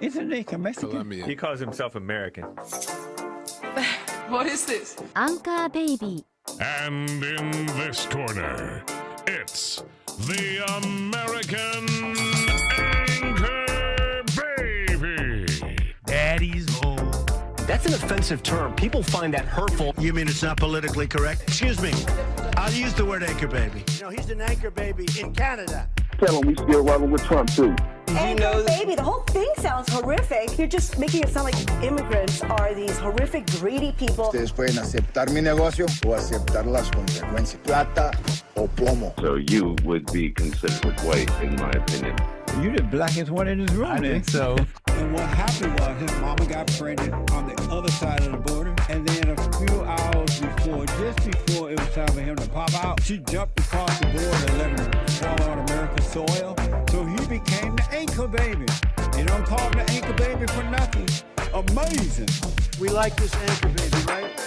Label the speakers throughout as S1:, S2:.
S1: Isn't he Mexican?
S2: Colombian.
S3: He calls himself American.
S4: What is this?
S5: Anchor Baby.
S6: And in this corner, it's the American Anchor Baby.
S7: Daddy's home.
S8: That's an offensive term. People find that hurtful.
S7: You mean it's not politically correct? Excuse me. I'll use the word anchor baby.
S9: You know, he's an anchor baby in Canada.
S10: Tell him we still rolling with Trump, too.
S11: Anchor baby, the whole thing sounds horrific. You're just making it sound like immigrants are these horrific, greedy people.
S10: Ustedes pueden aceptar mi negocio o aceptar las consecuencias. Plata o plomo.
S12: So you would be considered white, in my opinion.
S1: You're the blackest one in this room.
S7: I think so.
S1: And what happened was his mama got pregnant on the other side of the border. And then a few hours before, just before it was time for him to pop out, she jumped across the border and let him fall on American soil. So he became the anchor baby. They don't call him the anchor baby for nothing. Amazing.
S9: We like this anchor baby, right?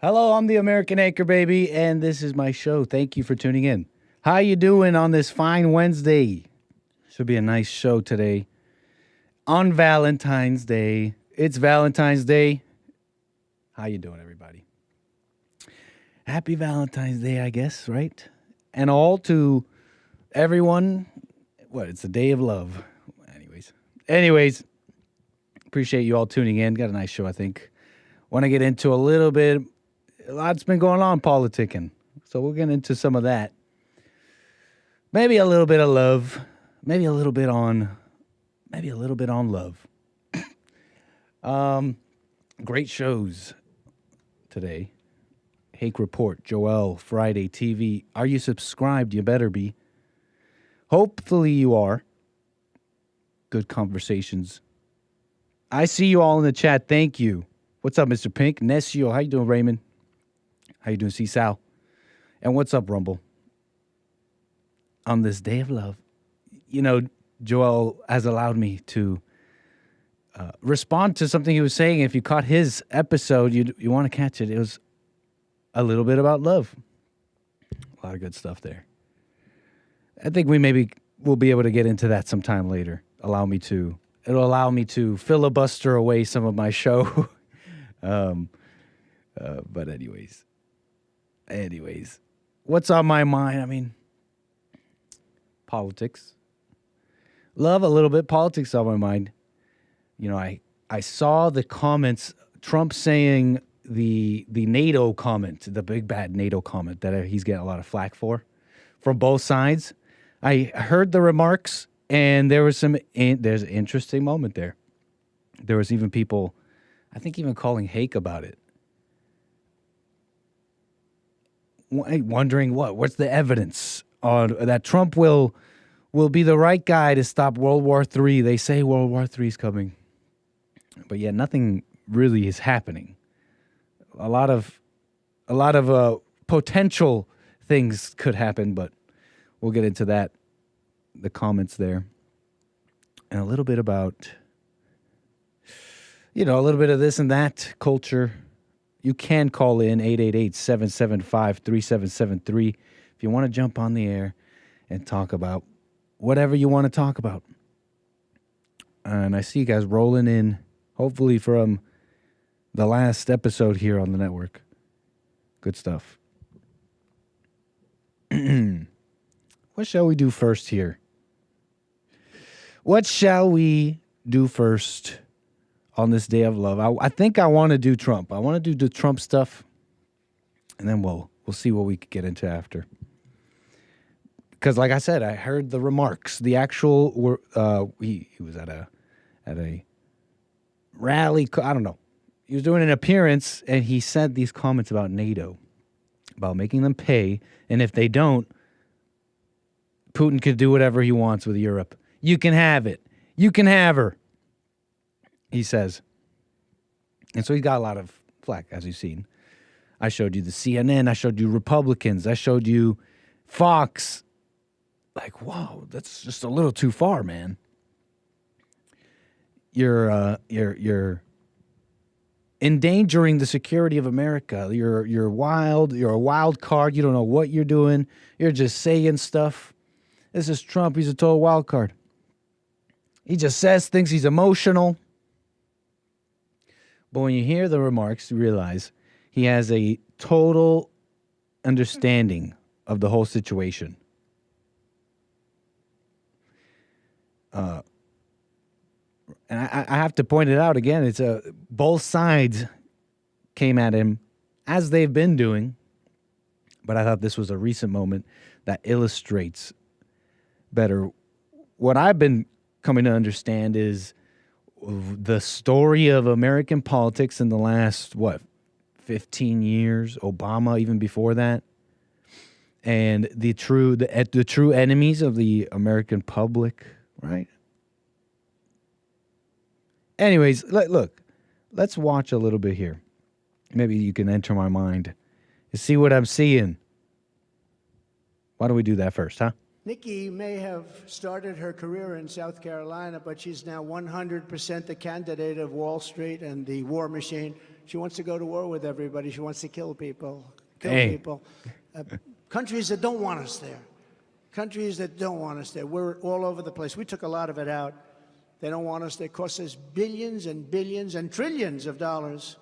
S13: Hello, I'm the American Anchor Baby, and this is my show. Thank you for tuning in. How you doing on this fine Wednesday? Should be a nice show today. On Valentine's Day. It's Valentine's Day. How you doing, everybody? Happy Valentine's Day, I guess, right? And all to everyone. What, it's a day of love. Anyways, appreciate you all tuning in. Got a nice show, I think. Want to get into a little bit. A lot's been going on politicking, so we'll get into some of that. Maybe a little bit of love. Maybe a little bit on love. Great shows today. Hake Report, Joel, Friday TV. Are you subscribed? You better be. Hopefully you are. Good conversations. I see you all in the chat. Thank you. What's up, Mr. Pink? Nesio, how you doing, Raymond? How you doing, C. Sal? And what's up, Rumble? On this day of love, you know, Joel has allowed me to respond to something he was saying. If you caught his episode, you want to catch it. It was a little bit about love. A lot of good stuff there. I think we'll be able to get into that sometime later. It'll allow me to filibuster away some of my show. But anyways, what's on my mind? I mean, politics. Love a little bit. Politics on my mind. You know, I saw the comments, Trump saying the NATO comment, the big bad NATO comment that he's getting a lot of flack for from both sides. I heard the remarks, and there's an interesting moment there. There was even people, I think, even calling Hake about it. Wondering what's the evidence on that Trump will be the right guy to stop World War III. They say World War III is coming. But yeah, nothing really is happening. A lot of potential things could happen, but we'll get into that, the comments there. And a little bit about, a little bit of this and that culture. You can call in 888-775-3773 if you want to jump on the air and talk about whatever you want to talk about. And I see you guys rolling in, hopefully from the last episode here on the network. Good stuff. What shall we do first here? What shall we do first on this day of love? I think I want to do Trump. I want to do the Trump stuff, and then we'll see what we could get into after. Because, like I said, I heard the remarks. The actual he was at a rally. I don't know. He was doing an appearance, and he said these comments about NATO, about making them pay, and if they don't, Putin could do whatever he wants with Europe. You can have it. You can have her, he says. And so he's got a lot of flack, as you've seen. I showed you the CNN. I showed you Republicans. I showed you Fox. Like, whoa, that's just a little too far, man. Your endangering the security of America. You're wild. You're a wild card. You don't know what you're doing. You're just saying stuff. This is Trump. He's a total wild card. He just says things. He's emotional. But when you hear the remarks, you realize he has a total understanding of the whole situation. And I have to point it out again. It's both sides came at him as they've been doing, but I thought this was a recent moment that illustrates better what I've been coming to understand is the story of American politics in the last 15 years, Obama even before that, and the true enemies of the American public, right? Anyways, look, let's watch a little bit here. Maybe you can enter my mind and see what I'm seeing. Why don't we do that first, huh?
S9: Nikki may have started her career in South Carolina, but she's now 100% the candidate of Wall Street and the war machine. She wants to go to war with everybody. She wants to kill people. Countries that don't want us there. Countries that don't want us there. We're all over the place. We took a lot of it out. They don't want us. They cost us billions and billions and trillions of dollars.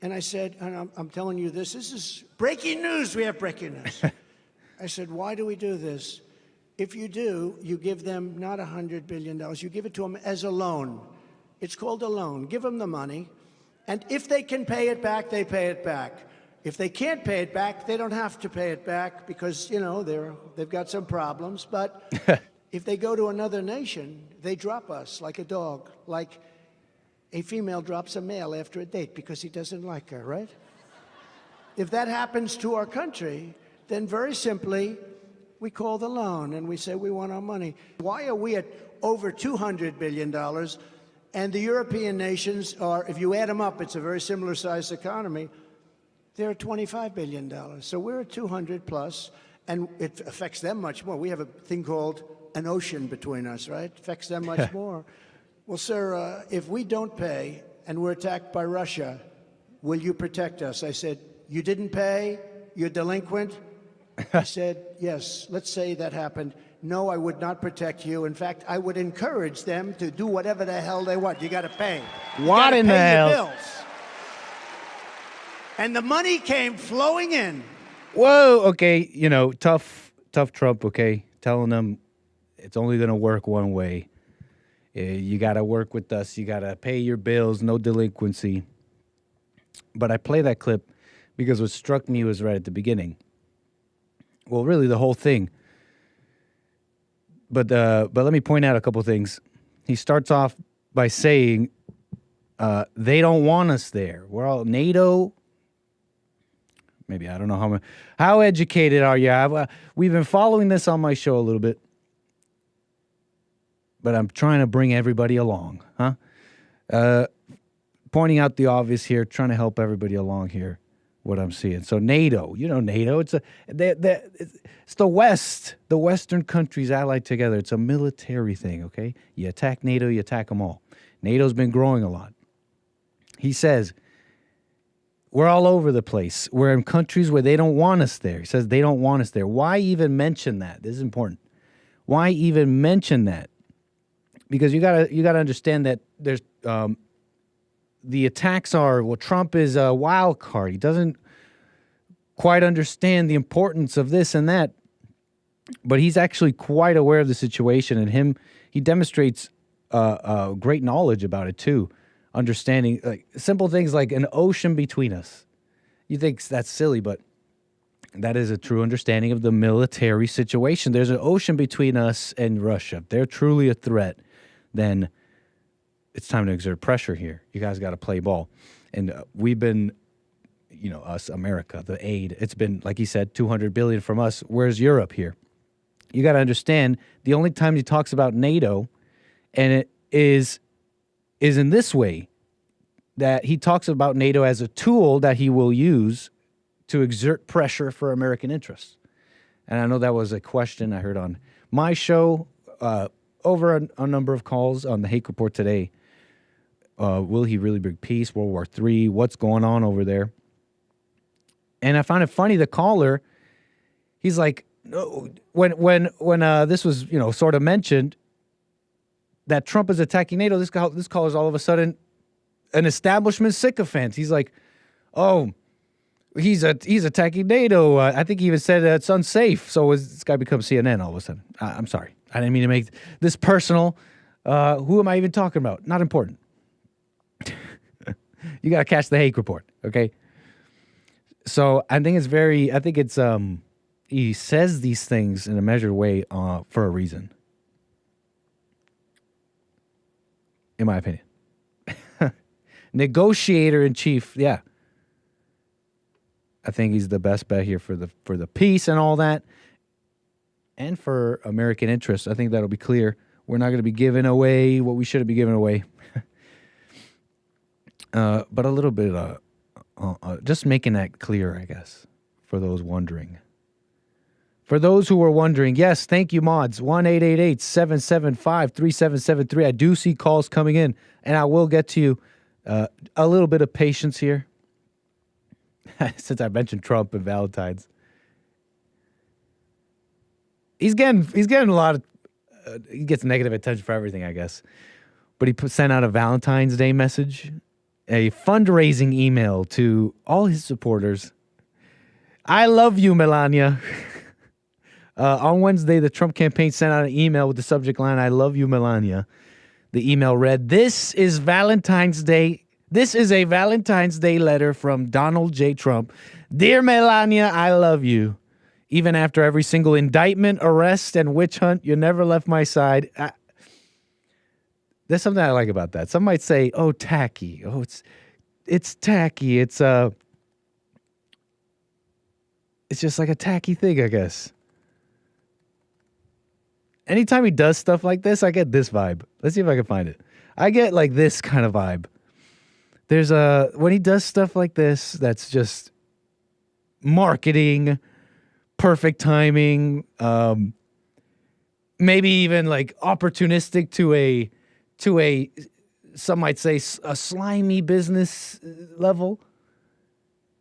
S9: And I said, and I'm telling you this is breaking news. We have breaking news. I said, why do we do this? If you do, you give them not $100 billion. You give it to them as a loan. It's called a loan. Give them the money. And if they can pay it back, they pay it back. If they can't pay it back, they don't have to pay it back because, you know, they've got some problems. But if they go to another nation, they drop us like a dog, like a female drops a male after a date because he doesn't like her, right? If that happens to our country, then very simply, we call the loan and we say we want our money. Why are we at over $200 billion? And the European nations are, if you add them up, it's a very similar sized economy. They're at $25 billion. So we're at 200 plus, and it affects them much more. We have a thing called an ocean between us, right? It affects them much more. Well, sir, if we don't pay and we're attacked by Russia, will you protect us? I said, you didn't pay? You're delinquent? He said, yes, let's say that happened. No, I would not protect you. In fact, I would encourage them to do whatever the hell they want. You got to pay.
S13: What in the hell?
S9: Bills. And the money came flowing in.
S13: Whoa, okay, you know, tough Trump, okay, telling them it's only going to work one way. You got to work with us. You got to pay your bills, no delinquency. But I play that clip because what struck me was right at the beginning. Well, really, the whole thing. But let me point out a couple things. He starts off by saying they don't want us there. We're all NATO. Maybe I don't know how educated are you? We've been following this on my show a little bit, but I'm trying to bring everybody along, huh? Pointing out the obvious here, trying to help everybody along here. What I'm seeing. So NATO, you know NATO. It's the West, the Western countries allied together. It's a military thing, okay? You attack NATO, you attack them all. NATO's been growing a lot. He says, we're all over the place. We're in countries where they don't want us there. He says they don't want us there. Why even mention that? This is important. Why even mention that? Because you gotta understand that there's the attacks are, well, Trump is a wild card. He doesn't quite understand the importance of this and that, but he's actually quite aware of the situation, and he demonstrates great knowledge about it too, understanding like simple things like an ocean between us. You think that's silly, but that is a true understanding of the military situation. There's an ocean between us and Russia. If they're truly a threat, then it's time to exert pressure here. You guys got to play ball. And we've been, you know, us, America, the aid, it's been, like he said, $200 billion from us. Where's Europe here? You got to understand, the only time he talks about NATO, and it is in this way, that he talks about NATO as a tool that he will use to exert pressure for American interests. And I know that was a question I heard on my show over a number of calls on the Hake Report today. Will he really bring peace? World War III? What's going on over there? And I found it funny. The caller, he's like, no, when this was sort of mentioned that Trump is attacking NATO, this caller's all of a sudden an establishment sycophant. He's like, oh, he's attacking NATO. I think he even said it's unsafe. So this guy becomes CNN all of a sudden. I'm sorry. I didn't mean to make this personal. Who am I even talking about? Not important. You got to catch the Hake Report, okay? So I think he says these things in a measured way for a reason. In my opinion. Negotiator in chief, yeah. I think he's the best bet here for the peace and all that. And for American interests. I think that'll be clear. We're not going to be giving away what we should be giving away. But a little bit just making that clear, I guess, for those wondering. For those who were wondering, yes, thank you, mods. 1-888-775-3773. I do see calls coming in, and I will get to you. A little bit of patience here. Since I mentioned Trump and Valentine's. He's getting a lot of, he gets negative attention for everything, I guess. But he sent out a Valentine's Day message, a fundraising email to all his supporters. I love you, Melania. On Wednesday, the Trump campaign sent out an email with the subject line, I love you, Melania. The email read, This is Valentine's Day. This is a Valentine's Day letter from Donald J. Trump. Dear Melania, I love you. Even after every single indictment, arrest, and witch hunt, you never left my side. There's something I like about that. Some might say, oh, tacky. Oh, it's tacky. It's just like a tacky thing, I guess. Anytime he does stuff like this, I get this vibe. Let's see if I can find it. I get like this kind of vibe. There's when he does stuff like this, that's just marketing, perfect timing, maybe even like opportunistic to a some might say a slimy business level.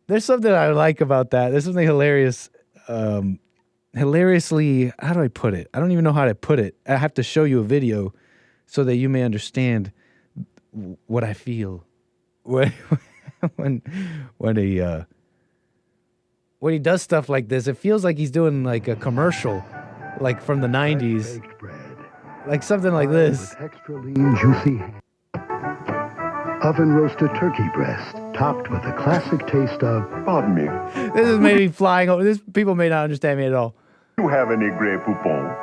S13: There's something I like about that. There's something hilarious. Hilariously, how do I put it? I don't even know how to put it. I have to show you a video so that you may understand what I feel when he does stuff like this. It feels like he's doing like a commercial, like from the 90s, like something like this.
S2: Extra lean, juicy, oven roasted turkey breast, topped with a classic taste of. Pardon me.
S13: This is maybe flying over. This people may not understand me at all.
S2: You have any Grey Poupon?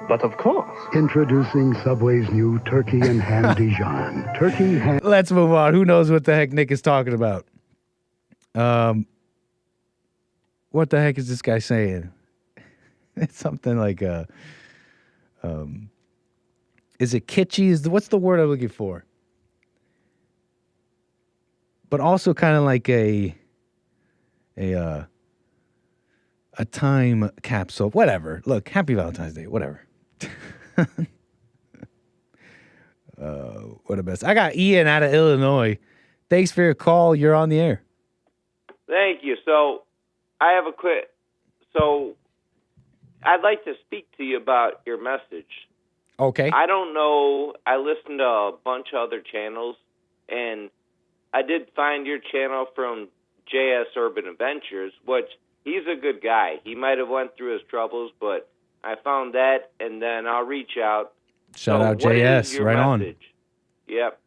S2: But of course. Introducing Subway's new turkey and ham Dijon. Turkey ham.
S13: Let's move on. Who knows what the heck Nick is talking about? What the heck is this guy saying? It's something like is it kitschy? What's the word I'm looking for? But also kind of like a time capsule, whatever. Look, happy Valentine's Day, whatever. What a mess. I got Ian out of Illinois. Thanks for your call. You're on the air.
S3: Thank you. So I have so I'd like to speak to you about your message.
S13: Okay.
S3: I don't know. I listened to a bunch of other channels, and I did find your channel from JS Urban Adventures, which he's a good guy. He might have went through his troubles, but I found that, and then I'll reach out.
S13: Shout out JS, right on.
S3: Yep,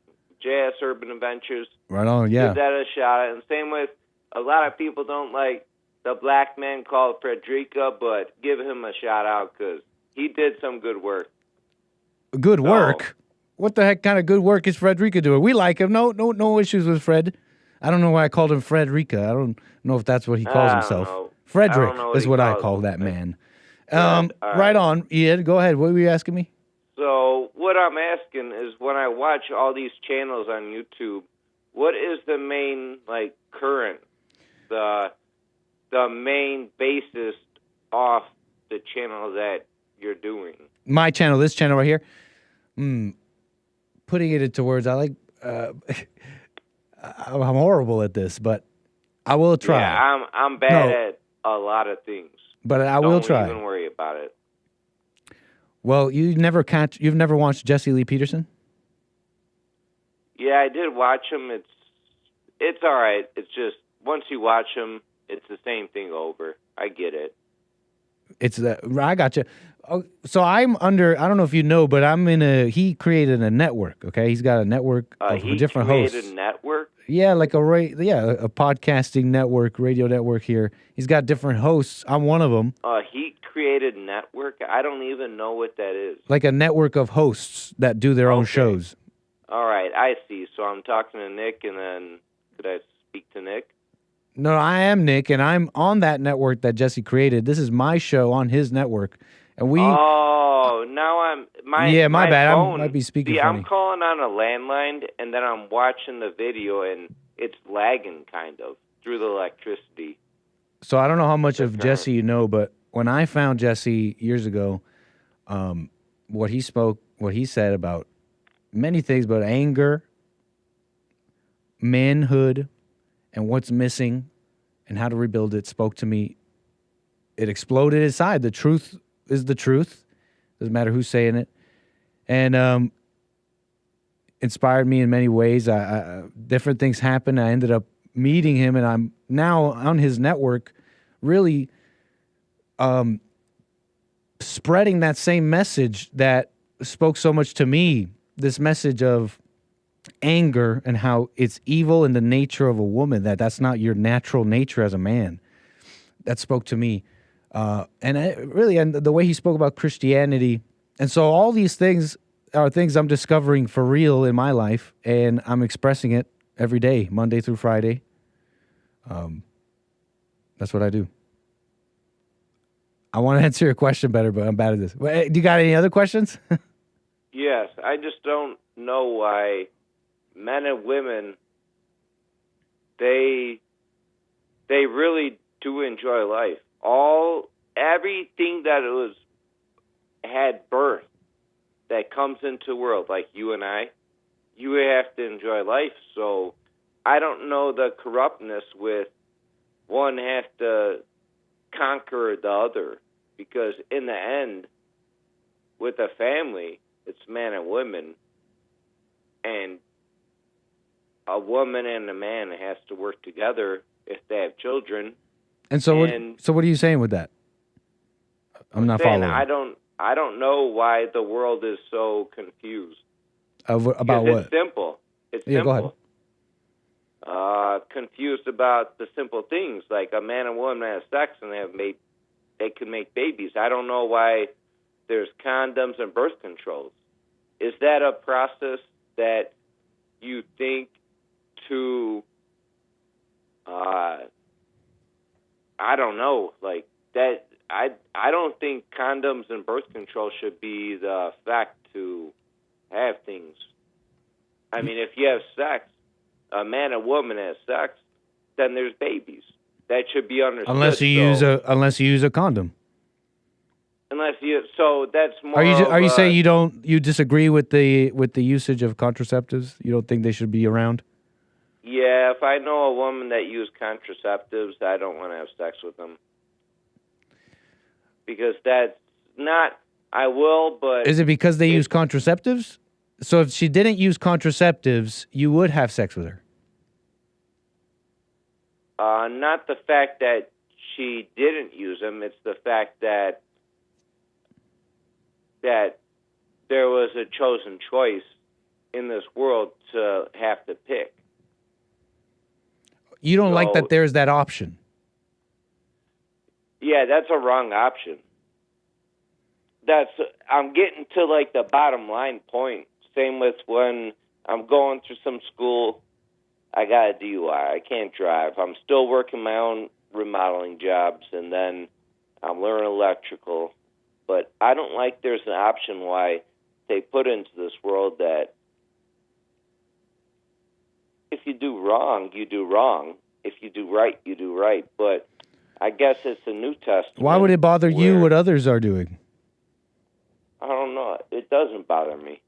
S3: JS Urban Adventures.
S13: Right on, yeah.
S3: Give that a shot. And same with, a lot of people don't like the black man called Frederica, but give him a shout out because he did some good work.
S13: Good work? What the heck kind of good work is Frederica doing? We like him. No issues with Fred. I don't know why I called him Frederica. I don't know if that's what he calls himself. Frederick is what I call that man. Right on, Ian. Go ahead. What were you asking me?
S3: So what I'm asking is, when I watch all these channels on YouTube, what is the main current, the main basis off the channel that you're doing?
S13: My channel, this channel right here. Putting it into words, I like I'm horrible at this, but I will try.
S3: Yeah, I'm bad at a lot of things.
S13: But I will try.
S3: Don't even worry about it.
S13: Well, you've never watched Jesse Lee Peterson?
S3: Yeah, I did watch him. It's all right. It's just once you watch him, it's the same thing over. I get it.
S13: I got you. Oh, so I'm under. I don't know if you know, but he created a network. Okay, he's got a network of different hosts.
S3: He created a network.
S13: Yeah, like a podcasting network, radio network here. He's got different hosts. I'm one of them.
S3: He created network. I don't even know what that is.
S13: Like a network of hosts that do their own shows.
S3: All right, I see. So I'm talking to Nick, and then could I speak to Nick?
S13: No, I am Nick, and I'm on that network that Jesse created. This is my show on his network, and we.
S3: Oh, now I'm
S13: my bad.
S3: Phone,
S13: I might be speaking.
S3: See,
S13: funny.
S3: I'm calling on a landline, and then I'm watching the video, and it's lagging kind of through the electricity.
S13: So I don't know how much of Jesse you know, but when I found Jesse years ago, what he said about many things, about anger, manhood, and what's missing, and how to rebuild it, spoke to me. It exploded inside. The truth is the truth. Doesn't matter who's saying it. And inspired me in many ways. Different things happened. I ended up meeting him, and I'm now on his network really spreading that same message that spoke so much to me, this message of anger and how it's evil in the nature of a woman, that's not your natural nature as a man. That spoke to me. And the way he spoke about Christianity. And so all these things are things I'm discovering for real in my life, and I'm expressing it every day, Monday through Friday. That's what I do. I want to answer your question better, but I'm bad at this. Do you got any other questions?
S3: Yes, I just don't know why men and women, they really do enjoy life. Everything that had birth that comes into the world, like you and I, you have to enjoy life. So I don't know the corruptness with one has to conquer the other, because in the end, with a family, it's man and women, and a woman and a man has to work together if they have children.
S13: And so, what are you saying with that? I'm not following.
S3: I don't know why the world is so confused.
S13: About what?
S3: It's simple. It's
S13: simple.
S3: Go ahead. Confused about the simple things, like a man and woman have sex and they can make babies. I don't know why there's condoms and birth controls. Is that a process that you think to, I don't know, like that? I don't think condoms and birth control should be the fact to have things. I mean, if you have sex, a man and woman has sex, then there's babies. That should be understood.
S13: Unless you use a condom.
S3: So that's more.
S13: Are you saying you disagree with the usage of contraceptives? You don't think they should be around?
S3: Yeah, if I know a woman that used contraceptives, I don't want to have sex with them. Because that's not, I will, but...
S13: Is it because they use contraceptives? So if she didn't use contraceptives, you would have sex with her?
S3: Not the fact that she didn't use them, it's the fact that there was a chosen choice in this world to have to pick.
S13: You don't like that there's that option?
S3: Yeah, that's a wrong option. I'm getting to like the bottom line point. Same with when I'm going through some school, I got a DUI. I can't drive. I'm still working my own remodeling jobs, and then I'm learning electrical. But I don't like there's an option why they put into this world that if you do wrong, you do wrong. If you do right, you do right. But I guess it's a New Testament.
S13: Why would it bother you what others are doing?
S3: I don't know. It doesn't bother me.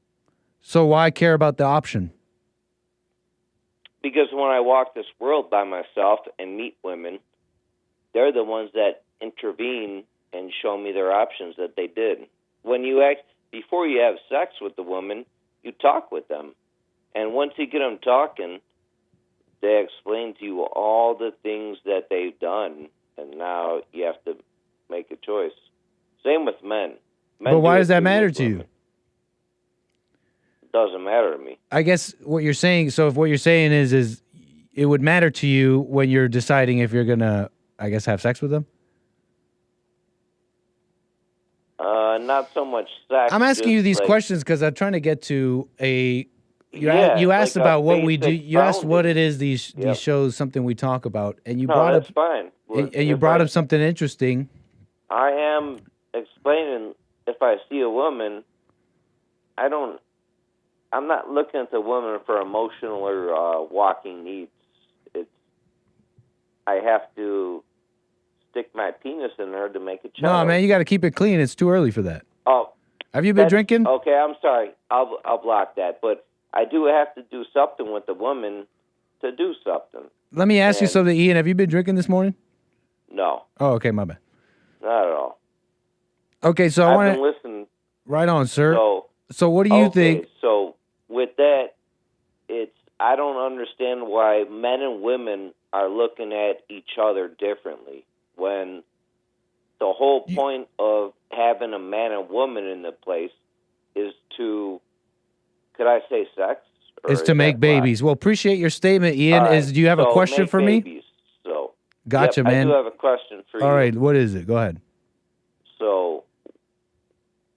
S13: So why care about the option?
S3: Because when I walk this world by myself and meet women, they're the ones that intervene and show me their options that they did. Before you have sex with the woman, you talk with them. And once you get them talking, they explain to you all the things that they've done, and now you have to make a choice. Same with men.
S13: But why does that matter to you?
S3: It doesn't matter to me.
S13: I guess what you're saying, so if what you're saying is it would matter to you when you're deciding if you're going to, I guess, have sex with them?
S3: Not so much sex.
S13: I'm asking you these questions because I'm trying to get to a... You asked about what we do. You asked what it is, these shows, something we talk about. And you brought up...
S3: fine.
S13: And you brought up something interesting.
S3: I am explaining, if I see a woman, I'm not looking at the woman for emotional or walking needs. I have to stick my penis in her to make a child.
S13: No, man, you got to keep it clean. It's too early for that.
S3: Oh.
S13: Have you been drinking?
S3: Okay, I'm sorry. I'll block that. But I do have to do something with the woman to do something.
S13: Let me ask you something, Ian. Have you been drinking this morning?
S3: No.
S13: Oh, okay, my bad.
S3: Not at all.
S13: Okay, so
S3: I've been listening.
S13: Right on, sir. So what do you think?
S3: So with that, I don't understand why men and women are looking at each other differently when the whole point of having a man and woman in the place is to, could I say sex?
S13: Is to make babies. Well, appreciate your statement, Ian.
S3: Right,
S13: do you have a question for me?
S3: So
S13: gotcha, man.
S3: I do have a question for you.
S13: All right, what is it? Go ahead.
S3: So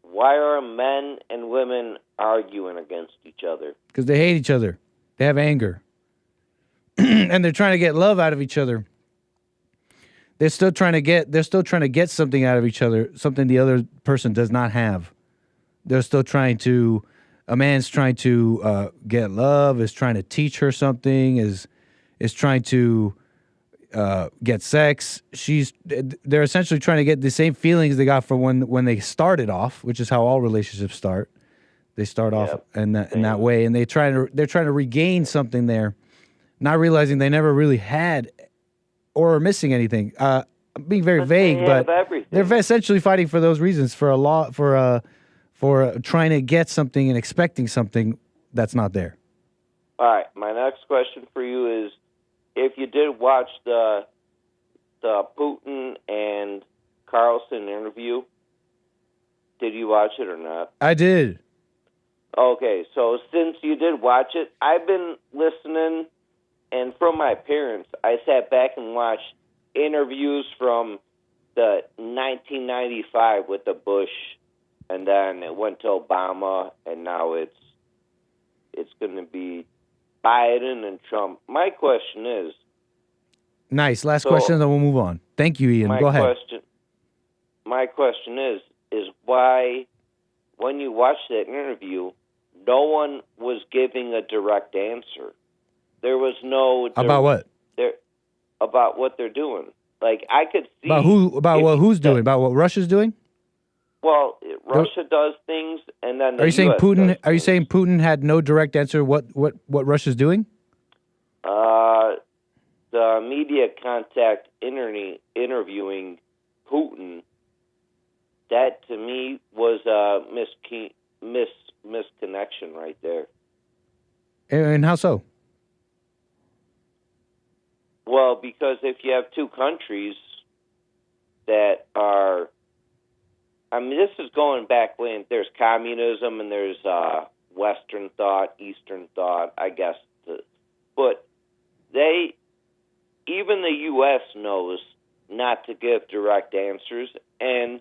S3: why are men and women arguing against each other?
S13: Because they hate each other. They have anger. And they're trying to get love out of each other. They're still trying to get something out of each other, something the other person does not have. They're still trying to, a man's trying to get love, is trying to teach her something, is trying to get sex. They're essentially trying to get the same feelings they got from when they started off, which is how all relationships start. They start off in that way, and they're trying to regain something there, not realizing they never really had or are missing anything. I'm being very vague, but they're essentially fighting for those reasons, for trying to get something and expecting something that's not there.
S3: All right, my next question for you is, if you did watch the Putin and Carlson interview, did you watch it or not?
S13: I did.
S3: Okay, so since you did watch it, I've been listening, and from my parents, I sat back and watched interviews from the 1995 with the Bush, and then it went to Obama, and now it's going to be Biden and Trump. My question is...
S13: Nice. Last question, then we'll move on. Thank you, Ian. Go ahead.
S3: My question is why, when you watch that interview, no one was giving a direct answer. There was no...
S13: About what?
S3: About what they're doing. Like, I could see...
S13: About who? About what? Who's doing? About what Russia's doing?
S3: Well, Russia does things, and then
S13: are you saying Putin? Are you saying Putin had no direct answer? What Russia's doing?
S3: The media contact interviewing Putin. That to me was a misconnection right there.
S13: And how so?
S3: Well, because if you have two countries that are... I mean, this is going back when there's communism and there's Western thought, Eastern thought, I guess. But even the U.S. knows not to give direct answers, and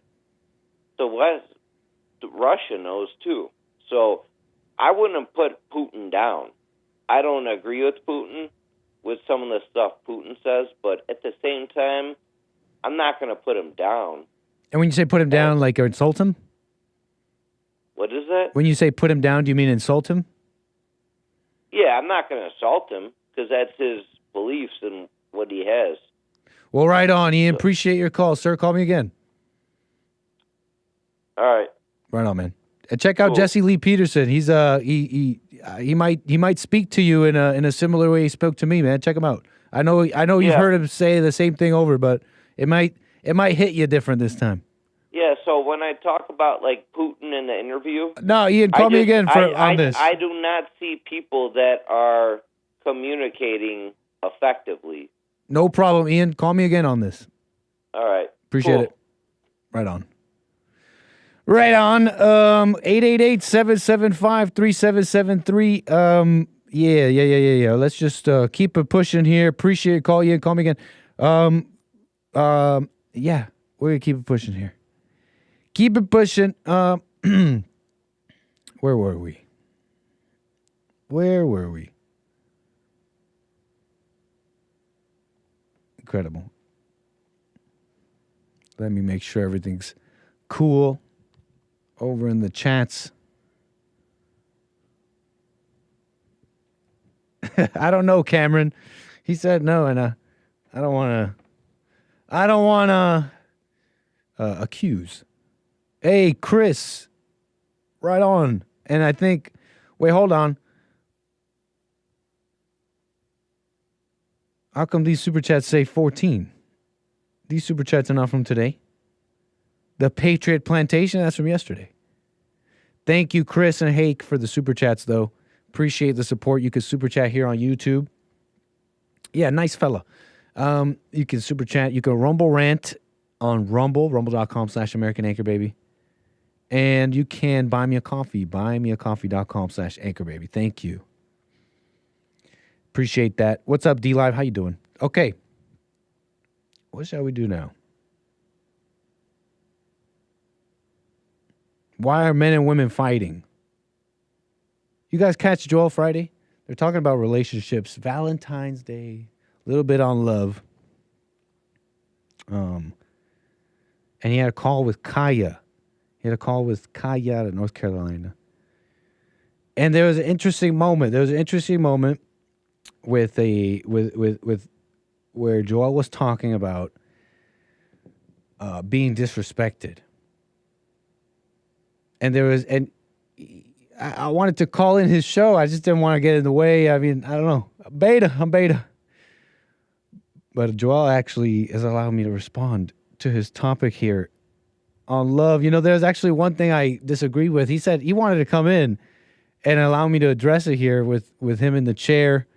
S3: Russia knows too. So I wouldn't put Putin down. I don't agree with Putin, with some of the stuff Putin says, but at the same time, I'm not going to put him down.
S13: And when you say put him down, like insult him?
S3: What is that?
S13: When you say put him down, do you mean insult him?
S3: Yeah, I'm not going to insult him because that's his beliefs and what he has.
S13: Well, right on, Ian. Appreciate your call, sir. Call me again.
S3: All right.
S13: Right on, man. Check out Jesse Lee Peterson. He's he might speak to you in a similar way he spoke to me, man. Check him out. I know you've heard him say the same thing over, but it might hit you different this time.
S3: Yeah, so when I talk about like Putin in the interview,
S13: no, Ian, call me again on this.
S3: I do not see people that are communicating effectively.
S13: No problem, Ian. Call me again on this. All
S3: right.
S13: Appreciate it. Right on. Right on. 888-775-3773. Yeah. Let's just keep it pushing here. Appreciate it. Call me again. Yeah, we're gonna keep it pushing here. Keep it pushing. Where were we? Incredible. Let me make sure everything's cool over in the chats. I don't know, Cameron. He said no, and I don't want to accuse. Hey, Chris. Right on. And I think, wait, hold on. How come these super chats say 14? These super chats are not from today. The Patriot Plantation, that's from yesterday. Thank you, Chris and Hake, for the super chats, though. Appreciate the support. You can super chat here on YouTube. Yeah, nice fella. You can super chat. You can Rumble rant on Rumble, rumble.com/American Anchor Baby. And you can buy me a coffee, buymeacoffee.com/Anchor Baby. Thank you. Appreciate that. What's up, D-Live? How you doing? Okay. What shall we do now? Why are men and women fighting? You guys catch Joel Friday? They're talking about relationships. Valentine's Day. A little bit on love. And he had a call with Kaya. Out of North Carolina. And there was an interesting moment. With where Joel was talking about being disrespected. And I wanted to call in his show. I just didn't want to get in the way. I mean, I don't know. I'm beta. But Joel actually has allowed me to respond to his topic here on love. You know, there's actually one thing I disagree with. He said he wanted to come in and allow me to address it here with him in the chair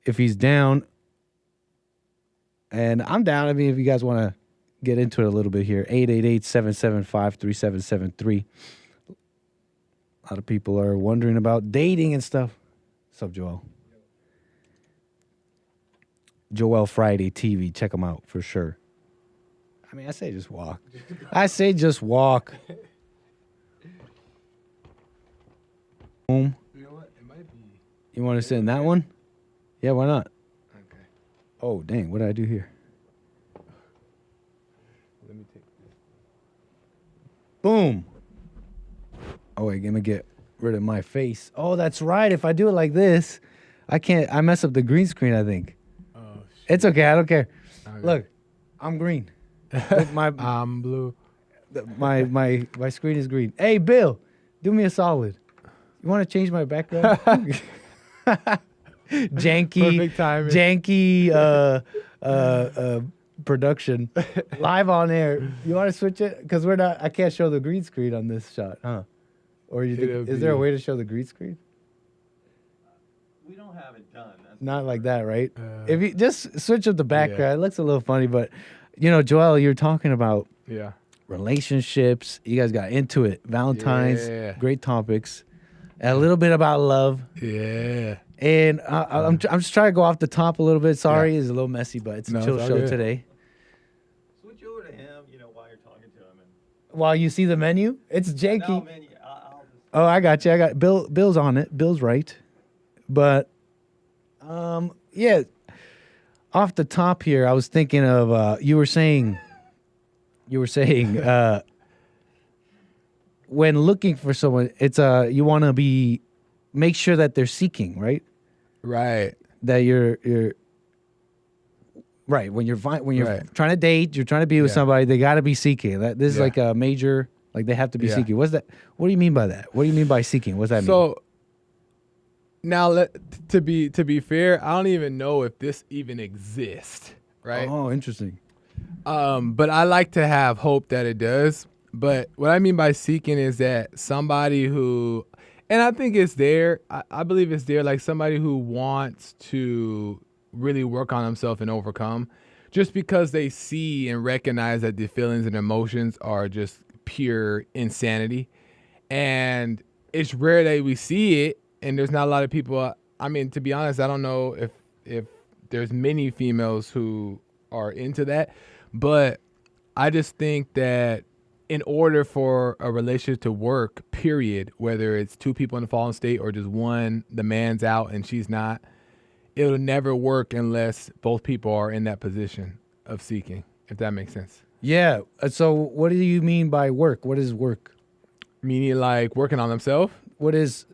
S13: if he's down. And I'm down. I mean, if you guys want to get into it a little bit here, 888-775-3773. A lot of people are wondering about dating and stuff. What's up, Joel? Joel Friday TV. Check them out for sure. I mean, I say just walk. Boom.
S5: You know what? It might be.
S13: You want to sit in that one? Yeah, why not? Okay. Oh, dang. What did I do here?
S5: Let me take this.
S13: Boom. Oh, wait. Let me get rid of my face. Oh, that's right. If I do it like this, I mess up the green screen, I think.
S5: Oh, shit.
S13: It's okay. I don't care. Okay. Look, I'm green. Look,
S5: I'm blue.
S13: My screen is green. Hey, Bill, do me a solid. You want to change my background? Janky production live on air. You want to switch it? Because I can't show the green screen on this shot, huh? Or is there a way to show the green screen?
S14: We don't have it done.
S13: Not like that, right? If you just switch up the background, it looks a little funny, but you know, Joel, you're talking about relationships. You guys got into it. Valentine's, great topics. A little bit about love.
S5: Yeah.
S13: And I'm just trying to go off the top a little bit. Sorry, it's a little messy, but it's a chill show today.
S14: Switch over to him, while you're talking to him.
S13: While you see the menu? It's janky.
S14: No, menu. I'll just...
S13: Oh, I got you. Bill's on it. Bill's right. But, yeah. Off the top here, I was thinking of, you were saying, when looking for someone, it's you want to make sure that they're seeking, right?
S5: Right.
S13: That you're right when you're trying to date, you're trying to be with somebody, they got to be seeking. This is like a major Like they have to be
S5: Yeah.
S13: seeking. What's that? What do you mean by that? What do you mean by seeking? What's that mean?
S5: So now, to be fair, I don't even know if this even exists, right?
S13: Oh, interesting.
S5: But I like to have hope that it does. But what I mean by seeking is that somebody who, and I think it's there, I believe it's there, like somebody who wants to really work on themselves and overcome, just because they see and recognize that the feelings and emotions are just pure insanity. And it's rare that we see it, and there's not a lot of people. I mean, to be honest, I don't know if there's many females who are into that, but I just think that in order for a relationship to work, period, whether it's two people in the fallen state or just one, the man's out and she's not, it'll never work unless both people are in that position of seeking, if that makes sense.
S13: Yeah. So what do you mean by work? What is work?
S5: Meaning like working on themselves?
S13: What is,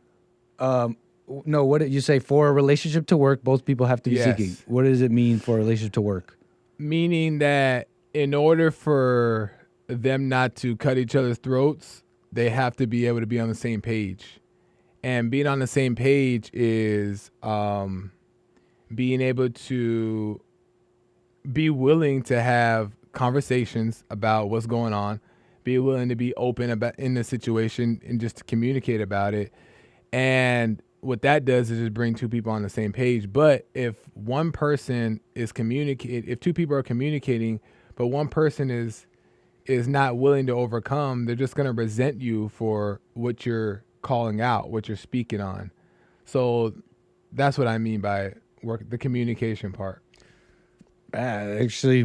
S13: no, what did you say? For a relationship to work, both people have to be
S5: Yes.
S13: seeking. What does it mean for a relationship to work?
S5: Meaning that in order for them not to cut each other's throats, they have to be able to be on the same page. And being on the same page is being able to be willing to have conversations about what's going on, be willing to be open about in the situation and just to communicate about it. And what that does is just bring two people on the same page. But if one person is if two people are communicating, but one person is not willing to overcome, they're just going to resent you for what you're calling out, what you're speaking on. So that's what I mean by work, the communication part.
S13: That actually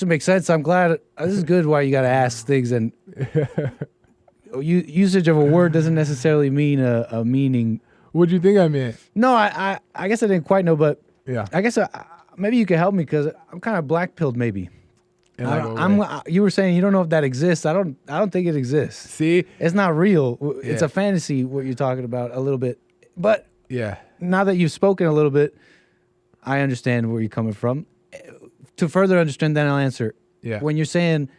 S13: makes sense. I'm glad. This is good why you got to ask things. And usage of a word doesn't necessarily mean a meaning.
S5: What do you think I meant?
S13: No, I guess I didn't quite know, but
S5: yeah,
S13: I guess maybe you can help me because I'm kind of black-pilled maybe. You were saying you don't know if that exists. I don't think it exists.
S5: See?
S13: It's not real. It's a fantasy what you're talking about a little bit. But
S5: yeah,
S13: now that you've spoken a little bit, I understand where you're coming from. To further understand, then I'll answer.
S5: Yeah.
S13: When you're saying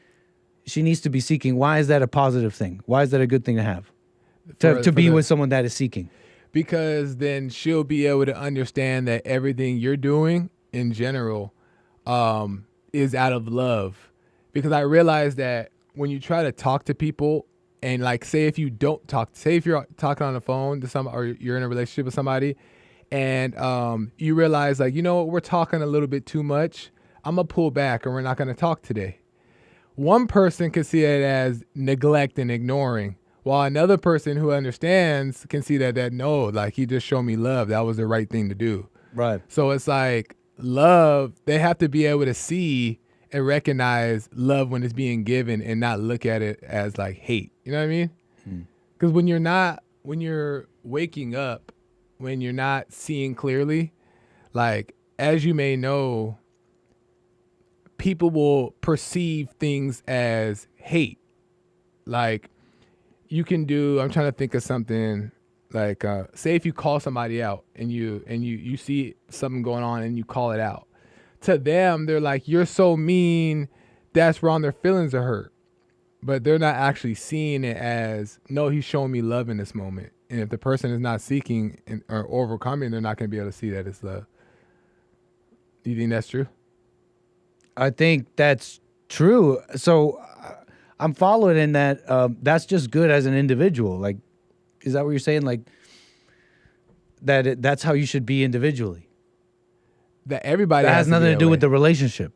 S13: she needs to be seeking, why is that a positive thing? Why is that a good thing to have? To be with someone that is seeking?
S5: Because then she'll be able to understand that everything you're doing in general is out of love. Because I realize that when you try to talk to people and like say if you don't talk, say if you're talking on the phone to somebody or you're in a relationship with somebody and you realize like, you know what, we're talking a little bit too much. I'm going to pull back and we're not going to talk today. One person could see it as neglect and ignoring, while another person who understands can see that no, like he just showed me love. That was the right thing to do.
S13: Right.
S5: So it's like love, they have to be able to see and recognize love when it's being given and not look at it as like hate. You know what I mean? Because when you're waking up, when you're not seeing clearly, like as you may know, people will perceive things as hate. Like you can do, I'm trying to think of something like, say if you call somebody out and you see something going on and you call it out. To them, they're like, you're so mean, that's wrong, their feelings are hurt. But they're not actually seeing it as, no, he's showing me love in this moment. And if the person is not seeking or overcoming, they're not going to be able to see that it's love. Do you think that's true?
S13: I think that's true. So I'm following in that that's just good as an individual. Like, is that what you're saying? Like, that's how you should be individually?
S5: That everybody
S13: that has nothing to do with the relationship.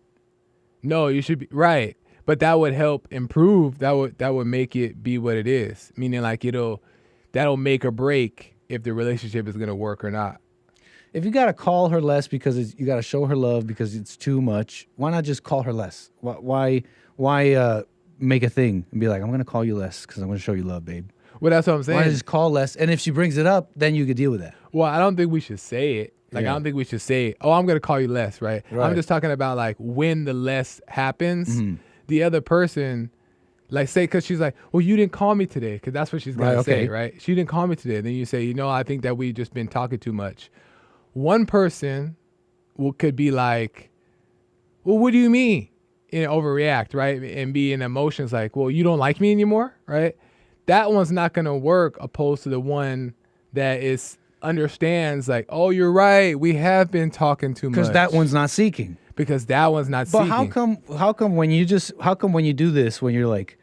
S5: No, you should be right. But that would help improve. That would make it be what it is. Meaning like that'll make or break if the relationship is gonna work or not.
S13: If you gotta call her less because you gotta show her love because it's too much, why not just call her less? Why make a thing and be like, I'm gonna call you less because I'm gonna show you love, babe?
S5: Well, that's what I'm saying.
S13: Why not just call less? And if she brings it up, then you could deal with that.
S5: Well, I don't think we should say it. Like, I don't think we should say, oh, I'm going to call you less, right? I'm just talking about, like, when the less happens, the other person, like, say, because she's like, well, you didn't call me today, because that's what she's going to say, right? She didn't call me today. Then you say, you know, I think that we've just been talking too much. One person could be like, well, what do you mean? overreact, right? And be in emotions like, well, you don't like me anymore, right? That one's not going to work opposed to the one that understands like, oh, you're right. We have been talking too much.
S13: Because that one's not seeking.
S5: Because that one's not seeking.
S13: But how come when you do this, when you're like,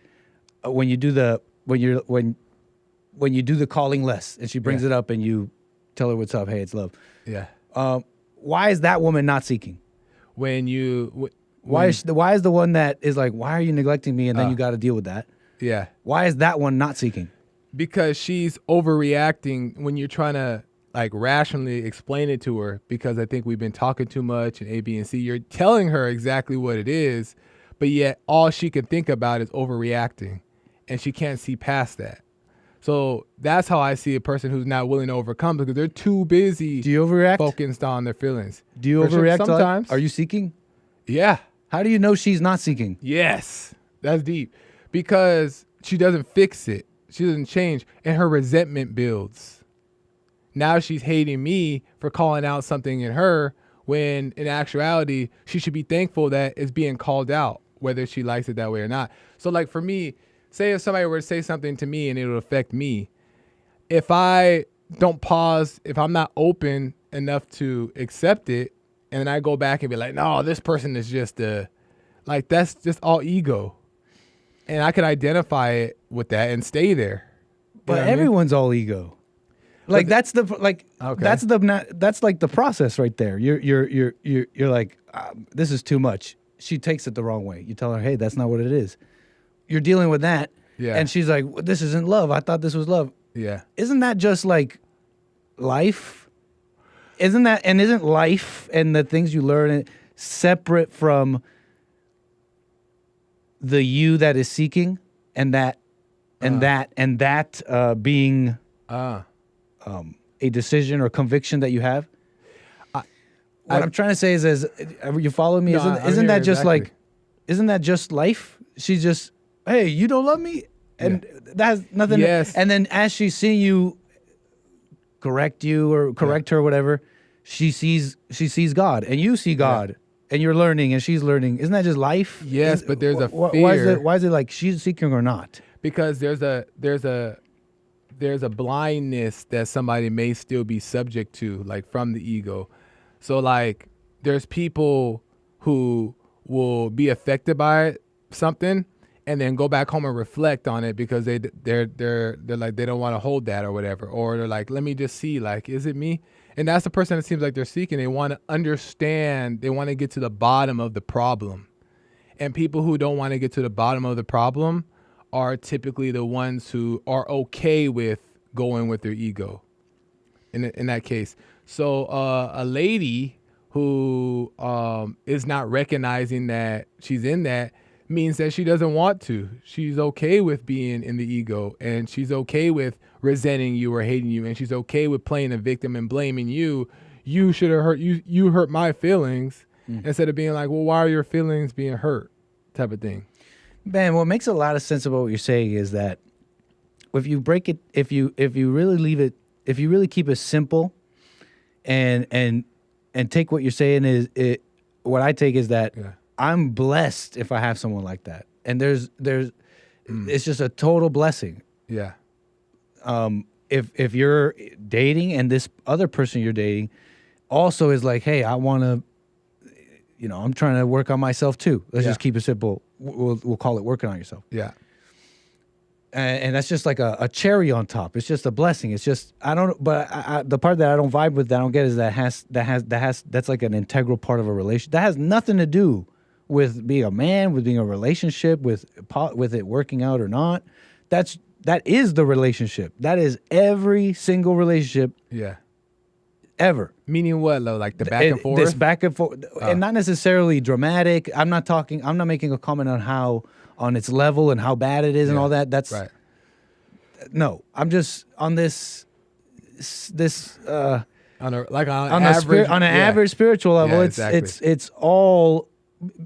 S13: when you do the calling less and she brings it up and you tell her what's up, hey, it's love.
S5: Yeah.
S13: Why is that woman not seeking? Why is the one that is like, why are you neglecting me? And then you got to deal with that.
S5: Yeah.
S13: Why is that one not seeking?
S5: Because she's overreacting when you're trying to like rationally explain it to her, because I think we've been talking too much and A, B, and C. You're telling her exactly what it is, but yet all she can think about is overreacting, and she can't see past that. So that's how I see a person who's not willing to overcome, because they're too busy.
S13: Do you overreact?
S5: Focused on their feelings.
S13: Do you overreact?
S5: Sure, sometimes.
S13: Are you seeking?
S5: Yeah.
S13: How do you know she's not seeking?
S5: Yes. That's deep. Because she doesn't fix it. She doesn't change. And her resentment builds. Now she's hating me for calling out something in her, when in actuality, she should be thankful that it's being called out, whether she likes it that way or not. So like for me, say if somebody were to say something to me and it would affect me, if I don't pause, if I'm not open enough to accept it, and then I go back and be like, no, this person is just that's just all ego. And I could identify it with that and stay there.
S13: But everyone's all ego. Like that's like the process right there. You're like, this is too much. She takes it the wrong way. You tell her, hey, that's not what it is. You're dealing with that.
S5: Yeah.
S13: And she's like, this isn't love. I thought this was love.
S5: Yeah.
S13: Isn't that just like life? Isn't life and the things you learn separate from the you that is seeking and that being a decision or conviction that you have? What I'm trying to say is you follow me?
S5: No,
S13: isn't that just
S5: exactly.
S13: like, isn't that just life? She's just, hey, you don't love me? And that has nothing.
S5: Yes.
S13: And then as she's seeing you correct you or correct her or whatever, she sees God and you see God and you're learning and she's learning. Isn't that just life?
S5: Yes, but there's a fear.
S13: Why is it like she's seeking or not?
S5: Because there's a blindness that somebody may still be subject to, like from the ego. So like there's people who will be affected by something and then go back home and reflect on it because they're like they don't want to hold that or whatever, or they're like, let me just see, like, is it me? And that's the person that seems like they're seeking. They want to understand. They want to get to the bottom of the problem. And people who don't want to get to the bottom of the problem are typically the ones who are okay with going with their ego. In that case, so a lady who is not recognizing that she's in that means that she doesn't want to. She's okay with being in the ego, and she's okay with resenting you or hating you, and she's okay with playing a victim and blaming you. You should have hurt you. You hurt my feelings, instead of being like, well, why are your feelings being hurt, type of thing.
S13: Man, what makes a lot of sense about what you're saying is that if you break it, if you really leave it, if you really keep it simple, and take what you're saying is what I take is that. Yeah. I'm blessed if I have someone like that. And it's just a total blessing.
S5: Yeah.
S13: If you're dating and this other person you're dating also is like, hey, I want to, I'm trying to work on myself too. Let's just keep it simple. We'll call it working on yourself.
S5: Yeah.
S13: And that's just like a cherry on top. It's just a blessing. It's just, the part that I don't vibe with, that I don't get is that's like an integral part of a relationship. That has nothing to do with being a man, with being a relationship, with it working out or not. That is the relationship. That is every single relationship.
S5: Yeah.
S13: Ever.
S5: Meaning what, though? Like the back and forth?
S13: This back and forth. And not necessarily dramatic. I'm not making a comment on its level and how bad it is and all that. That's
S5: right.
S13: No, I'm just on this
S5: on an
S13: average spiritual level.
S5: Yeah,
S13: it's
S5: exactly.
S13: it's all,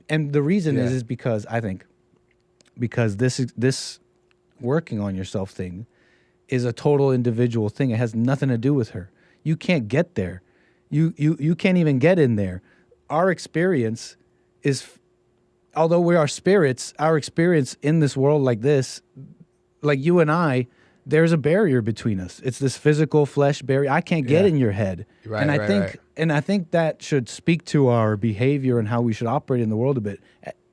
S13: and the reason is because I think this working on yourself thing is a total individual thing. It has nothing to do with her. You can't get there. You can't even get in there. Our experience is although we are spirits, our experience in this world like this, like you and I, there's a barrier between us. It's this physical flesh barrier. I can't get in your head.
S5: Right,
S13: and I think that should speak to our behavior and how we should operate in the world a bit.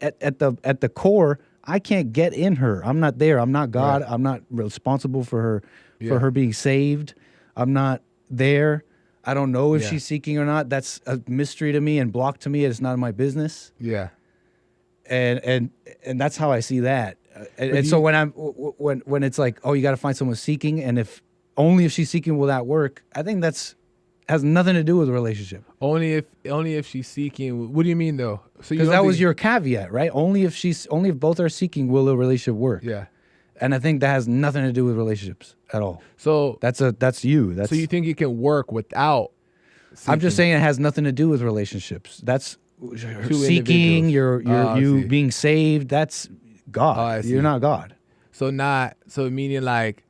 S13: At the core, I can't get in her. I'm not there. I'm not God. I'm not responsible for her being saved. I'm not there. I don't know if she's seeking or not. That's a mystery to me and blocked to me. It's not my business.
S5: Yeah.
S13: And that's how I see that. And so when it's like, oh, you got to find someone seeking, and if she's seeking will that work? I think has nothing to do with the relationship.
S5: Only if she's seeking. What do you mean though? So
S13: because that was your caveat, right? Only if both are seeking will a relationship work.
S5: Yeah.
S13: And I think that has nothing to do with relationships at all.
S5: So
S13: that's you.
S5: So you think it can work without seeking?
S13: I'm just saying it has nothing to do with relationships. That's seeking, you being saved. That's God. You're not God.
S5: So meaning like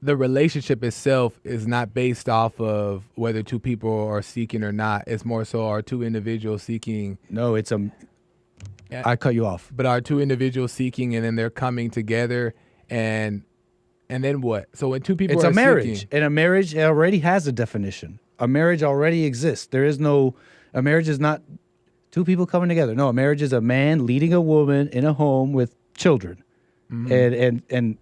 S5: the relationship itself is not based off of whether two people are seeking or not. It's more so are two individuals seeking.
S13: No, I cut you off.
S5: But are two individuals seeking and then they're coming together and then what? So when two people
S13: it's
S5: are
S13: a marriage.
S5: seeking,
S13: And a marriage already has a definition. A marriage already exists. A marriage is not two people coming together. No, a marriage is a man leading a woman in a home with children. Mm-hmm. And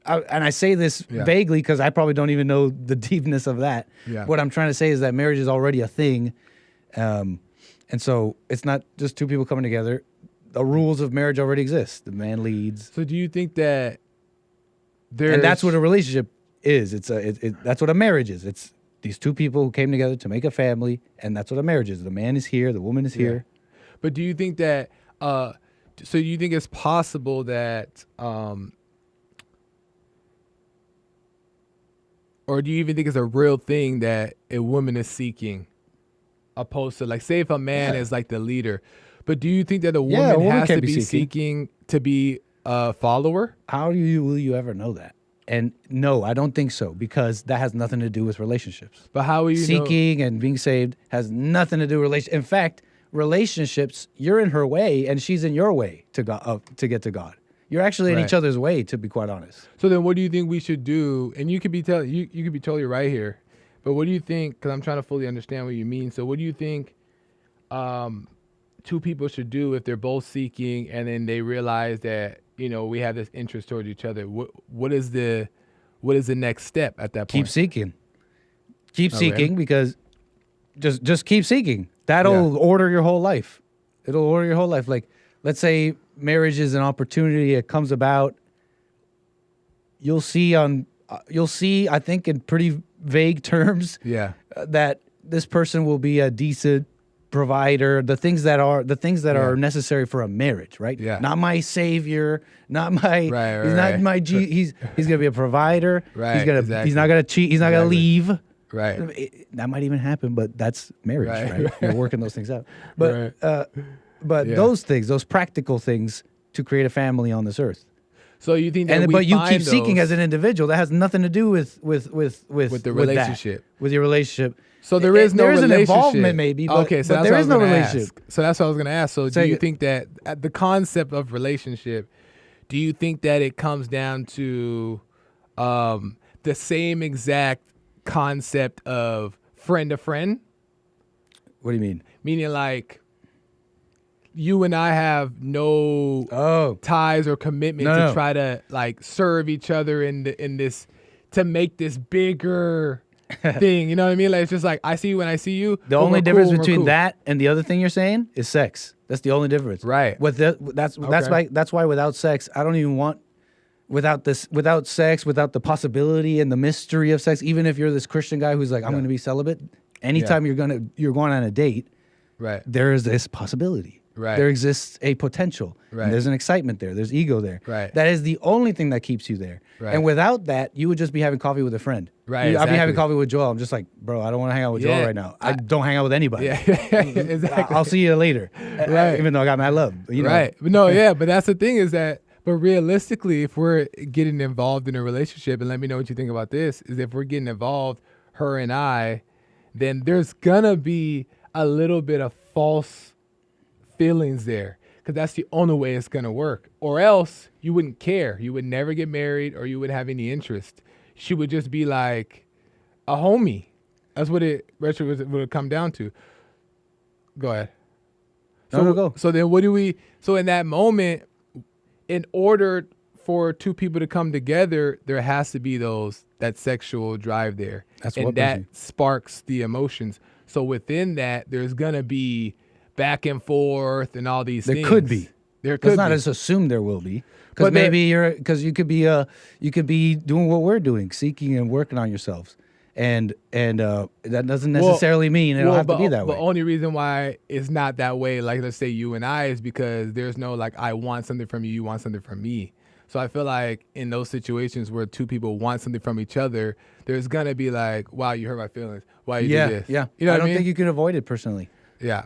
S13: I say this vaguely because I probably don't even know the deepness of that.
S5: Yeah.
S13: What I'm trying to say is that marriage is already a thing. And so it's not just two people coming together. The rules of marriage already exist. The man leads.
S5: So do you think that
S13: and that's what a relationship is. That's what a marriage is. It's these two people who came together to make a family, and that's what a marriage is. The man is here, the woman is here.
S5: But do you think that so you think it's possible that or do you even think it's a real thing that a woman is seeking opposed to, like, say if a man is like the leader, but do you think that a woman has to be seeking to be a follower?
S13: How will you ever know that? And no, I don't think so, because that has nothing to do with relationships.
S5: But how are you
S13: seeking and being saved has nothing to do with relationships. In fact, relationships, you're in her way and she's in your way to God, to get to God. You're actually in each other's way, to be quite honest.
S5: So then what do you think we should do? And you could be you could be totally right here. But what do you think, because I'm trying to fully understand what you mean. So what do you think two people should do if they're both seeking and then they realize that, we have this interest towards each other? What is the next step at that point?
S13: Keep seeking. Keep seeking, because just keep seeking. That'll order your whole life. It'll order your whole life. Like, let's say marriage is an opportunity. It comes about. You'll see, I think, in pretty vague terms, that this person will be a decent provider. The things that are necessary for a marriage, right?
S5: Yeah.
S13: Not my savior. Not my.
S5: He's
S13: not my. He's gonna be a provider.
S5: Right.
S13: He's not gonna cheat. He's not gonna leave.
S5: Right.
S13: That might even happen, but that's marriage, right? You're working those things out. But those things, those practical things to create a family on this earth.
S5: So you think that
S13: but you keep seeking as an individual. That has nothing to do with
S5: the relationship.
S13: With your relationship.
S5: So there is no relationship.
S13: There is an involvement maybe, but there is no relationship.
S5: So that's what I was going to ask. So do you think that the concept of relationship, do you think that it comes down to the same exact concept of friend to friend?
S13: What do you mean?
S5: Meaning like you and I have no ties or commitment to try to like serve each other in this to make this bigger thing. You know what I mean? Like, it's just like I see you when I see you.
S13: The only difference between that and the other thing you're saying is sex. That's the only difference.
S5: Right.
S13: That's why without sex, I don't even want without sex, without the possibility and the mystery of sex. Even if you're this Christian guy who's like, I'm going to be celibate. Anytime you're going on a date,
S5: right?
S13: There is this possibility.
S5: Right.
S13: There exists a potential.
S5: Right.
S13: There's an excitement there. There's ego there.
S5: Right.
S13: That is the only thing that keeps you there.
S5: Right.
S13: And without that, you would just be having coffee with a friend.
S5: Right.
S13: I'll be having coffee with Joel. I'm just like, bro, I don't want to hang out with Joel right now. I don't hang out with anybody.
S5: Yeah. Exactly.
S13: I'll see you later.
S5: Right.
S13: Even though I got mad love. You know?
S5: Right. But no, yeah. But that's the thing is that, but realistically, if we're getting involved in a relationship, and let me know what you think about this, is if we're getting involved, her and I, then there's gonna be a little bit of false feelings there. because that's the only way it's going to work. Or else you wouldn't care. You would never get married or you wouldn't have any interest. She would just be like a homie. That's what it would come down to. Go ahead. So,
S13: go.
S5: So then so in that moment, in order for two people to come together, there has to be that sexual drive there. And that sparks the emotions. So within that, there's going to be back and forth and all these things.
S13: There could be.
S5: There could
S13: It's not
S5: be.
S13: as assumed there will be. Because maybe you could be doing what we're doing, seeking and working on yourselves. And that doesn't necessarily mean it'll have to be that way.
S5: The only reason why it's not that way, like let's say you and I, is because there's no like I want something from you, you want something from me. So I feel like in those situations where two people want something from each other, there's gonna be like, wow, you hurt my feelings. Why you do this?
S13: Yeah.
S5: You know
S13: I
S5: what
S13: don't
S5: I mean?
S13: think you can avoid it personally.
S5: Yeah.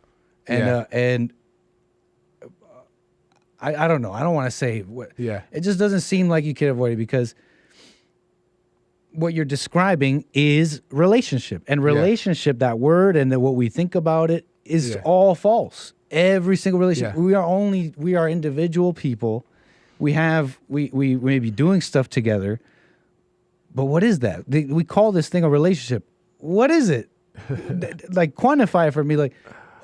S13: And I don't know. I don't want to say what.
S5: Yeah.
S13: It just doesn't seem like you can avoid it because what you're describing is relationship. And relationship, that word and what we think about it is all false. Every single relationship. Yeah. We are individual people. We may be doing stuff together. But what is that? We call this thing a relationship. What is it? Like quantify it for me. Like,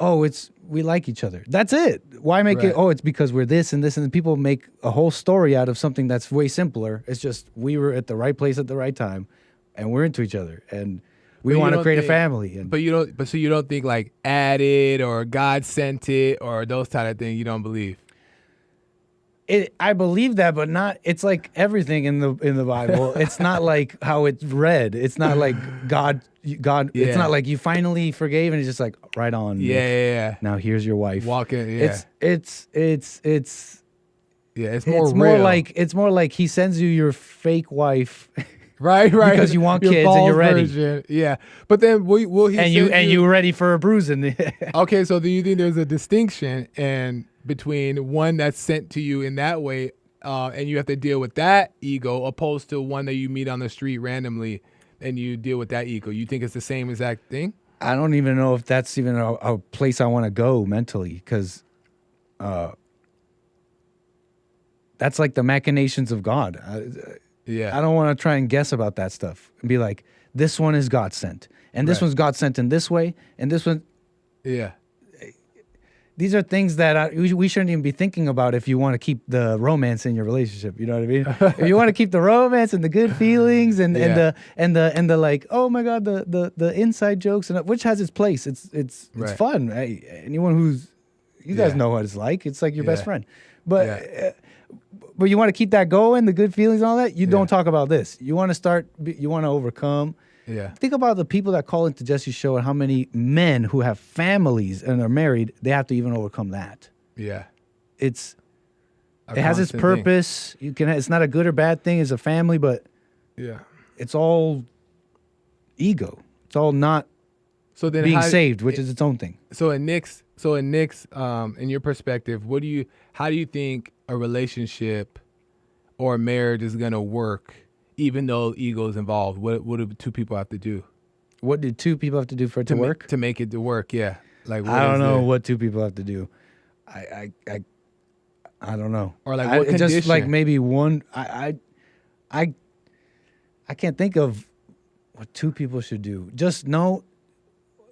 S13: oh, we like each other. That's it. Why make it, it's because we're this and this, and people make a whole story out of something that's way simpler. It's just we were at the right place at the right time and we're into each other and we want to create a family. And
S5: so you don't think like added or God sent it or those type of things you don't believe?
S13: I believe that, but not. It's like everything in the Bible. It's not like how it's read. It's not like God. It's not like you finally forgave and it's just like right on.
S5: Yeah.
S13: Now here's your wife.
S5: Walk in. Yeah.
S13: It's more like he sends you your fake wife.
S5: Right.
S13: Because you want kids and you're ready.
S5: Version. Yeah, but then will he?
S13: And you're ready for a bruising.
S5: Okay, so do you think there's a distinction between one that's sent to you in that way, and you have to deal with that ego, opposed to one that you meet on the street randomly and you deal with that ego? You think it's the same exact thing?
S13: I don't even know if that's even a place I want to go mentally, because that's like the machinations of God. I don't want to try and guess about that stuff and be like, this one is God sent, and this one's God sent in this way, and this one.
S5: Yeah.
S13: These are things that we shouldn't even be thinking about if you want to keep the romance in your relationship. You know what I mean? If you want to keep the romance and the good feelings and the like, oh my God, the inside jokes, and which has its place. It's fun. Anyone you guys know what it's like. It's like your best friend. But you want to keep that going, the good feelings and all that. You don't talk about this. You want to overcome.
S5: Yeah.
S13: Think about the people that call into Jesse's show and how many men who have families and are married, they have to even overcome that.
S5: Yeah.
S13: It has its purpose. Thing. It's not a good or bad thing as a family, but it's all ego. It's all not being saved, which is its own thing.
S5: So in Nick's, in your perspective, how do you think a relationship or a marriage is gonna work? Even though ego is involved, what do two people have to do?
S13: What do two people have to do for it to work?
S5: To make it to work, yeah. Like
S13: I don't know what two people have to do. I don't know.
S5: Or like what condition?
S13: Just like maybe one. I can't think of what two people should do. Just no.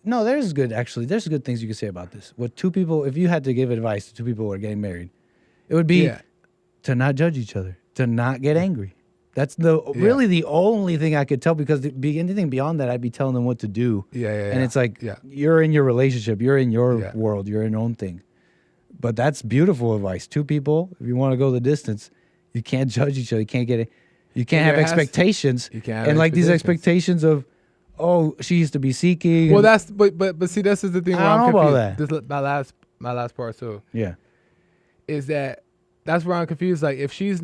S13: There's good things you can say about this. What two people, if you had to give advice to two people who are getting married, it would be to not judge each other, to not get angry. That's really the only thing I could tell, because anything beyond that, I'd be telling them what to do. And it's like, you're in your relationship, you're in your world, you're in your own thing. But that's beautiful advice. Two people, if you want to go the distance, you can't judge each other. You can't have expectations. And like these expectations of, oh, she used to be seeking.
S5: Well, but see, this is the thing where I'm confused.
S13: About that.
S5: My last part too.
S13: Yeah.
S5: Is that's where I'm confused. Like if she's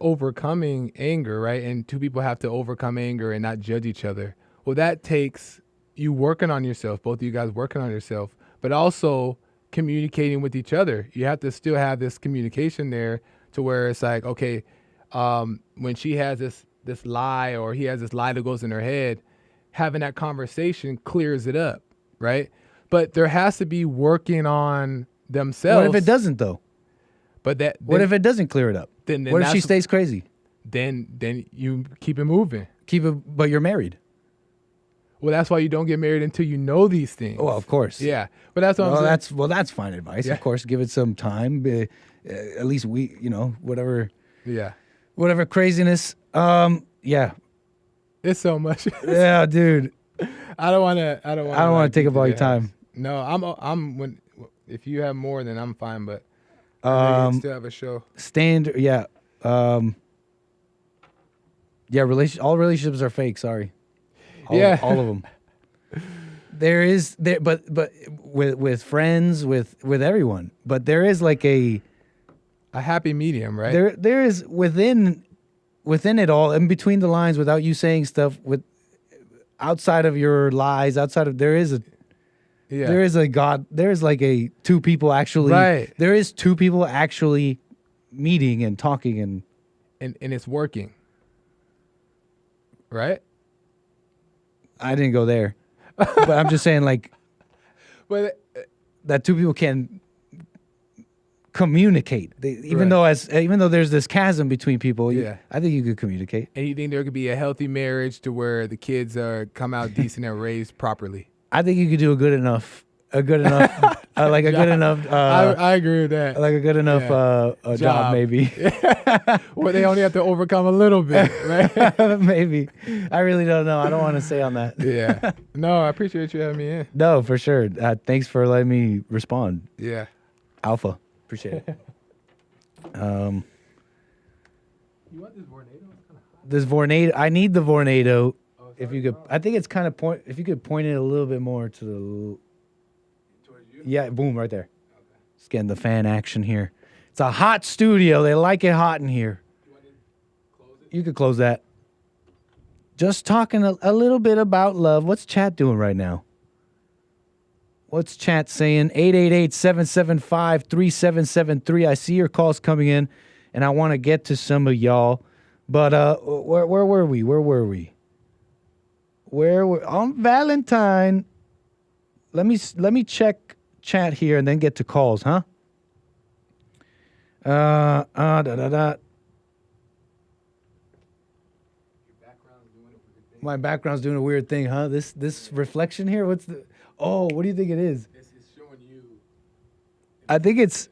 S5: overcoming anger, right? And two people have to overcome anger and not judge each other. Well, that takes you working on yourself, both of you guys working on yourself, but also communicating with each other. You have to still have this communication there to where it's like, okay, when she has this lie or he has this lie that goes in her head, having that conversation clears it up, right? But there has to be working on themselves.
S13: What if it doesn't though?
S5: But
S13: what if it doesn't clear it up?
S5: Then
S13: what if she stays crazy?
S5: Then you keep it moving.
S13: But you're married.
S5: Well, that's why you don't get married until you know these things.
S13: Well, of course.
S5: Yeah, but that's what I'm saying.
S13: That's fine advice.
S5: Yeah.
S13: Of course, give it some time. At least whatever.
S5: Yeah.
S13: Whatever craziness. Yeah.
S5: It's so much.
S13: Yeah, dude.
S5: I don't want to
S13: take up all your time.
S5: No, if you have more, then I'm fine. But I still have a show.
S13: Yeah. Yeah. All relationships are fake. Sorry. All of them. But with friends, with everyone. But there is like a
S5: happy medium, right?
S13: There is within it all, in between the lines, without you saying stuff, outside of your lies, there is a God. There is like two people actually.
S5: Right.
S13: There is two people actually meeting and talking and
S5: it's working. Right.
S13: I didn't go there, but I'm just saying, like, that two people can communicate. Even though there's this chasm between people, I think you could communicate.
S5: And you think there could be a healthy marriage to where the kids come out decent and raised properly?
S13: I think you could do a good enough, I agree with that. Like a good enough job, maybe.
S5: Well, they only have to overcome a little bit, right?
S13: Maybe. I really don't know. I don't want to say on that.
S5: Yeah. No, I appreciate you having me in.
S13: No, for sure. Thanks for letting me respond.
S5: Yeah.
S13: Alpha. Appreciate it.
S5: You want this Vornado?
S13: This Vornado. I need the Vornado. If you could, I think it's kind of if you could point it a little bit more to the. Yeah, boom, right there. Okay. Just getting the fan action here. It's a hot studio. They like it hot in here. You want to close it? You could close that. Just talking a little bit about love. What's chat doing right now? What's chat saying? 888-775-3773. I see your calls coming in, and I want to get to some of y'all. But where were we? Where were on Valentine? Let me check chat here and then get to calls, huh? My background's doing a weird thing, huh? This reflection here, what do you think it is?
S5: This is showing you.
S13: I think it's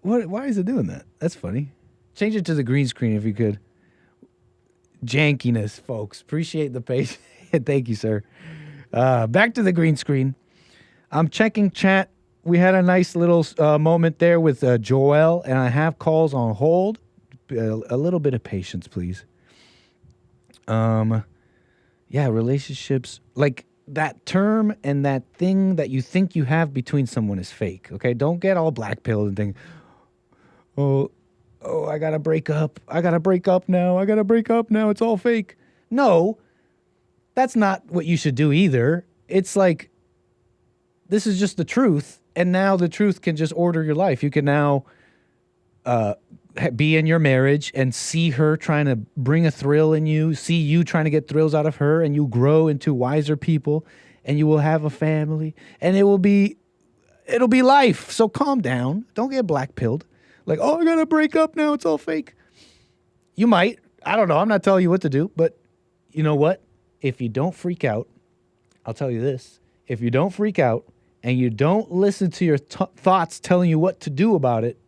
S13: why is it doing that? That's funny. Change it to the green screen if you could. Jankiness, folks. Appreciate the patience. Thank you, sir. Back to the green screen. I'm checking chat. We had a nice little moment there with Joel, and I have calls on hold. A little bit of patience, please. Yeah, relationships, like that term and that thing that you think you have between someone is fake, okay? Don't get all black-pilled and think, oh, I gotta break up. I gotta break up now. It's all fake. No, that's not what you should do either. It's like, this is just the truth, and now the truth can just order your life. You can now be in your marriage and see her trying to bring a thrill in you, see you trying to get thrills out of her, and you grow into wiser people, and you will have a family, and it'll be life. So calm down. Don't get black-pilled. Like, oh, I gotta break up now. It's all fake. You might. I don't know. I'm not telling you what to do, but you know what? If you don't freak out, I'll tell you this. If you don't freak out and you don't listen to your thoughts telling you what to do about it,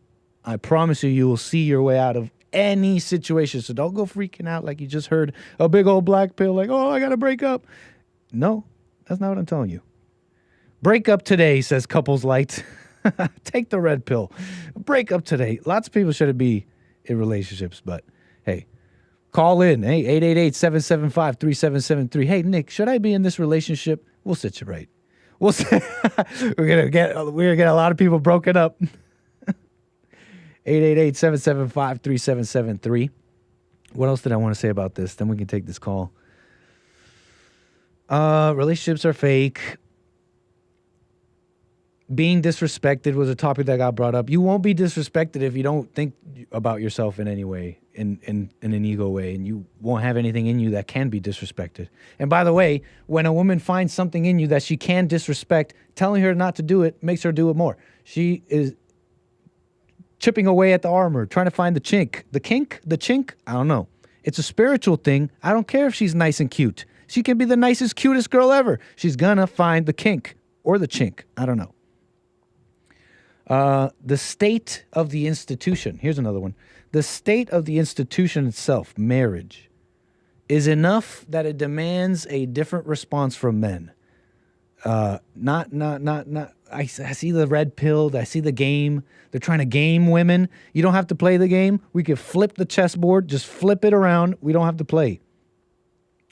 S13: I promise you will see your way out of any situation. So don't go freaking out like you just heard a big old black pill like, oh, I got to break up. No, that's not what I'm telling you. Break up today, says Couples Light. Take the red pill. Break up today. Lots of people shouldn't be in relationships, but hey, call in. Hey, 888-775-3773. Hey, Nick, should I be in this relationship? We'll sit you right. We're gonna get a lot of people broken up. 888-775-3773. What else did I want to say about this? Then we can take this call. Relationships are fake. Being disrespected was a topic that got brought up. You won't be disrespected if you don't think about yourself in any way. in an ego way, and you won't have anything in you that can be disrespected. And by the way, when a woman finds something in you that she can disrespect, telling her not to do it makes her do it more. She is chipping away at the armor, trying to find the chink. The kink? The chink? I don't know. It's a spiritual thing. I don't care if she's nice and cute. She can be the nicest, cutest girl ever. She's gonna find the kink or the chink. I don't know. The state of the institution. Here's another one. The state of the institution itself, marriage, is enough that it demands a different response from men. I see the red pill. I see the game. They're trying to game women. You don't have to play the game. We could flip the chessboard, just flip it around. We don't have to play.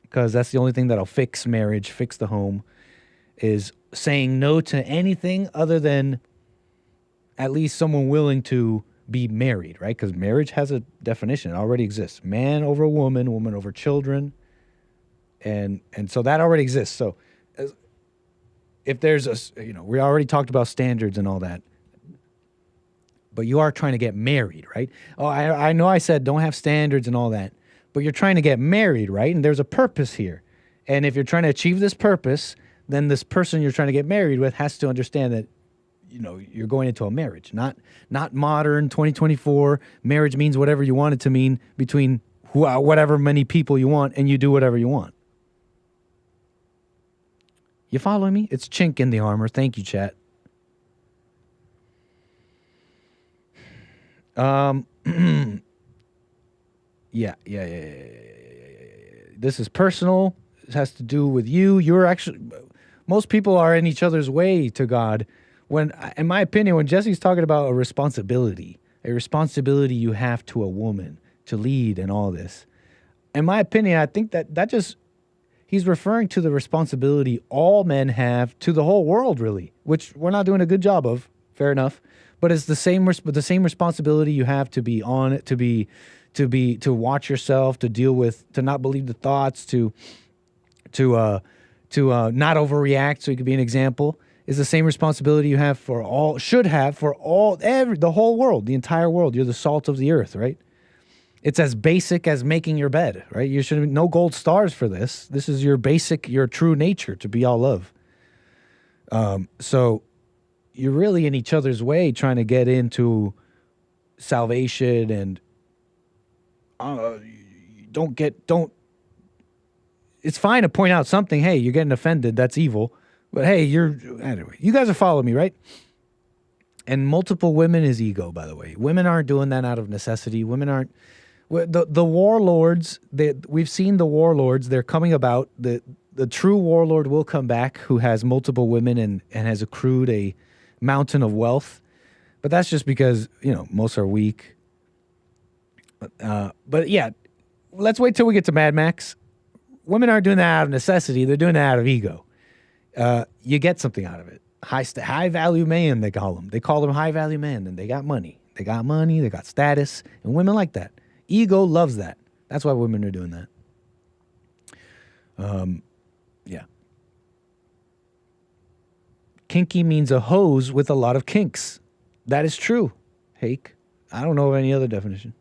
S13: Because that's the only thing that'll fix marriage, fix the home, is saying no to anything other than at least someone willing to be married, right? Because marriage has a definition. It already exists. Man over woman, woman over children. And so that already exists. So if there's we already talked about standards and all that. But you are trying to get married, right? Oh, I know I said don't have standards and all that. But you're trying to get married, right? And there's a purpose here. And if you're trying to achieve this purpose, then this person you're trying to get married with has to understand that you're going into a marriage, not modern 2024. Marriage means whatever you want it to mean between whatever many people you want, and you do whatever you want. You following me? It's chink in the armor. Thank you, chat. Yeah. This is personal. This has to do with you. Most people are in each other's way to God. When, in my opinion, when Jesse's talking about a responsibility you have to a woman to lead and all this, in my opinion, I think that just, he's referring to the responsibility all men have to the whole world, really, which we're not doing a good job of. Fair enough. But it's the same responsibility you have to be on it, to watch yourself, to deal with, to not believe the thoughts, to not overreact. So you could be an example. Is the same responsibility you have for all, should have for all, the whole world, the entire world. You're the salt of the earth, right? It's as basic as making your bed, right? You should have no gold stars for this. This is your basic, your true nature, to be all love. So you're really in each other's way trying to get into salvation and it's fine to point out something. Hey, you're getting offended. That's evil. But hey, anyway, you guys are following me, right? And multiple women is ego, by the way. Women aren't doing that out of necessity. Women aren't. The warlords, we've seen the warlords, they're coming about. The true warlord will come back who has multiple women and has accrued a mountain of wealth. But that's just because, most are weak. But yeah, let's wait till we get to Mad Max. Women aren't doing that out of necessity. They're doing that out of ego. You get something out of it. High value man, they call them. They call them high value men, and they got money. They got status, and women like that. Ego loves that. That's why women are doing that. Yeah. Kinky means a hose with a lot of kinks. That is true, Hake. I don't know of any other definition.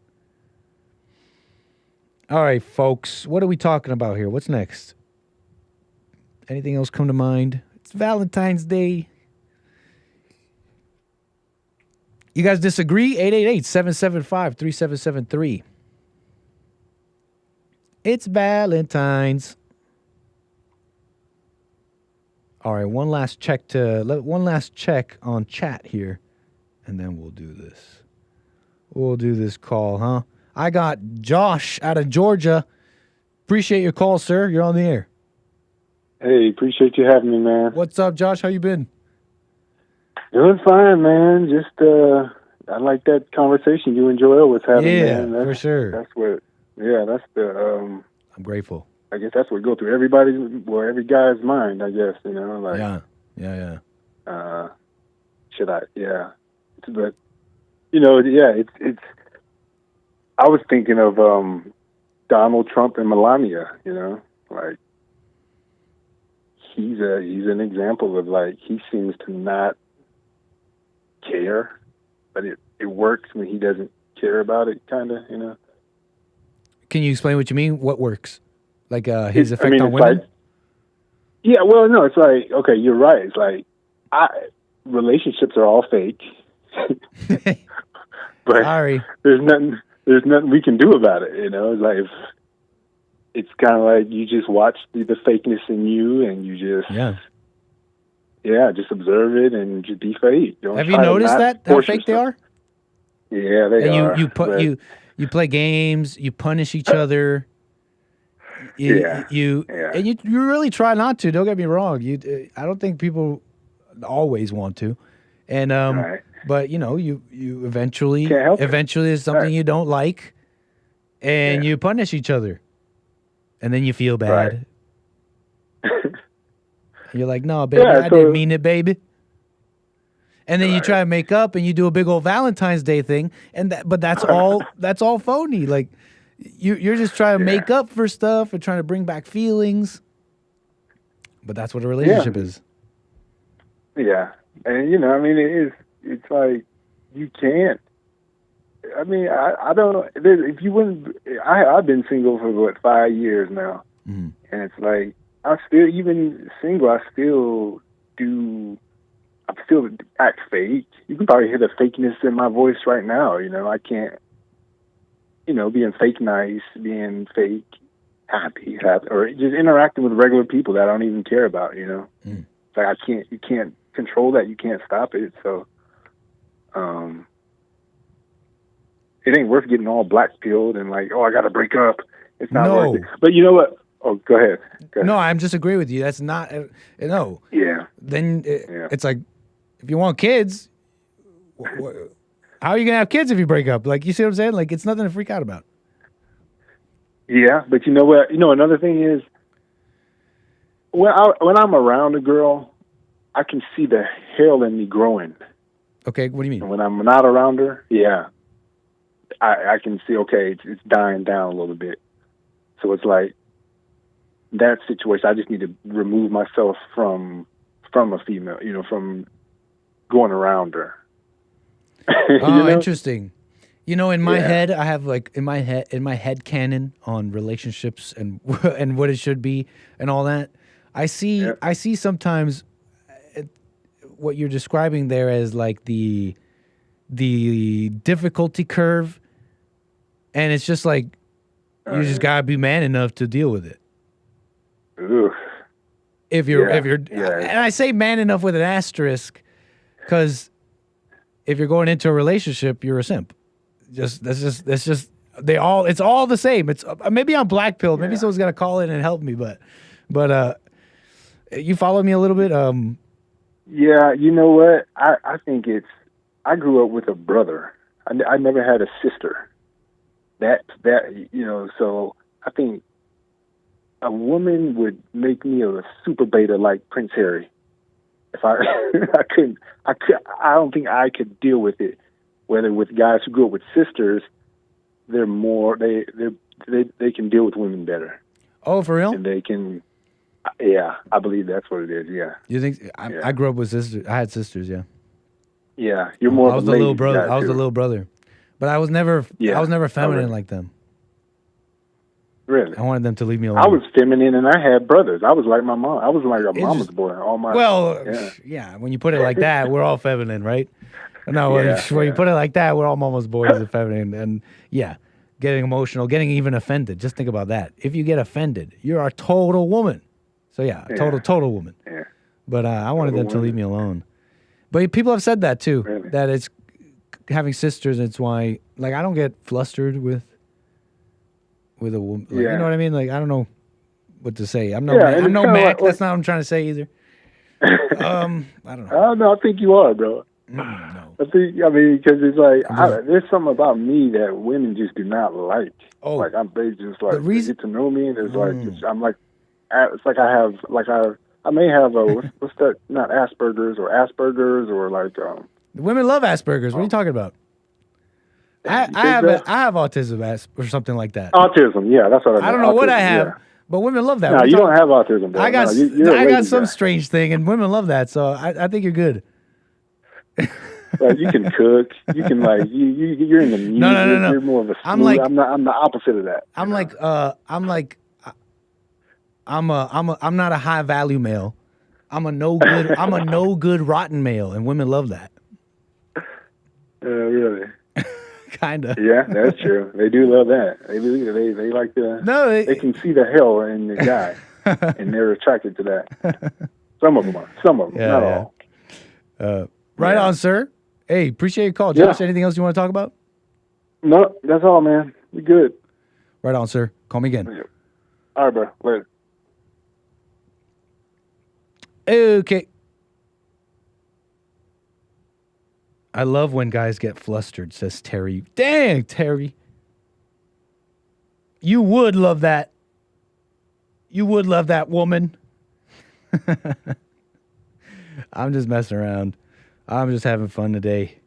S13: All right, folks. What are we talking about here? What's next? Anything else come to mind? It's Valentine's Day. You guys disagree? 888-775-3773. It's Valentine's. All right, one last check on chat here, and then we'll do this. We'll do this call, huh? I got Josh out of Georgia. Appreciate your call, sir. You're on the air.
S15: Hey, appreciate you having me, man.
S13: What's up, Josh? How you been?
S15: Doing fine, man. Just, I like that conversation you and Joel was having, man.
S13: Yeah, for sure.
S15: That's the...
S13: I'm grateful.
S15: I guess that's what go through every guy's mind, I guess,
S13: Yeah.
S15: Should I? Yeah. But, it's... I was thinking of Donald Trump and Melania, he's an example of he seems to not care, but it works when he doesn't care about it, kind of,
S13: Can you explain what you mean? What works? Like his effect on women?
S15: Like, yeah, well, no, it's like, okay, you're right. It's like, relationships are all fake. But
S13: sorry,
S15: there's nothing we can do about it. You know, it's like, it's kind of like you just watch the fakeness in you, and you just just observe it and just be fake.
S13: Have you noticed that how fake they are?
S15: Yeah, they are.
S13: And you play games, you punish each other. And you really try not to. Don't get me wrong. I don't think people always want to, and but you eventually it's something you don't like, and you punish each other, and then you feel bad. You're like, no, baby, I didn't mean it, baby. And then you try to make up, and you do a big old Valentine's Day thing, but that's all. That's all phony. Like you're just trying to make up for stuff and trying to bring back feelings. But that's what a relationship is.
S15: Yeah, and I mean, it's like you can't. I mean, I don't. If you wouldn't, I've been single for 5 years now, and it's like I still, even single, I still act fake. You can probably hear the fakeness in my voice right now. I can't, being fake nice, being fake happy, or just interacting with regular people that I don't even care about. It's like you can't control that. You can't stop it. So, it ain't worth getting all black pilled and like, oh, I got to break up. It's not worth it. But you know what? Oh, go ahead.
S13: No, I'm just agreeing with you. That's not no.
S15: Yeah.
S13: Then it's like, if you want kids, how are you gonna have kids if you break up? Like, you see what I'm saying? Like, it's nothing to freak out about.
S15: Yeah, but you know what? Another thing is, when I'm around a girl, I can see the hell in me growing.
S13: Okay, what do you mean?
S15: And when I'm not around her, I can see, okay, it's dying down a little bit. So it's like, that situation, I just need to remove myself from a female, from going around her.
S13: Oh, interesting. In my head, I have like in my head canon on relationships and and what it should be and all that. I see sometimes what you're describing there as like the difficulty curve, and it's just like you just gotta be man enough to deal with it.
S15: Ugh.
S13: If you're, and I say man enough with an asterisk, because if you're going into a relationship, you're a simp. That's just it's all the same. It's maybe I'm black pilled. Maybe someone's gonna call in and help me, but you follow me a little bit.
S15: Yeah, you know what? I think I grew up with a brother. I never had a sister. So I think a woman would make me a super beta like Prince Harry. If I I don't think I could deal with it. Whether with guys who grew up with sisters, they're more they can deal with women better.
S13: Oh, for real?
S15: And they can. Yeah, I believe that's what it is. Yeah.
S13: You think I grew up with sisters? I had sisters. Yeah.
S15: Yeah, you're more.
S13: I was the little brother. I was the little brother, but I was never.
S15: Yeah.
S13: I was never feminine like them.
S15: Really?
S13: I wanted them to leave me alone.
S15: I was feminine, and I had brothers. I was like my mom. I was like a mama's boy. All my.
S13: Well, yeah. When you put it like that, we're all feminine, right? No, when you put it like that, we're all mama's boys and feminine, and getting emotional, getting even offended. Just think about that. If you get offended, you're a total woman. So total woman.
S15: Yeah.
S13: But I wanted them to leave me alone. But people have said that too.
S15: Really?
S13: That it's having sisters. It's why, like, I don't get flustered with a woman. Like, you know what I mean? Like, I don't know what to say. I'm no Mac. That's not what I'm trying to say either. I don't know.
S15: No, I think you are, bro.
S13: No.
S15: I mean, because it's like there's something about me that women just do not like.
S13: Oh,
S15: like they just like they get to know me, and it's like I'm like it's like I may have a what's that? Not Asperger's or like.
S13: Women love Asperger's. What are you talking about? I have autism or something like that.
S15: Autism, yeah, that's what I mean.
S13: I don't know what I have, but women love that.
S15: No, you don't have autism. Bro.
S13: I got some strange thing, and women love that. So I think you're good.
S15: Like you can cook, you can like you're in the music.
S13: No.
S15: You're more of a.
S13: I'm like
S15: I'm the opposite of that.
S13: I'm not a high value male. I'm a no good rotten male, and women love that.
S15: Really?
S13: Kinda.
S15: Yeah, that's true. They do love that. They like the.
S13: No,
S15: they can see the hell in the guy, and they're attracted to that. Some of them are. Some of them, not all.
S13: Right on, sir. Hey, appreciate your call, Josh.
S15: Yeah.
S13: Anything else you want to talk about?
S15: No, that's all, man. We good.
S13: Right on, sir. Call me again.
S15: All right, bro. Later.
S13: Okay. I love when guys get flustered, says Terry. Dang, Terry. You would love that. You would love that, woman. I'm just messing around. I'm just having fun today.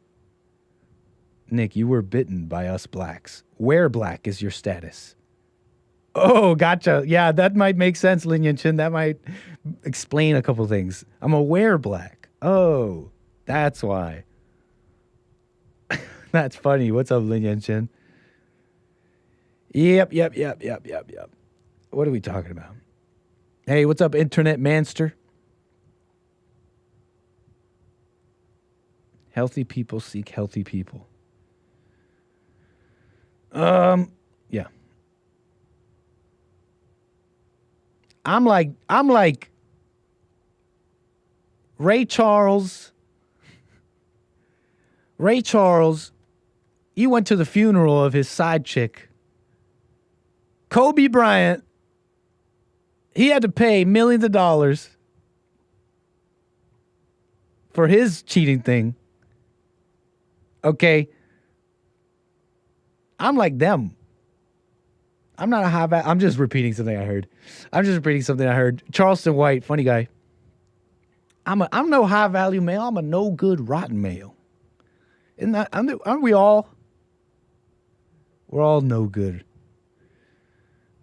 S13: Nick, you were bitten by us blacks. Where black is your status? Oh, gotcha. Yeah, that might make sense, Lin Yan Chin. That might explain a couple things. I'm aware black. Oh, that's why. That's funny. What's up, Lin Yan Chin? Yep. What are we talking about? Hey, what's up, Internet Manster? Healthy people seek healthy people. Yeah. I'm like Ray Charles. Ray Charles, you went to the funeral of his side chick. Kobe Bryant, he had to pay millions of dollars for his cheating thing. Okay. I'm like them. I'm not a high value. I'm just repeating something I heard. Charleston White, funny guy. I'm no high value male. I'm a no good rotten male. Aren't we all? We're all no good.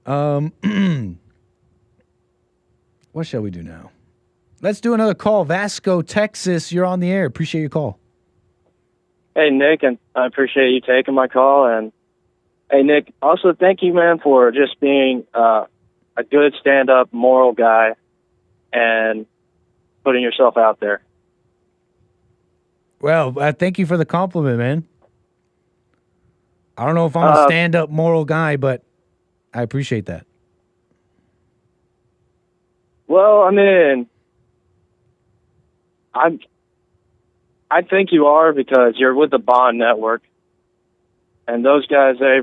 S13: What shall we do now? Let's do another call. Vasco, Texas, you're on the air. Appreciate your call.
S16: Hey, Nick, and I appreciate you taking my call. And hey, Nick, also thank you, man, for just being a good stand-up, moral guy and putting yourself out there.
S13: Well, thank you for the compliment, man. I don't know if I'm a stand-up moral guy, but I appreciate that.
S16: Well, I mean, I think you are, because you're with the Bond Network, and those guys, they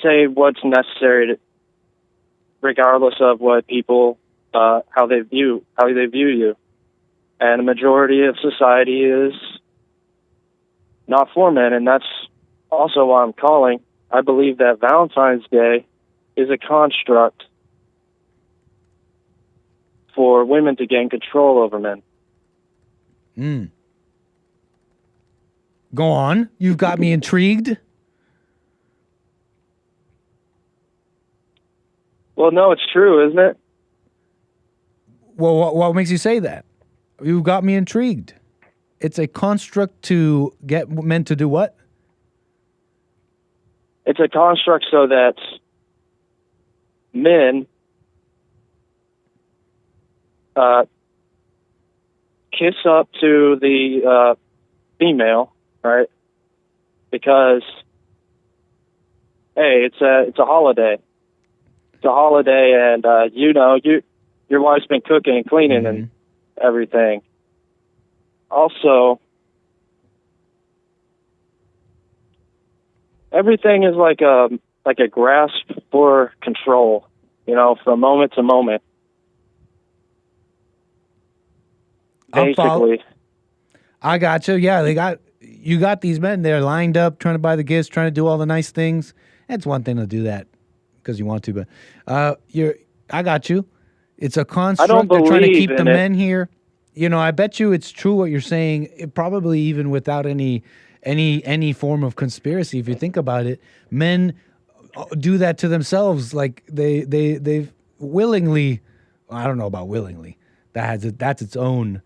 S16: say what's necessary to, regardless of what people, how they view you. And the majority of society is not for men, and that's also why I'm calling. I believe that Valentine's Day is a construct for women to gain control over men.
S13: Go on. You've got me intrigued.
S16: Well, no, it's true, isn't it?
S13: Well, what makes you say that? You got me intrigued. It's a construct to get men to do what?
S16: It's a construct so that men kiss up to the female, right? Because hey, it's a holiday. It's a holiday, and your wife's been cooking and cleaning and everything. Also, everything is like a grasp for control, from moment to moment. Basically,
S13: I got you. Yeah, you got these men there lined up, trying to buy the gifts, trying to do all the nice things. It's one thing to do that because you want to, but I got you. It's a construct. They're trying to keep the men here. I bet you it's true what you're saying. Probably even without any form of conspiracy. If you think about it, men do that to themselves. Like they've willingly. I don't know about willingly. That's its own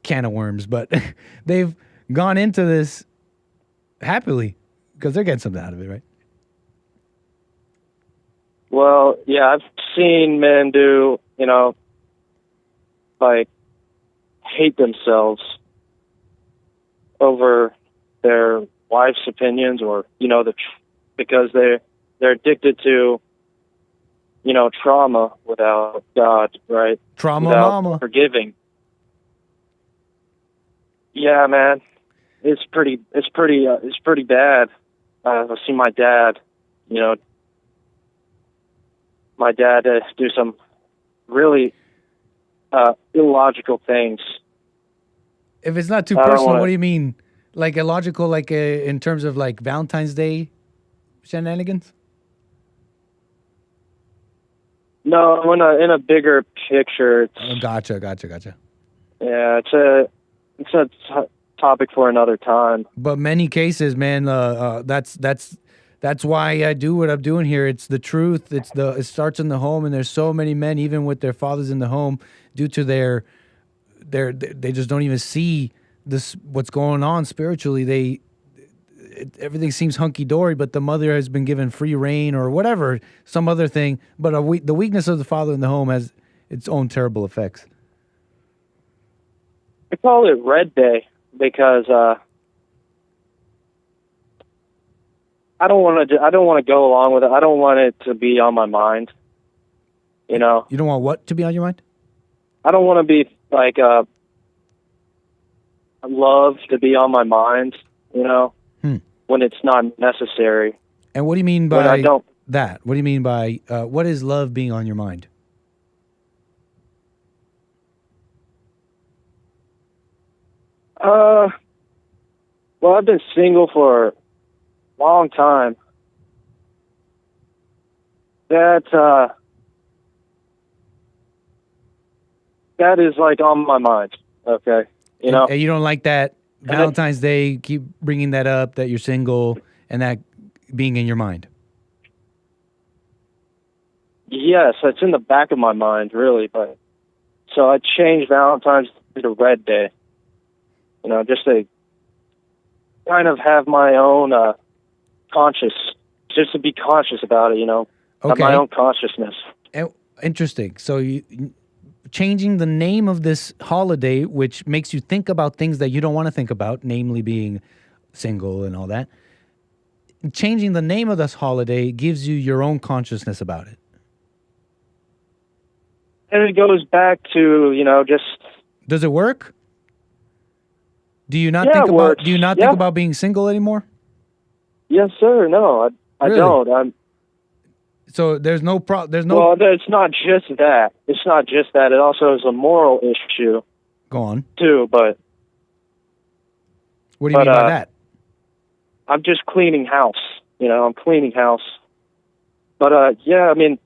S13: can of worms, but they've gone into this happily because they're getting something out of it, right?
S16: Well, yeah, I've seen men do, like, hate themselves over their wife's opinions, or because they're addicted to trauma without God, right?
S13: Trauma
S16: without
S13: mama.
S16: Forgiving. Yeah, man, it's pretty bad. I've seen my dad, do some really illogical things.
S13: If it's not too personal, what do you mean? Like illogical, like in terms of like Valentine's Day shenanigans?
S16: No, in a bigger picture.
S13: Gotcha.
S16: Yeah, it's a topic for another time.
S13: But many cases, man, that's why I do what I'm doing here. It's the truth. It starts in the home, and there's so many men, even with their fathers in the home, due to they just don't even see this what's going on spiritually. Everything seems hunky-dory, but the mother has been given free reign or whatever, some other thing. But the weakness of the father in the home has its own terrible effects.
S16: I call it Red Day because I don't want to go along with it. I don't want it to be on my mind. You don't
S13: want what to be on your mind?
S16: I don't want to be like love to be on my mind. When it's not necessary.
S13: And what do you mean by that? What do you mean by what is love being on your mind?
S16: Well, I've been single for a long time. That is like on my mind. Okay,
S13: And you don't like that Valentine's Day, keep bringing that up, that you're single, and that being in your mind.
S16: Yes, it's in the back of my mind, really. But so I changed Valentine's to Red Day. Just to kind of have my own just to be conscious about it. Have my own consciousness.
S13: Interesting. So changing the name of this holiday, which makes you think about things that you don't want to think about, namely being single and all that. Changing the name of this holiday gives you your own consciousness about it.
S16: And it goes back to, just...
S13: Does it work? Do you not think about think about being single anymore?
S16: Yes, sir. No, I don't.
S13: So there's no
S16: Well, it's not just that. It's not just that. It also is a moral issue.
S13: Go on.
S16: Too, but...
S13: What do you mean by that?
S16: I'm just cleaning house. I'm cleaning house. But, yeah, I mean...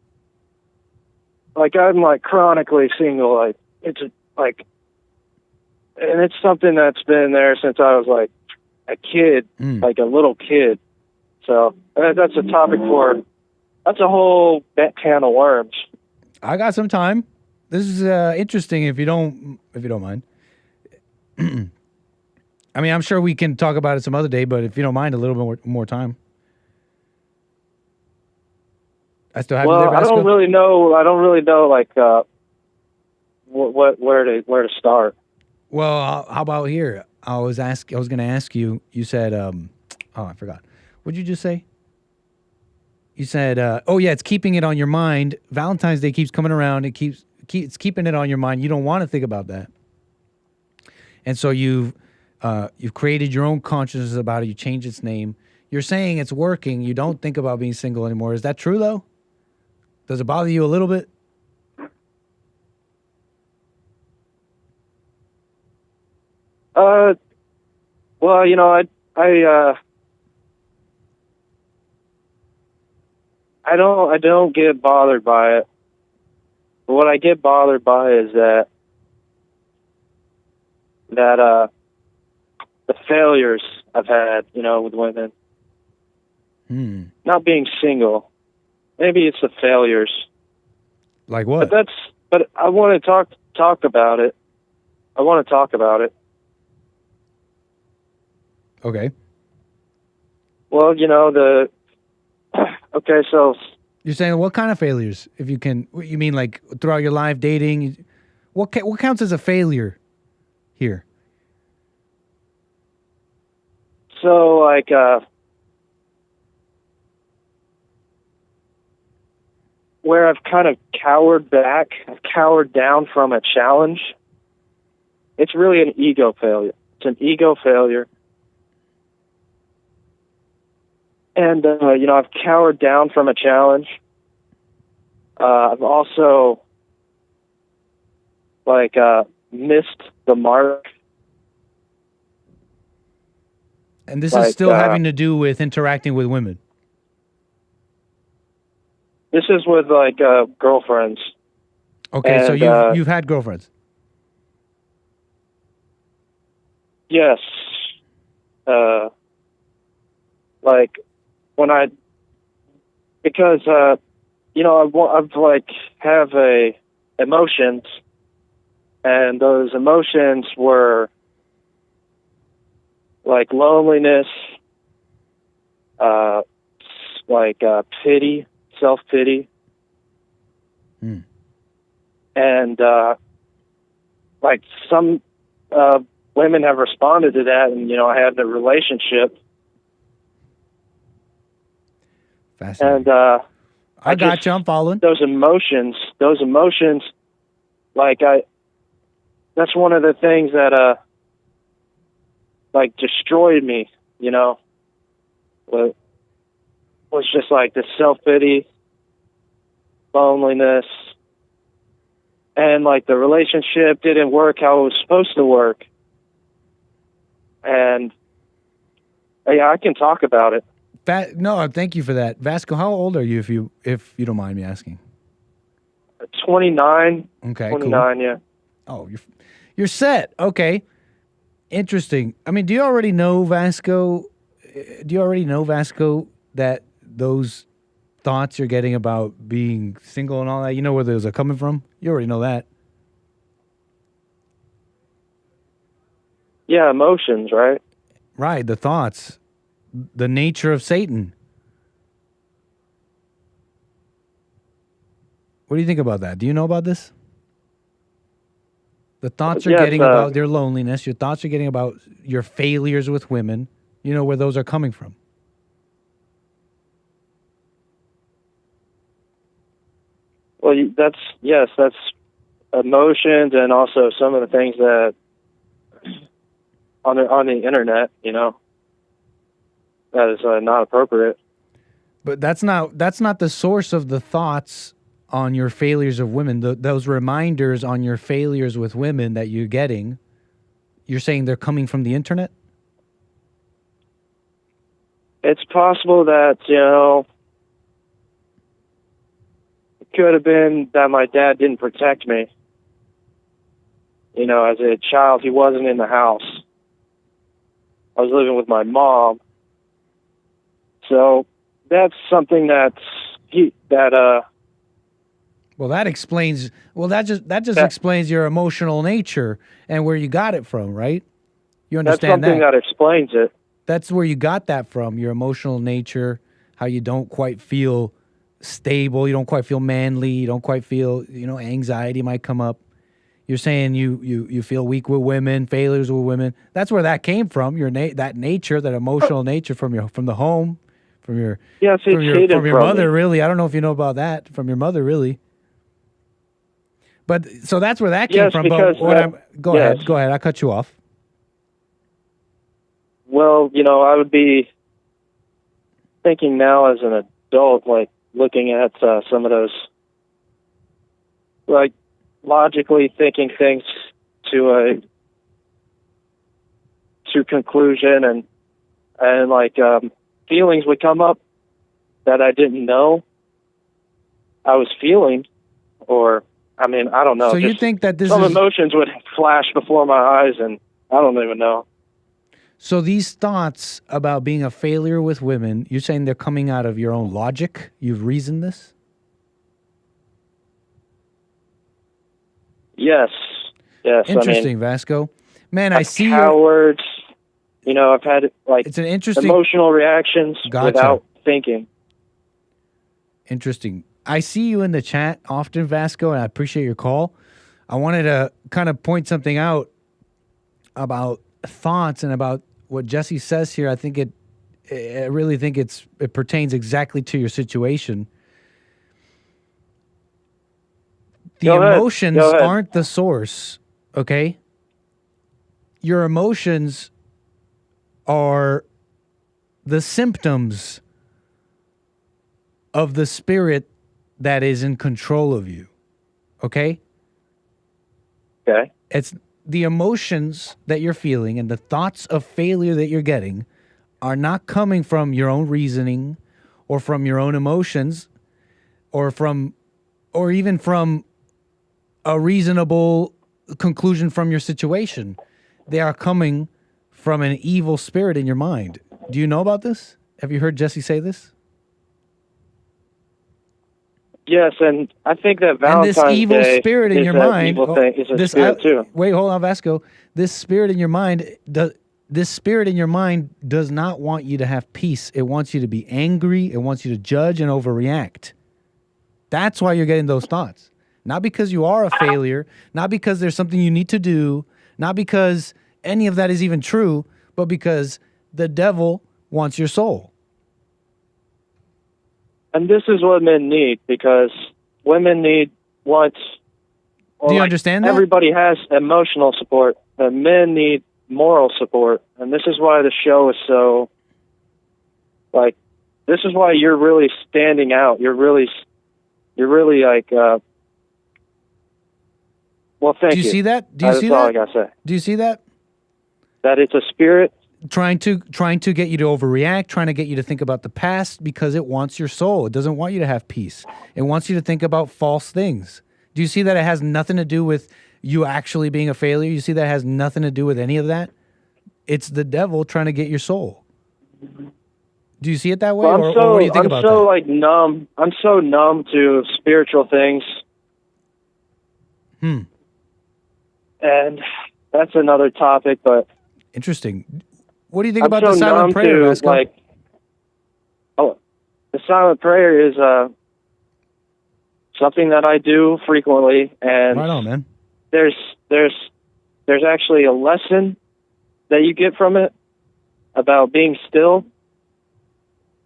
S16: Like, I'm, like, chronically single. Like, it's, like... And it's something that's been there since I was, like, a kid. Like, a little kid. So, that's a topic for... That's a whole can of worms.
S13: I got some time. This is interesting if you don't mind. I mean, I'm sure we can talk about it some other day, but if you don't mind, a little bit more time. I still have you there, Vasco?
S16: I don't really know like where to start.
S13: Well, how about here? I was going to ask you. You said, I forgot. What'd you just say? You said, it's keeping it on your mind. Valentine's Day keeps coming around. It's keeping it on your mind. You don't want to think about that. And so you've created your own consciousness about it. You changed its name. You're saying it's working. You don't think about being single anymore. Is that true, though? Does it bother you a little bit?
S16: Well, I don't get bothered by it. But what I get bothered by is that the failures I've had, with women. Not being single. Maybe it's the failures.
S13: Like what?
S16: But I want to talk about it. I want to talk about it.
S13: Okay.
S16: Well, okay, so
S13: You're saying what kind of failures? If you can, you mean like throughout your life dating? What counts as a failure here?
S16: So like where I've kind of cowered back, I've cowered down from a challenge. It's really an ego failure. It's an ego failure. And, I've cowered down from a challenge. I've also, missed the mark.
S13: And this is still having to do with interacting with women.
S16: This is with, girlfriends.
S13: Okay,
S16: and,
S13: so you've had girlfriends.
S16: Yes. Because I've have emotions, and those emotions were like loneliness, pity, self-pity. And some women have responded to that, and I had a relationship.
S13: Fascinating.
S16: And
S13: I got you. I'm following.
S16: Those emotions, that's one of the things that destroyed me, was just the self-pity, loneliness, and the relationship didn't work how it was supposed to work. And yeah, I can talk about it.
S13: No, thank you for that. Vasco, how old are you, if you don't mind me asking?
S16: 29.
S13: Okay,
S16: 29,
S13: cool.
S16: Yeah.
S13: Oh, you're set. Okay. Interesting. I mean, do you already know, Vasco, that those thoughts you're getting about being single and all that, you know where those are coming from? You already know that.
S16: Yeah, emotions, right?
S13: Right, the thoughts. The nature of Satan. What do you think about that? Do you know about this? The thoughts you're getting about their loneliness, your thoughts you're getting about your failures with women, you know where those are coming from.
S16: Well, that's emotions, and also some of the things that on the internet, that is not appropriate.
S13: But that's not the source of the thoughts on your failures of women. Those reminders on your failures with women that you're getting, you're saying they're coming from the internet?
S16: It's possible that, it could have been that my dad didn't protect me. As a child, he wasn't in the house. I was living with my mom. So that's something
S13: well, that explains. Well, that just explains your emotional nature and where you got it from, right? You understand
S16: that's something that explains it.
S13: That's where you got that from. Your emotional nature, how you don't quite feel stable, you don't quite feel manly, you don't quite feel, anxiety might come up. You're saying you feel weak with women, failures with women. That's where that came from. That nature, that emotional nature from the home, from your mother, really. I don't know if you know about that, from your mother, really. But so that's where that came from. But go ahead. I cut you off.
S16: Well, I would be thinking now as an adult, looking at some of those, logically thinking things to conclusion, and feelings would come up that I didn't know I was feeling, or I don't know.
S13: So you think that
S16: some emotions would flash before my eyes, and I don't even know.
S13: So these thoughts about being a failure with women, you're saying they're coming out of your own logic? You've reasoned this?
S16: Yes. Yes,
S13: Interesting,
S16: I mean,
S13: Vasco. Man, I see
S16: cowards. You know, I've had like
S13: it's an interesting
S16: emotional reactions without thinking.
S13: Interesting. I see you in the chat often, Vasco, and I appreciate your call. I wanted to kind of point something out about thoughts and about what Jesse says here. I think I really think it pertains exactly to your situation. The emotions aren't the source, okay? Your emotions are the symptoms of the spirit that is in control of you, okay?
S16: Okay.
S13: It's the emotions that you're feeling and the thoughts of failure that you're getting are not coming from your own reasoning or from your own emotions or even from a reasonable conclusion from your situation. They are coming from an evil spirit in your mind. Do you know about this? Have you heard Jesse say this?
S16: Yes, and I think that Valentine's
S13: and this evil
S16: Day
S13: spirit in
S16: is
S13: your
S16: that
S13: mind,
S16: evil thing, is a spirit too.
S13: Wait, hold on, Vasco. This spirit in your mind, this spirit in your mind does not want you to have peace. It wants you to be angry. It wants you to judge and overreact. That's why you're getting those thoughts. Not because you are a failure, not because there's something you need to do, not because any of that is even true, but because the devil wants your soul.
S16: And this is what men need, because women want.
S13: Do you understand that?
S16: Everybody has emotional support, but men need moral support. And this is why the show is so, like, this is why you're really standing out. You're really like, well, thank you.
S13: Do you see that? Do you see that?
S16: That's all I gotta say.
S13: Do you see that?
S16: That it's a spirit
S13: trying to get you to overreact, trying to get you to think about the past because it wants your soul. It doesn't want you to have peace. It wants you to think about false things. Do you see that it has nothing to do with you actually being a failure? You see that it has nothing to do with any of that? It's the devil trying to get your soul. Do you see it that way,
S16: well,
S13: or what do you think about that?
S16: I'm so like numb. I'm so numb to spiritual things. And that's another topic, but
S13: interesting. What do you think about the silent prayer, Vasco?
S16: Like, the silent prayer is something that I do frequently, and
S13: right on, man.
S16: There's actually a lesson that you get from it about being still,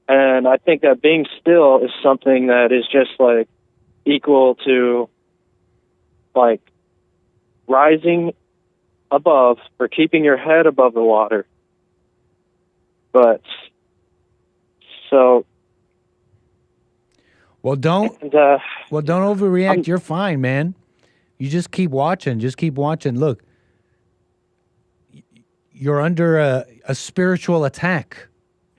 S16: and I think that being still is something that is just like equal to like rising above or keeping your head above the water. But so,
S13: don't overreact. You're fine, man. You just keep watching. Just keep watching. Look, you're under a spiritual attack,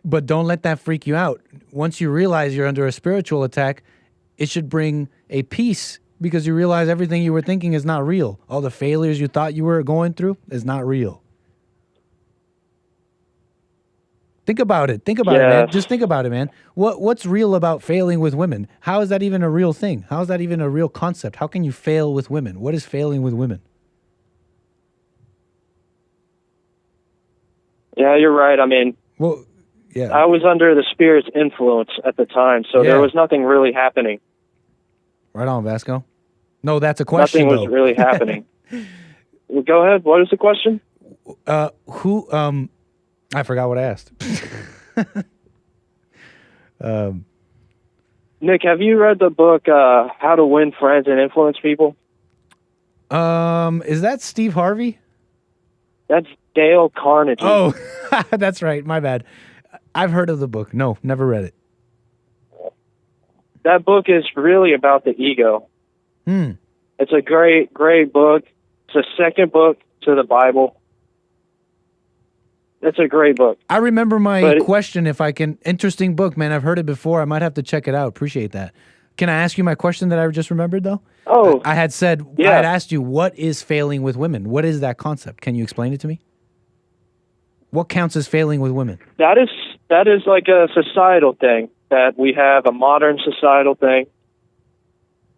S13: but don't let that freak you out. Once you realize you're under a spiritual attack, it should bring a peace because you realize everything you were thinking is not real. All the failures you thought you were going through is not real. Think about it. Think about it, man. Just think about it, man. What's real about failing with women? How is that even a real thing? How is that even a real concept? How can you fail with women? What is failing with women?
S16: Yeah, you're right. I mean,
S13: well, yeah.
S16: I was under the spirit's influence at the time, so there was nothing really happening.
S13: Right on, Vasco. No, that's a question.
S16: Nothing was really happening. Well, go ahead. What is the question?
S13: I forgot what I asked.
S16: Nick, have you read the book How to Win Friends and Influence People?
S13: Is that Steve Harvey?
S16: That's Dale Carnegie.
S13: Oh, that's right. My bad. I've heard of the book. No, never read it.
S16: That book is really about the ego. It's a great, great book. It's the second book to the Bible. It's a great book.
S13: I remember my question, if I can. Interesting book, man. I've heard it before. I might have to check it out. Appreciate that. Can I ask you my question that I just remembered, though?
S16: Oh.
S13: I had said, I had asked you, what is failing with women? What is that concept? Can you explain it to me? What counts as failing with women?
S16: That is like a societal thing, that we have a modern societal thing.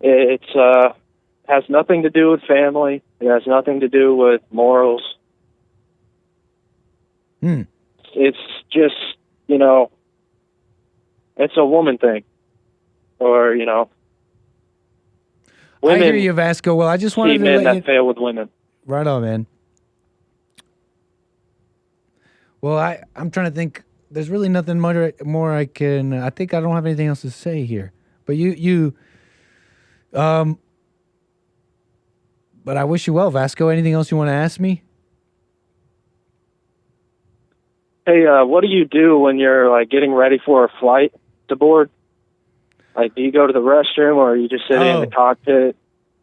S16: It's has nothing to do with family. It has nothing to do with morals. It's just, it's a woman thing. Or, women.
S13: I hear you, Vasco. Well, I just wanted
S16: see
S13: to
S16: men
S13: let you...
S16: that fail with women.
S13: Right on, man. Well, I'm trying to think. There's really nothing more I can... I think I don't have anything else to say here. But but I wish you well, Vasco. Anything else you want to ask me?
S16: Hey, what do you do when you're, like, getting ready for a flight to board? Like, do you go to the restroom, or are you just sitting in the cockpit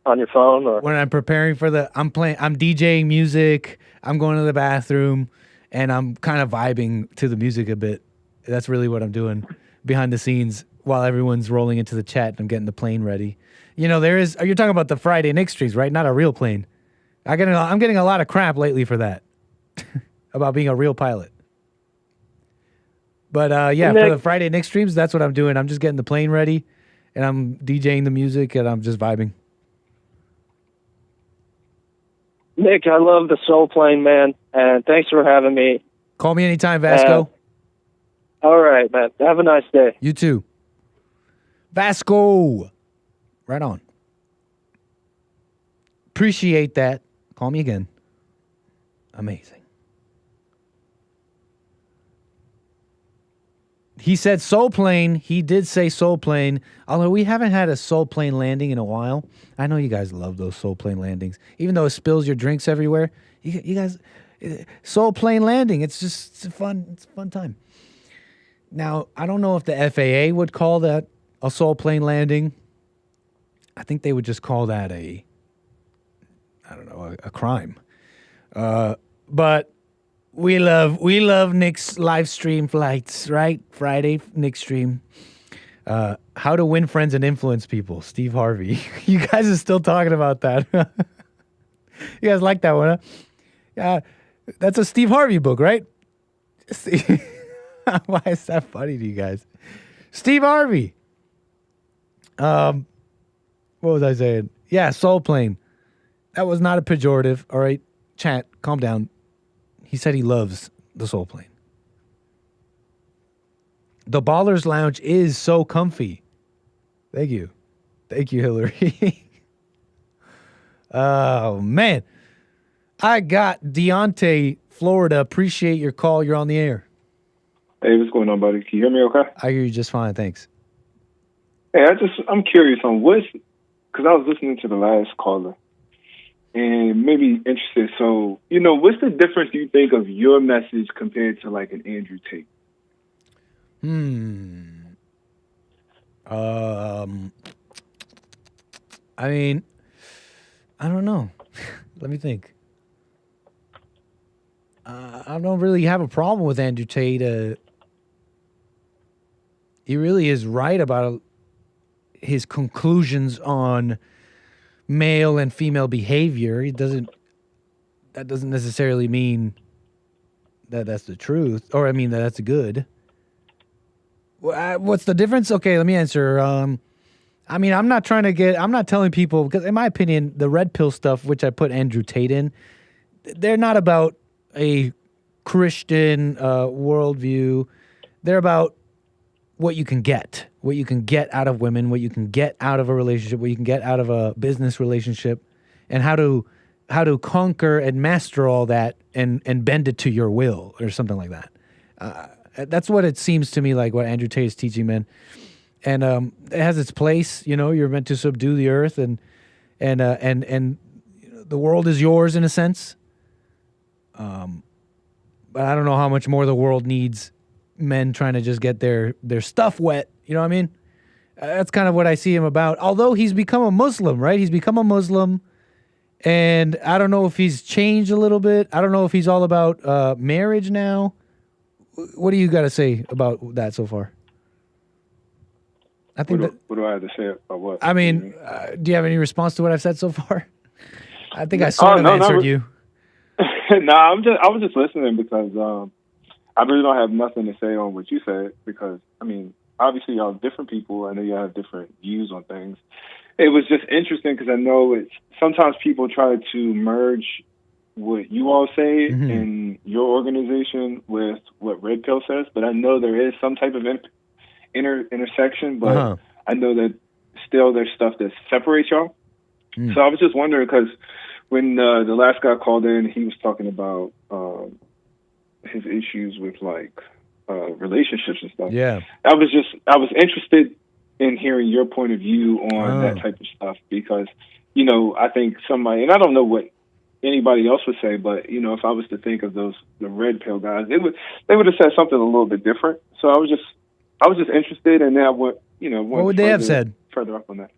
S16: on your phone? Or
S13: when I'm preparing for I'm DJing music, I'm going to the bathroom, and I'm kind of vibing to the music a bit. That's really what I'm doing behind the scenes while everyone's rolling into the chat and I'm getting the plane ready. You're talking about the Friday Nick streams, right? Not a real plane. I'm getting a lot of crap lately for that, about being a real pilot. But for the Friday Nick streams, that's what I'm doing. I'm just getting the plane ready, and I'm DJing the music, and I'm just vibing.
S16: Nick, I love the Soul Plane, man, and thanks for having me.
S13: Call me anytime, Vasco.
S16: All right, man. Have a nice day.
S13: You too. Vasco. Right on. Appreciate that. Call me again. Amazing. He said Soul Plane. He did say Soul Plane. Although we haven't had a Soul Plane landing in a while. I know you guys love those Soul Plane landings. Even though it spills your drinks everywhere. You guys, Soul Plane landing. It's a fun time. Now, I don't know if the FAA would call that a Soul Plane landing. I think they would just call that a crime. But we love Nick's live stream flights, right? Friday, Nick stream. How to win friends and influence people. Steve Harvey. You guys are still talking about that. You guys like that one, huh? That's a Steve Harvey book, right? Why is that funny to you guys? Steve Harvey. What was I saying? Yeah, Soul Plane. That was not a pejorative. All right, chat, calm down. He said he loves the Soul Plane. The Ballers Lounge is so comfy. Thank you. Thank you, Hillary. Oh, man. I got Deontay, Florida. Appreciate your call. You're on the air.
S17: Hey, what's going on, buddy? Can you hear me okay?
S13: I hear you just fine, thanks.
S17: Hey, I'm curious on because I was listening to the last caller and maybe interested. So, what's the difference, do you think, of your message compared to like an Andrew Tate?
S13: I mean, I don't know. Let me think. I don't really have a problem with Andrew Tate. He really is right about his conclusions on male and female behavior. That doesn't necessarily mean that that's the truth, or I mean that that's good. What's the difference? Okay, let me answer. I mean, I'm not telling people, because in my opinion, the red pill stuff, which I put Andrew Tate in, they're not about a Christian worldview. They're about what you can get out of women, what you can get out of a relationship, what you can get out of a business relationship, and how to conquer and master all that and bend it to your will or something like that. That's what it seems to me like what Andrew Tate is teaching, man. And it has its place. You're meant to subdue the earth, and the world is yours in a sense. But I don't know how much more the world needs men trying to just get their stuff wet. You know what I mean? That's kind of what I see him about. Although he's become a Muslim, right? He's become a Muslim, and I don't know if he's changed a little bit. I don't know if he's all about marriage now. What do you got to say about that so far? I think
S17: what do I have to say about what?
S13: I mean, do you have any response to what I've said so far? I think I sort of answered you.
S17: No, I was just listening because I really don't have nothing to say on what you said because, I mean, obviously y'all are different people. I know y'all have different views on things. it was just interesting because I know it's sometimes people try to merge what you all say in your organization with what Red Pill says, but I know there is some type of intersection, but I know that still there's stuff that separates y'all. So I was just wondering because when the last guy called in, he was talking about his issues with like relationships and stuff.
S13: Yeah,
S17: I was interested in hearing your point of view on that type of stuff because, you know, I think somebody, and I don't know what anybody else would say, but you know, if I was to think of the Red Pill guys, they would have said something a little bit different. So I was just interested, and then I went, you know,
S13: what would they have said
S17: further up on that?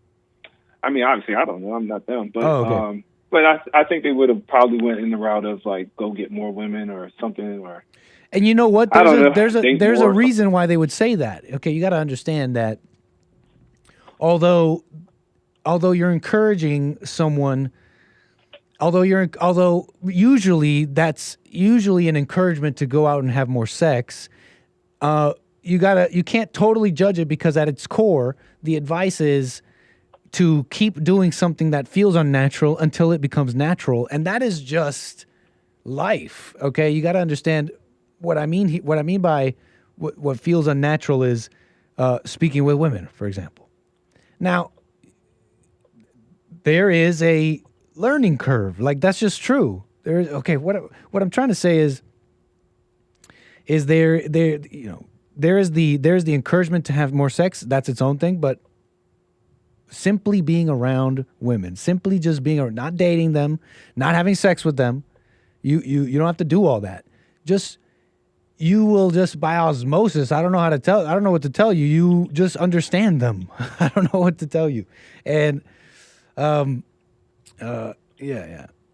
S17: I mean, obviously, I don't know. I'm not them, but
S13: okay.
S17: But I think they would have probably went in the route of like go get more women or something, or.
S13: And you know what? There's a reason why they would say that. Okay, you got to understand that. Although you're encouraging someone, although usually that's usually an encouragement to go out and have more sex. You can't totally judge it because at its core, the advice is to keep doing something that feels unnatural until it becomes natural. And that is just life. Okay. You got to understand what I mean. What I mean by what feels unnatural is speaking with women, for example. Now, there is a learning curve. Like that's just true. What I'm trying to say is there's the encouragement to have more sex. That's its own thing, but simply being around women, simply just being around, not dating them, not having sex with them, you don't have to do all that. You will just by osmosis. I don't know what to tell you. You just understand them. I don't know what to tell you, and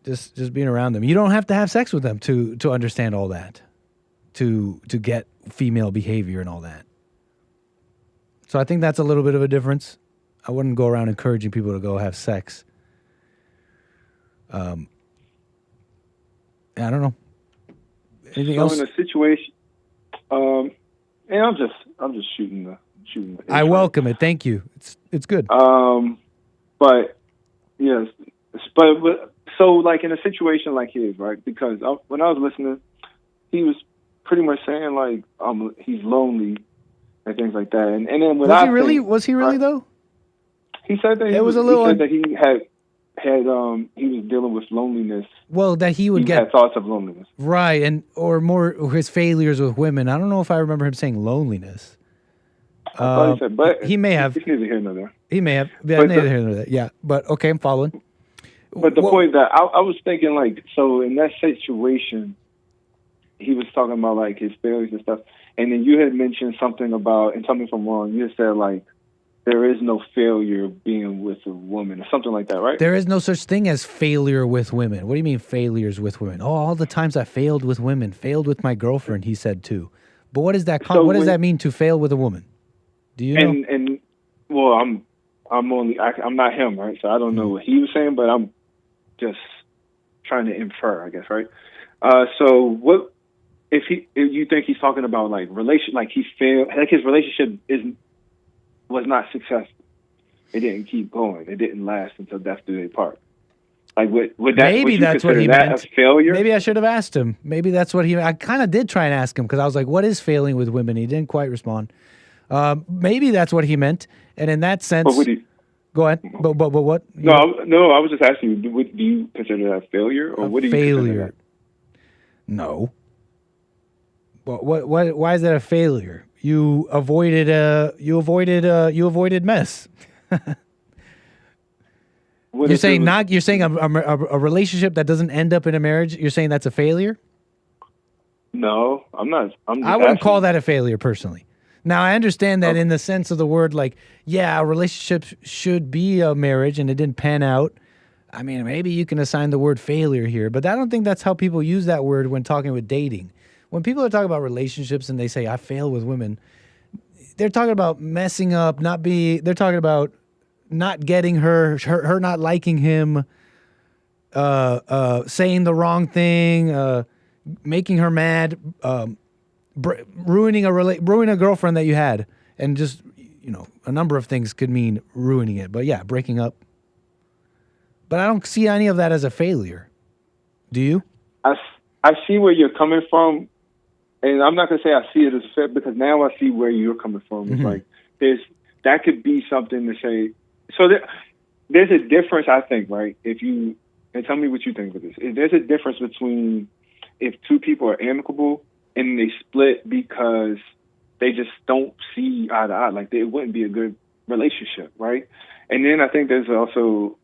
S13: just being around them. You don't have to have sex with them to understand all that, to get female behavior and all that. So I think that's a little bit of a difference. I wouldn't go around encouraging people to go have sex. I don't know. Anything else?
S17: In a situation, and I'm just shooting the.
S13: I welcome it. Thank you. It's good.
S17: But yes, but so like in a situation like his, right? Because when I was listening, he was pretty much saying like he's lonely and things like that. And then when
S13: was he really though?
S17: He said that he was dealing with loneliness.
S13: Well, that he would
S17: had thoughts of loneliness,
S13: right? Or more his failures with women. I don't know if I remember him saying loneliness.
S17: I thought he said, but
S13: he may have.
S17: It's neither here nor there.
S13: He may have. Yeah, neither here nor there. Yeah, but okay, I'm following.
S17: But the point that I was thinking, like, so in that situation, he was talking about like his failures and stuff, and then you had mentioned something about, and tell me if I'm wrong. You had said like there is no failure being with a woman or something like that, right?
S13: There is no such thing as failure with women. What do you mean failures with women? Oh, all the times I failed with women, failed with my girlfriend, he said too. But what does that does that mean to fail with a woman? Do you know?
S17: And well, I'm not him, right? So I don't know what he was saying, but I'm just trying to infer, I guess, right? So what if you think he's talking about like he failed, like his relationship was not successful. It didn't keep going. It didn't last until death do they part. Like would that
S13: maybe that's what he meant?
S17: A failure?
S13: Maybe I should have asked him. Maybe that's what I kind of did try and ask him because I was like, "What is failing with women?" He didn't quite respond. Maybe that's what he meant, and in that sense, go ahead. But what?
S17: No, I was just asking you. Do you consider that failure, or what do you consider that?
S13: No. But what? Why is that a failure? You avoided mess. You're saying a relationship that doesn't end up in a marriage. You're saying that's a failure?
S17: No, I'm not.
S13: I wouldn't call that a failure personally. Now I understand that in the sense of the word, like, yeah, a relationship should be a marriage, and it didn't pan out. I mean, maybe you can assign the word failure here, but I don't think that's how people use that word when talking with dating. When people are talking about relationships and they say, I fail with women, they're talking about messing up, they're talking about not getting her not liking him, saying the wrong thing, making her mad, ruining a girlfriend that you had, and just a number of things could mean ruining it. But yeah, breaking up. But I don't see any of that as a failure. Do you?
S17: I see where you're coming from, and I'm not gonna say I see it as a failure because now I see where you're coming from. It's like that could be something to say. So there's a difference, I think, right? And tell me what you think of this. There's a difference between if two people are amicable and they split because they just don't see eye to eye, like it wouldn't be a good relationship, right? And then I think there's also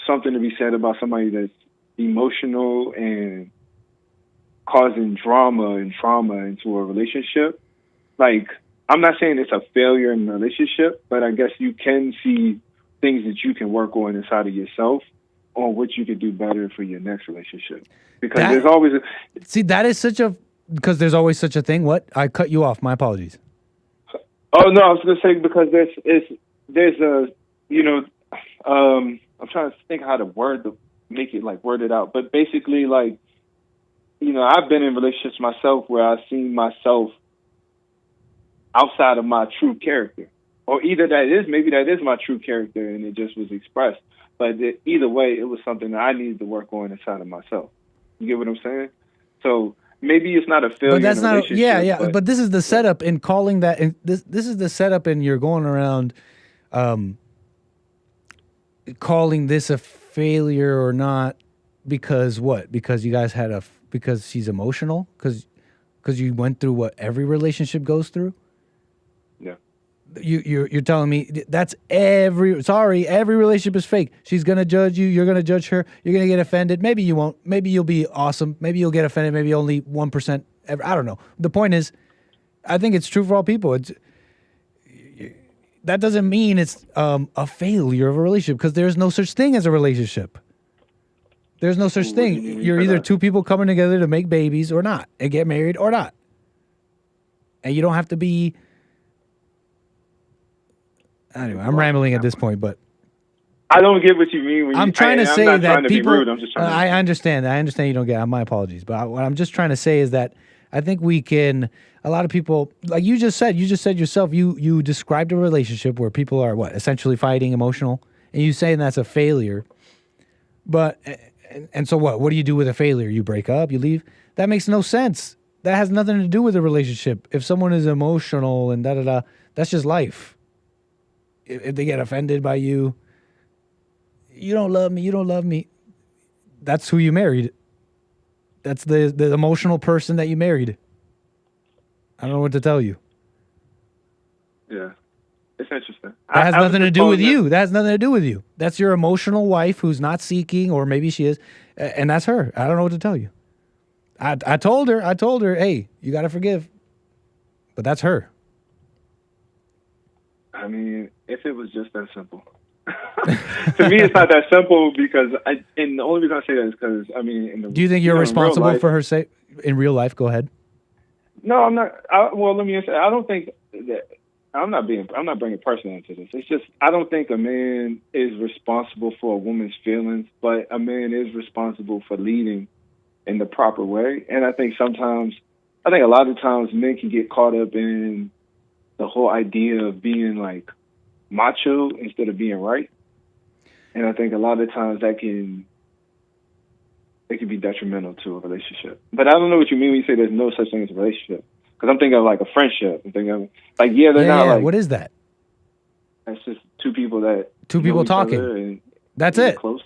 S17: something to be said about somebody that's emotional and causing drama and trauma into a relationship. Like, I'm not saying it's a failure in the relationship, but I guess you can see things that you can work on inside of yourself on what you could do better for your next relationship. Because there's always
S13: because there's always such a thing. What? I cut you off. My apologies.
S17: Oh no, I was going to say because there's a I'm trying to think how to make it like word it out. But basically, like, I've been in relationships myself where I've seen myself outside of my true character, or maybe that is my true character and it just was expressed. But either way, it was something that I needed to work on inside of myself. You get what I'm saying? So maybe it's not a failure.
S13: But that's
S17: in a
S13: not.
S17: relationship,
S13: But this is the setup in calling that. And this is the setup, and you're going around, calling this a failure or not because what? Because you guys had because she's emotional. Because you went through what every relationship goes through.
S17: Yeah.
S13: You're telling me that's every relationship is fake. She's gonna judge you. You're gonna judge her. You're gonna get offended. Maybe you won't. Maybe you'll be awesome. Maybe you'll get offended. Maybe only 1%. I don't know. The point is, I think it's true for all people. That doesn't mean it's a failure of a relationship because there's no such thing as a relationship. There's no such thing. You're either two people coming together to make babies or not, and get married or not. And you don't have to be. Anyway, I'm rambling at this point, but
S17: I don't get what you mean. When
S13: I'm trying to say
S17: I'm not
S13: that
S17: trying to
S13: people.
S17: be rude. I'm just trying
S13: I understand. I understand you don't get. My apologies, but what I'm just trying to say is that I think we can. A lot of people, like you just said yourself. You described a relationship where people are essentially fighting, emotional, and you saying that's a failure. But and so what? What do you do with a failure? You break up, you leave. That makes no sense. That has nothing to do with a relationship. If someone is emotional and that's just life. If they get offended by you, you don't love me. That's who you married. That's the emotional person that you married. I don't know what to tell you.
S17: Yeah, it's interesting.
S13: That has nothing to do with you. That has nothing to do with you. That's your emotional wife who's not seeking, or maybe she is, and that's her. I don't know what to tell you. I told her, hey, you got to forgive. But that's her.
S17: I mean, if it was just that simple. To me, it's not that simple because and the only reason I say that is because, I mean...
S13: Do you think you're responsible for her in real life? Go ahead.
S17: No, I'm not. Well, let me answer. I don't think that... I'm not bringing personal into this. It's just, I don't think a man is responsible for a woman's feelings, but a man is responsible for leading in the proper way. And I think a lot of times men can get caught up in the whole idea of being like macho instead of being right. And I think a lot of times it can be detrimental to a relationship. But I don't know what you mean when you say there's no such thing as a relationship. Because I'm thinking of like a friendship. I'm thinking of like, they're not like.
S13: What is that?
S17: That's just two people
S13: talking. That's it.
S17: Close.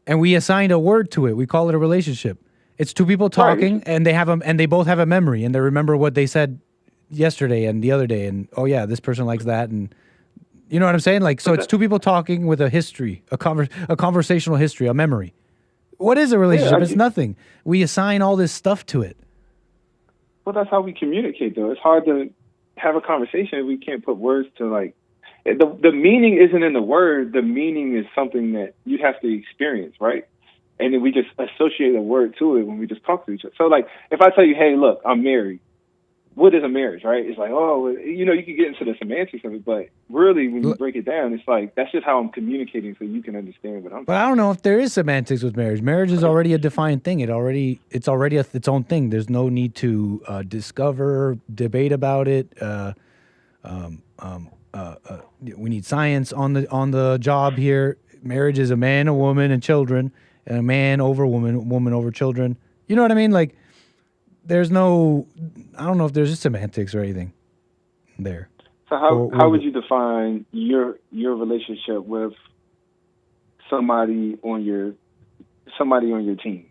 S13: And we assigned a word to it. We call it a relationship. It's two people talking, right. And they both have a memory, and they remember what they said yesterday and the other day, and oh yeah, this person likes that, and you know what I'm saying? Like, so it's two people talking with a history, a conversational history, a memory. What is a relationship? It's nothing. We assign all this stuff to it.
S17: Well, that's how we communicate, though. It's hard to have a conversation if we can't put words to, like, the meaning isn't in the word. The meaning is something that you have to experience, right? And then we just associate a word to it when we just talk to each other. So, like, if I tell you, hey, look, I'm married, what is a marriage, right? It's like, oh, you can get into the semantics of it, but really, when you break it down, it's like, that's just how I'm communicating so you can understand what I'm saying.
S13: But I don't know if there is semantics with marriage. Marriage is already a defined thing. It's already its own thing. There's no need to discover, debate about it, We need science on the job here. Marriage is a man, a woman, and children, and a man over woman, woman over children. You know what I mean? Like, there's no, I don't know if there's just semantics or anything there.
S17: So how would you define your relationship with somebody on your team?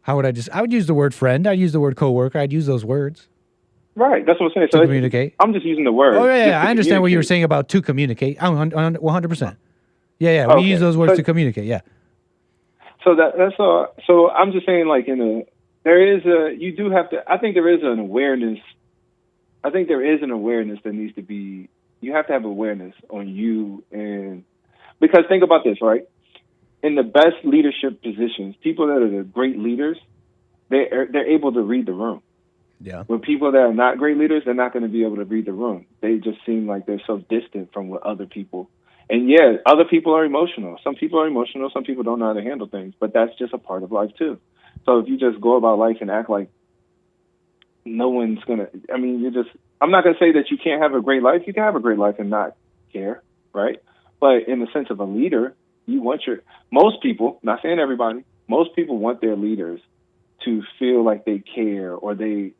S13: I would use the word friend. I'd use the word coworker. I'd use those words.
S17: Right, that's what I'm saying.
S13: To communicate.
S17: I'm just using the word.
S13: Oh, yeah, I understand what you were saying about to communicate. 100%. Yeah, we use those words to communicate, yeah.
S17: So that's all. So I'm just saying, like, you do have to, I think there is an awareness. I think there is an awareness that needs to be, you have to have awareness on you. And because think about this, right? In the best leadership positions, people that are the great leaders, they're able to read the room.
S13: Yeah.
S17: With people that are not great leaders, they're not going to be able to read the room. They just seem like they're so distant from what other people. And yeah, other people are emotional. Some people are emotional. Some people don't know how to handle things. But that's just a part of life too. So if you just go about life and act like no one's going to, I mean, I'm not going to say that you can't have a great life. You can have a great life and not care, right? But in the sense of a leader, you want most people, not saying everybody, most people want their leaders to feel like they care or they're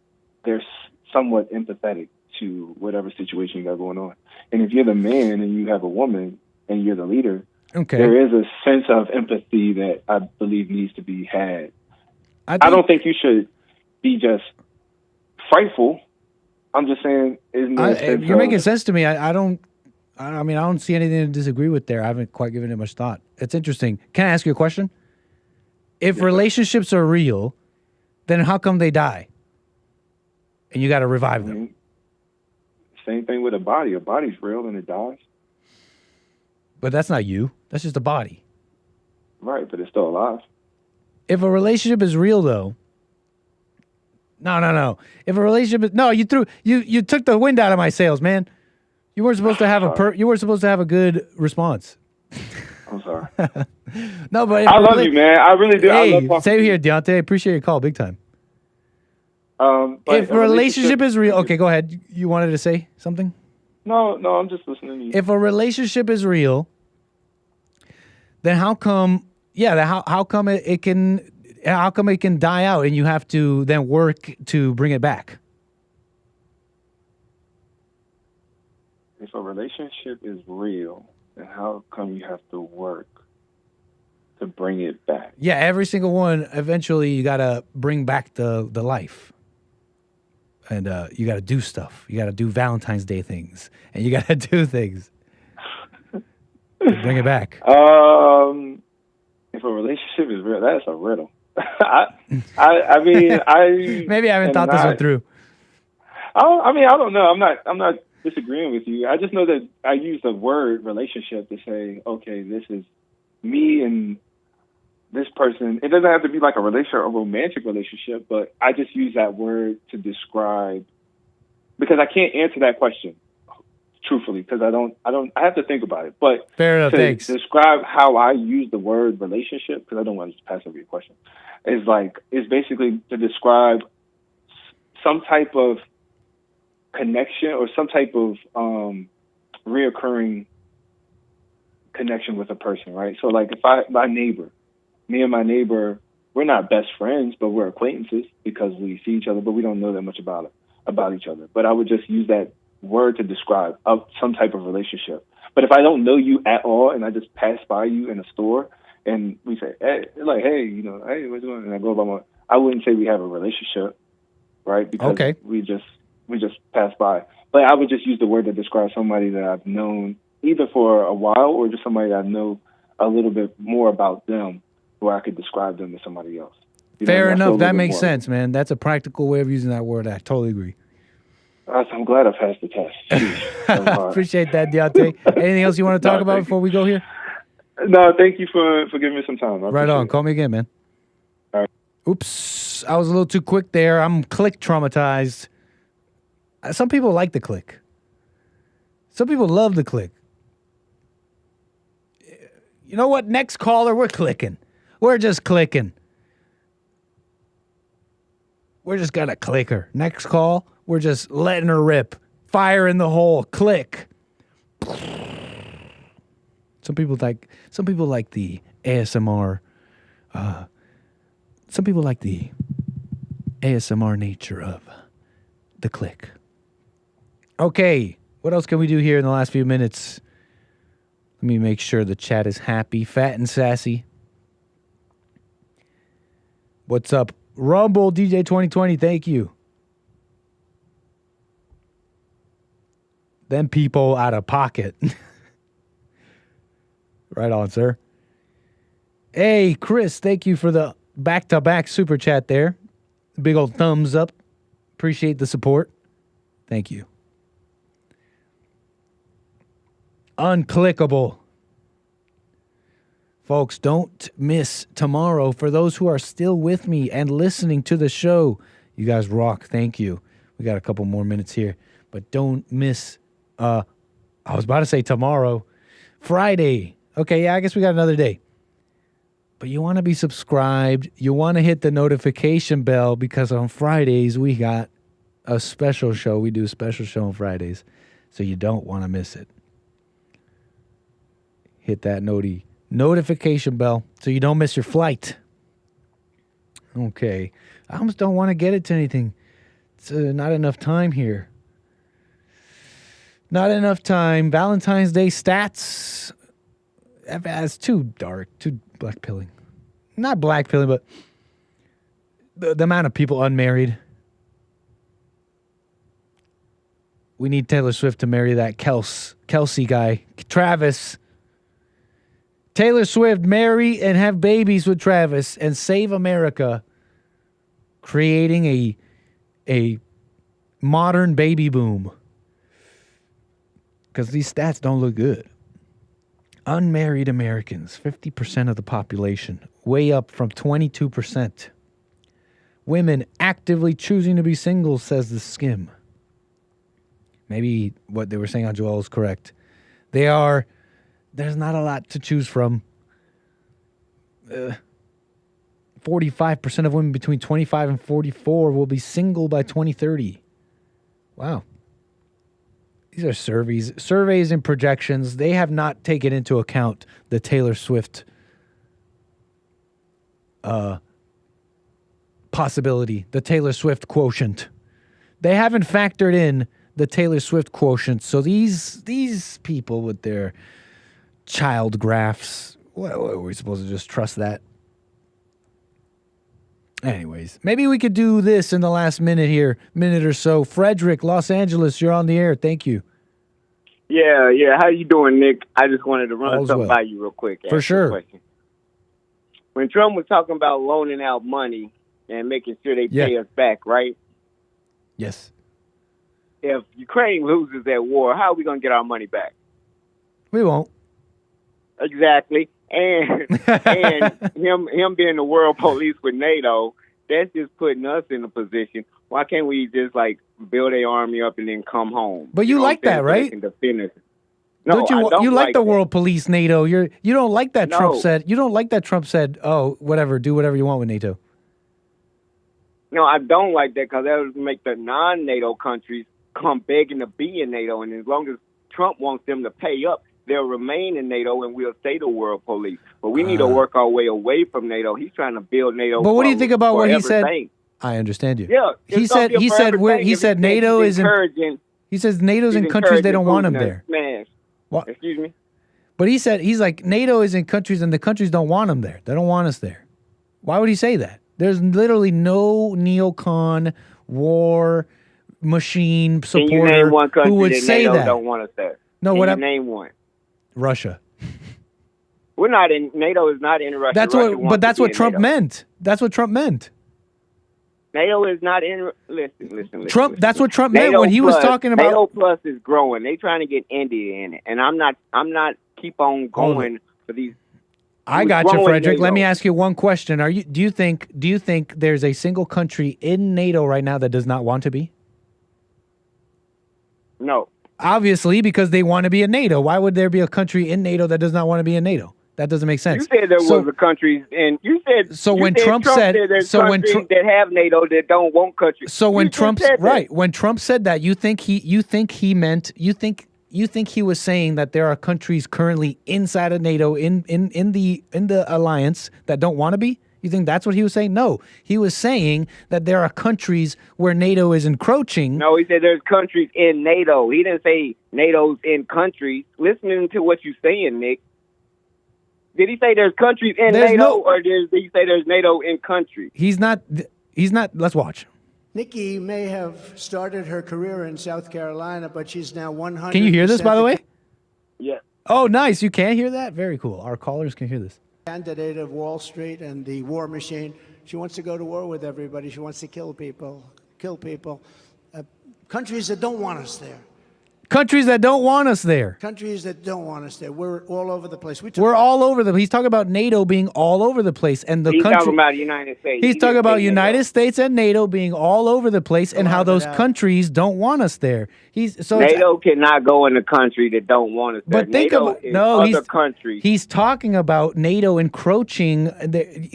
S17: somewhat empathetic to whatever situation you got going on. And if you're the man and you have a woman and you're the leader, there is a sense of empathy that I believe needs to be had. I don't think you should be just frightful. I'm just saying,
S13: you're making sense to me. I don't see anything to disagree with there. I haven't quite given it much thought. It's interesting. Can I ask you a question? If relationships are real, then how come they die? And you got to revive them.
S17: Same thing with a body. A body's real and it dies.
S13: But that's not you. That's just a body.
S17: Right, but it's still alive.
S13: If a relationship is real, though, no. If a relationship is you took the wind out of my sails, man. You weren't supposed to have a good response.
S17: I'm sorry.
S13: No, but
S17: I love you, man. I really do.
S13: Hey, same here, Deontay. I appreciate your call, big time. If a relationship is real, okay, go ahead. You wanted to say something?
S17: No, I'm just listening to you.
S13: If a relationship is real, then how come? Yeah, how come it can die out, and you have to then work to bring it back?
S17: If a relationship is real, then how come you have to work to bring it back?
S13: Yeah, every single one. Eventually, you gotta bring back the life. And you got to do stuff. You got to do Valentine's Day things. And you got to do things. To bring it back.
S17: If a relationship is real, that's a riddle. I mean,
S13: maybe I haven't thought this one through.
S17: I don't know. I'm not disagreeing with you. I just know that I use the word relationship to say, okay, this is me and this person. It doesn't have to be like a romantic relationship, but I just use that word to describe, because I can't answer that question truthfully, because I have to think about it. But
S13: fair enough, thanks.
S17: Describe how I use the word relationship, because I don't want to just pass over your question. It's basically to describe some type of connection or some type of reoccurring connection with a person, right? So like if me and my neighbor, we're not best friends, but we're acquaintances because we see each other, but we don't know that much about each other. But I would just use that word to describe some type of relationship. But if I don't know you at all and I just pass by you in a store and we say, hey, hey, what's going on? And I go by I wouldn't say we have a relationship, right? Because we just pass by. But I would just use the word to describe somebody that I've known either for a while or just somebody that I know a little bit more about them, where I could describe them to somebody else.
S13: Fair enough. That makes sense, man. That's a practical way of using that word. I totally agree.
S17: I'm glad I passed the test.
S13: Appreciate that, Deontay. Anything else you want to talk about before we go here?
S17: No, thank you for giving me some time.
S13: Right on. Call me again, man.
S17: All right.
S13: Oops. I was a little too quick there. I'm click traumatized. Some people like the click. Some people love the click. You know what? Next caller, we're clicking. We're just clicking. We're just gonna click her. Next call, We're just letting her rip. Fire in the hole. Click. Some people like the ASMR. Some people like the ASMR nature of the click. Okay, what else can we do here in the last few minutes? Let me make sure the chat is happy, fat and sassy. What's up? Rumble DJ 2020, thank you. Them people out of pocket. Right on, sir. Hey, Chris, thank you for the back-to-back super chat there. Big old thumbs up. Appreciate the support. Thank you. Unclickable. Folks, don't miss tomorrow. For those who are still with me and listening to the show, you guys rock. Thank you. We got a couple more minutes here, but don't miss. I was about to say tomorrow, Friday. Okay, yeah, I guess we got another day. But you want to be subscribed. You want to hit the notification bell because on Fridays we got a special show. We do a special show on Fridays, so you don't want to miss it. Hit that notification bell so you don't miss your flight. Okay. I almost don't want to get it to anything. It's not enough time here. Not enough time. Valentine's Day stats. That's too dark. Too black pilling. Not black pilling, but the amount of people unmarried. We need Taylor Swift to marry that Kelsey guy. Travis. Taylor Swift, marry and have babies with Travis and save America, creating a modern baby boom. Because these stats don't look good. Unmarried Americans, 50% of the population, way up from 22%. Women actively choosing to be single, says the skim. Maybe what they were saying on Joel is correct. There's not a lot to choose from. 45% of women between 25 and 44 will be single by 2030. Wow. These are surveys and projections. They have not taken into account the Taylor Swift possibility, the Taylor Swift quotient. They haven't factored in the Taylor Swift quotient. So these people with their child graphs, what are we supposed to just trust that? Anyways, maybe we could do this in the last minute or so. Frederick, Los Angeles, you're on the air. Thank you.
S18: Yeah. How you doing, Nick? I just wanted to run something by you real quick.
S13: For sure.
S18: When Trump was talking about loaning out money and making sure they pay us back, right?
S13: Yes.
S18: If Ukraine loses that war, how are we going to get our money back?
S13: We won't.
S18: Exactly. And him being the world police with NATO, that's just putting us in a position. Why can't we just build an army up and then come home?
S13: But you like that, right?
S18: No,
S13: don't you like the world police NATO? You don't like that Trump said. You don't like that Trump said, "Oh, whatever, do whatever you want with NATO."
S18: No, I don't like that because that would make the non-NATO countries come begging to be in NATO, and as long as Trump wants them to pay up, they'll remain in NATO and we'll stay the world police. But we need to work our way away from NATO. He's trying to build NATO.
S13: But what do you think about what he said? I understand you. Yeah, he said NATO is encouraging. He says NATO's in countries they don't want him there.
S18: What? Excuse me.
S13: But he's like NATO is in countries and the countries don't want him there. They don't want us there. Why would he say that? There's literally no neocon war machine supporter who would say
S18: NATO
S13: that.
S18: Don't want us there.
S13: No, name
S18: one.
S13: Russia.
S18: We're not in NATO. Is not in Russia.
S13: That's what Trump meant. That's what Trump meant.
S18: NATO is not in. Listen.
S13: Trump. That's what Trump meant when he was talking about.
S18: NATO Plus is growing. They trying to get India in it, and I'm not keep on going for these.
S13: I got you, Frederick. Let me ask you one question. Do you think there's a single country in NATO right now that does not want to be?
S18: No.
S13: Obviously, because they want to be in NATO. Why would there be a country in NATO that does not want to be in NATO? That doesn't make sense.
S18: You said there was a countries, and you said
S13: so. When
S18: Trump said there's countries that have NATO that don't want countries.
S13: So when Trump when Trump said that, you think he was saying that there are countries currently inside of NATO in the alliance that don't want to be? You think that's what he was saying? No, he was saying that there are countries where NATO is encroaching.
S18: No, he said there's countries in NATO. He didn't say NATO's in countries. Listening to what you're saying, Nick, did he say there's countries in NATO, or did he say there's NATO in countries?
S13: He's not. Let's watch.
S9: Nikki may have started her career in South Carolina, but she's now 100%.
S13: Can you hear this, by the way?
S18: Yeah.
S13: Oh, nice. You can hear that? Very cool. Our callers can hear this.
S9: Candidate of Wall Street and the war machine. She wants to go to war with everybody. She wants to kill people. Countries that don't want us there.
S13: Countries that don't want us there.
S9: Countries that don't want us there. We're all over the place.
S13: We're all over the. He's talking about NATO being all over the place, and the
S18: He's
S13: country.
S18: talking about the United States.
S13: He's talking about United States and NATO being all over the place, and how those countries don't want us there.
S18: NATO cannot go in a country that don't want us there.
S13: But think
S18: NATO
S13: about
S18: is other countries.
S13: He's talking about NATO encroaching,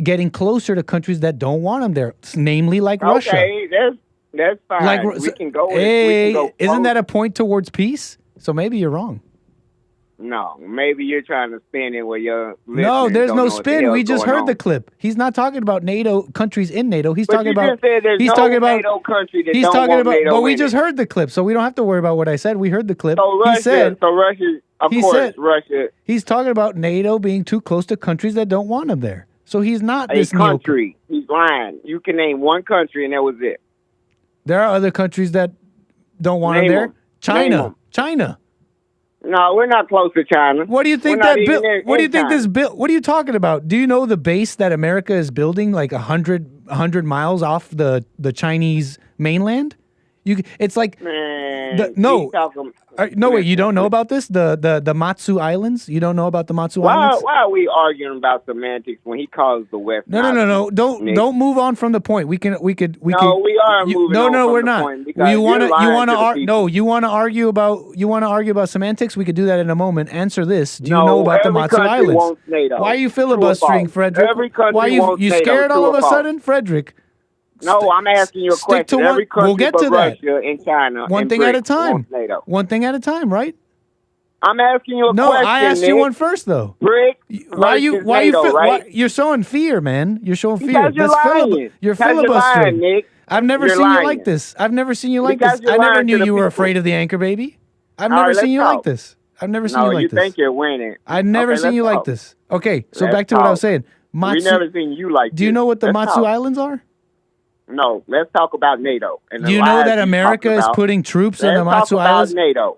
S13: getting closer to countries that don't want them there, namely like Russia.
S18: Okay, that's fine. We can go.
S13: Isn't that a point towards peace? So maybe you're wrong.
S18: No, maybe you're trying to spin it where you're.
S13: No, there's no spin. We just heard the clip. He's not talking about NATO countries in NATO. He's talking about. He's talking about
S18: NATO country that
S13: he's
S18: don't
S13: talking
S18: want
S13: about.
S18: NATO
S13: But we
S18: in
S13: just
S18: it.
S13: heard the clip, so we don't have to worry about what I said. We heard the clip.
S18: So Russia, Russia.
S13: He's talking about NATO being too close to countries that don't want him there. So he's not
S18: A
S13: this
S18: country. He's lying. You can name one country, and that was it.
S13: There are other countries that don't want him there. China.
S18: No, we're not close to China.
S13: What do you think that bill? What do you think this bill? What are you talking about? Do you know the base that America is building, like 100 miles off the Chinese mainland? It's like no wait, you don't know about this? The 𝒏𝒊𝒄𝒌𝒔𝒕𝒓𝒆𝒂𝒎 Islands? You don't know about the 𝒏𝒊𝒄𝒌𝒔𝒕𝒓𝒆𝒂𝒎 Islands?
S18: Why are we arguing about semantics when he calls the West?
S13: No. Don't move on from the point. We are moving.
S18: No,
S13: we're not. You want to argue about semantics? We could do that in a moment. Answer this. Do you know about the 𝒏𝒊𝒄𝒌𝒔𝒕𝒓𝒄𝒌𝒆𝒂𝒏 Islands? Why are you filibustering, Frederick?
S18: Every country
S13: Why
S18: wants
S13: you
S18: NATO,
S13: scared all of a
S18: true or
S13: sudden, Frederick?
S18: No, I'm asking you a question. Every country
S13: we'll get
S18: but
S13: to that.
S18: Russia and China
S13: One
S18: and
S13: thing at a
S18: BRICS
S13: time.
S18: wants NATO.
S13: One thing at a time, right?
S18: I'm asking you a question.
S13: No, I asked you
S18: Nick.
S13: one first, though.
S18: Why
S13: You're showing fear, man. You're showing fear.
S18: Because you're lying.
S13: You're
S18: Because you're
S13: filibustering.
S18: lying, Nick.
S13: I've never
S18: You're
S13: seen you
S18: lying.
S13: like this. I've never seen you like
S18: Because
S13: this.
S18: you're
S13: I never
S18: lying
S13: knew
S18: to the
S13: you were
S18: people.
S13: afraid of the anchor baby. I've
S18: All
S13: never
S18: right,
S13: seen you
S18: let's
S13: like
S18: talk.
S13: this. I've never seen
S18: No,
S13: you like
S18: you
S13: this.
S18: think you're winning.
S13: I've never
S18: Okay,
S13: seen you
S18: let's
S13: like
S18: talk.
S13: this. Okay, so
S18: Let's
S13: back to what I was
S18: talk.
S13: saying.
S18: We never seen you like
S13: Do you
S18: this.
S13: know what the
S18: Let's
S13: 𝒏𝒊𝒄𝒌𝒔𝒕𝒓𝒆𝒂𝒏
S18: talk.
S13: Islands are?
S18: No, let's talk about NATO. And
S13: Do you know that America is putting troops in the
S18: Let's talk
S13: 𒒏𝒊𝒂𝒏
S18: about
S13: Islands?
S18: NATO.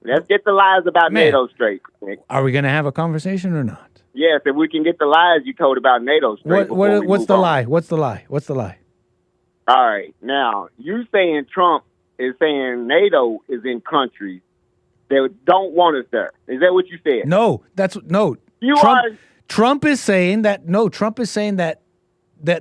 S18: Let's get the lies about
S13: Man.
S18: NATO straight, Nick.
S13: Are we going to have a conversation or not?
S18: Yes, if we can get the lies you told about NATO straight.
S13: What's the lie? What's the lie? What's the lie?
S18: All right. Now, you saying Trump is saying NATO is in countries that don't want us there. Is that what you said?
S13: No, Trump is saying that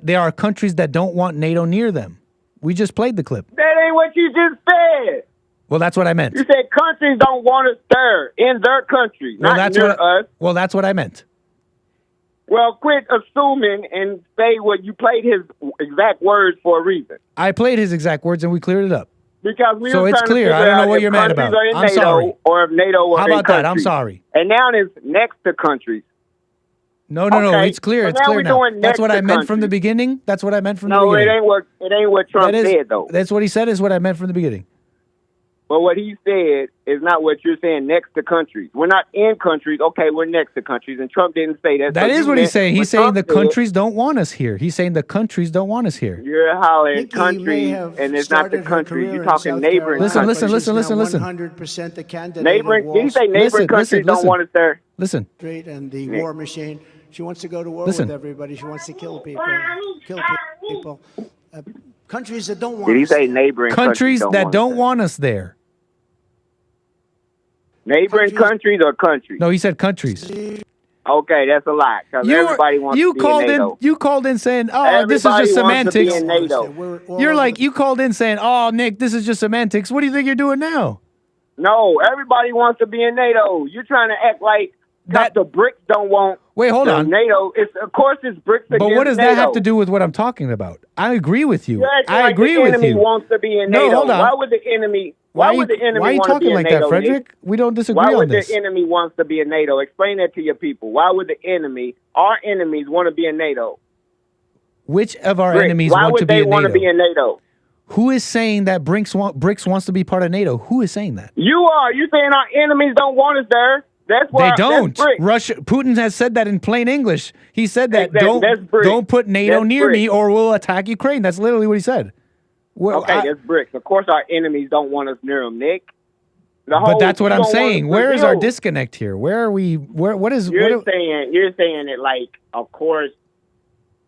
S13: there are countries that don't want NATO near them. We just played the clip.
S18: That ain't what you just said.
S13: Well, that's what I meant.
S18: You said countries don't want us there in their country, not near us.
S13: Well, that's what I meant.
S18: Well, quit assuming and say what you played his exact words for a reason.
S13: I played his exact words and we cleared it up.
S18: Because we
S13: So
S18: were
S13: it's
S18: trying to
S13: clear. I
S18: figure
S13: don't know
S18: out
S13: what
S18: if
S13: you're mad
S18: countries
S13: about.
S18: are in
S13: I'm
S18: NATO
S13: sorry.
S18: Or if NATO are
S13: How
S18: in
S13: about that? I'm
S18: countries.
S13: sorry.
S18: And now it's next to countries.
S13: No.
S18: Okay,
S13: It's clear.
S18: so
S13: It's
S18: now
S13: clear
S18: we're
S13: now.
S18: doing
S13: That's
S18: next
S13: what
S18: to
S13: I meant from the
S18: countries.
S13: beginning. That's what I meant from the
S18: No,
S13: beginning.
S18: it ain't what Trump said though.
S13: That's what he said is what I meant from the beginning.
S18: But what he said is not what you're saying next to countries. We're not in countries. Okay, we're next to countries. And Trump didn't say that.
S13: That
S18: So
S13: is
S18: you
S13: what he's
S18: meant
S13: saying. He's
S18: what
S13: saying
S18: Trump
S13: the
S18: said.
S13: countries don't want us here. He's saying the countries don't want us here.
S18: You're hollering
S9: Nikki may
S18: countries,
S9: have
S18: and it's not the
S9: started her
S18: countries.
S9: career
S18: You're
S9: in
S18: talking
S9: South
S18: neighboring
S9: Carolina,
S18: countries.
S9: but she's now
S13: listen.
S9: 100% the candidate
S18: Neighboring,
S9: of
S18: did he say neighboring countries don't want us there?
S13: Listen.
S9: Street and the
S18: Nick.
S9: war machine. She wants to go to war
S13: Listen.
S9: with everybody. She wants to kill people. Countries that don't want
S18: Did he
S9: us
S18: say
S9: there.
S18: neighboring
S13: Countries that
S18: want us
S13: don't
S18: there?
S13: want us there.
S18: Neighboring countries or countries?
S13: No, he said countries.
S18: Okay, that's a lie. Because everybody wants to be in NATO.
S13: You called in saying, "Oh, this is
S18: Everybody
S13: just
S18: wants to be
S13: semantics."
S18: in NATO.
S13: You're like, you called in saying, "Oh, Nick, this is just semantics." What do you think you're doing now?
S18: No, everybody wants to be in NATO. You're trying to act like That the BRICS don't want.
S13: Wait, hold on.
S18: NATO. Of course it's BRICS against
S13: But what does
S18: NATO.
S13: that have to do with what I'm talking about? I agree with you.
S18: You're acting
S13: I
S18: like
S13: agree
S18: the
S13: with
S18: enemy
S13: you.
S18: wants to be in
S13: No,
S18: NATO.
S13: hold on.
S18: Why would the enemy? Why would the enemy
S13: Why are you
S18: want to
S13: talking
S18: be in
S13: like
S18: NATO,
S13: that, Frederick?
S18: Nick?
S13: We don't disagree
S18: Why
S13: on
S18: would
S13: this.
S18: the enemy wants to be in NATO? Explain that to your people. Why would the enemy, our enemies, want to be in NATO?
S13: Which of our
S18: BRICS,
S13: enemies
S18: why
S13: want
S18: would
S13: to be
S18: they
S13: in
S18: want
S13: NATO?
S18: to be in NATO?
S13: Who is saying that BRICS wants to be part of NATO? Who is saying that?
S18: You are. You saying our enemies don't want us there? That's why
S13: They don't.
S18: That's BRICS.
S13: Russia. Putin has said that in plain English. He said that
S18: That's BRICS.
S13: don't put NATO
S18: That's
S13: near me
S18: BRICS.
S13: or we'll attack Ukraine. That's literally what he said. Well,
S18: Okay, that's BRICS. Of course, our enemies don't want us near them, Nick.
S13: But that's what I'm saying. Where is our
S18: Brazil.
S13: disconnect here? Where are we? What is?
S18: You're saying it like, of course.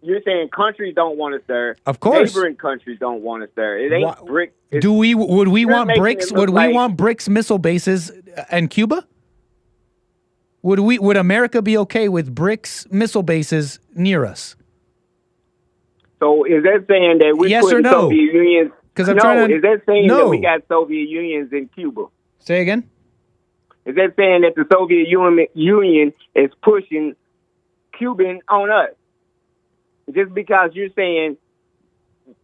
S18: You're saying countries don't want us there.
S13: Of course.
S18: Neighboring countries don't want us there. It ain't BRICS. It's-
S13: Would we
S18: you're
S13: want
S18: making
S13: BRICS?
S18: it
S13: Would
S18: look
S13: we
S18: like-
S13: want BRICS missile bases in Cuba? Would America be okay with BRICS missile bases near us?
S18: So is that saying that we
S13: Yes
S18: put
S13: or no?
S18: Soviet Unions?
S13: 'Cause I'm
S18: no,
S13: trying to-
S18: is that saying
S13: No.
S18: that we got Soviet Unions in Cuba?
S13: Say again?
S18: Is that saying that the Soviet Union is pushing Cuban on us? Just because you're saying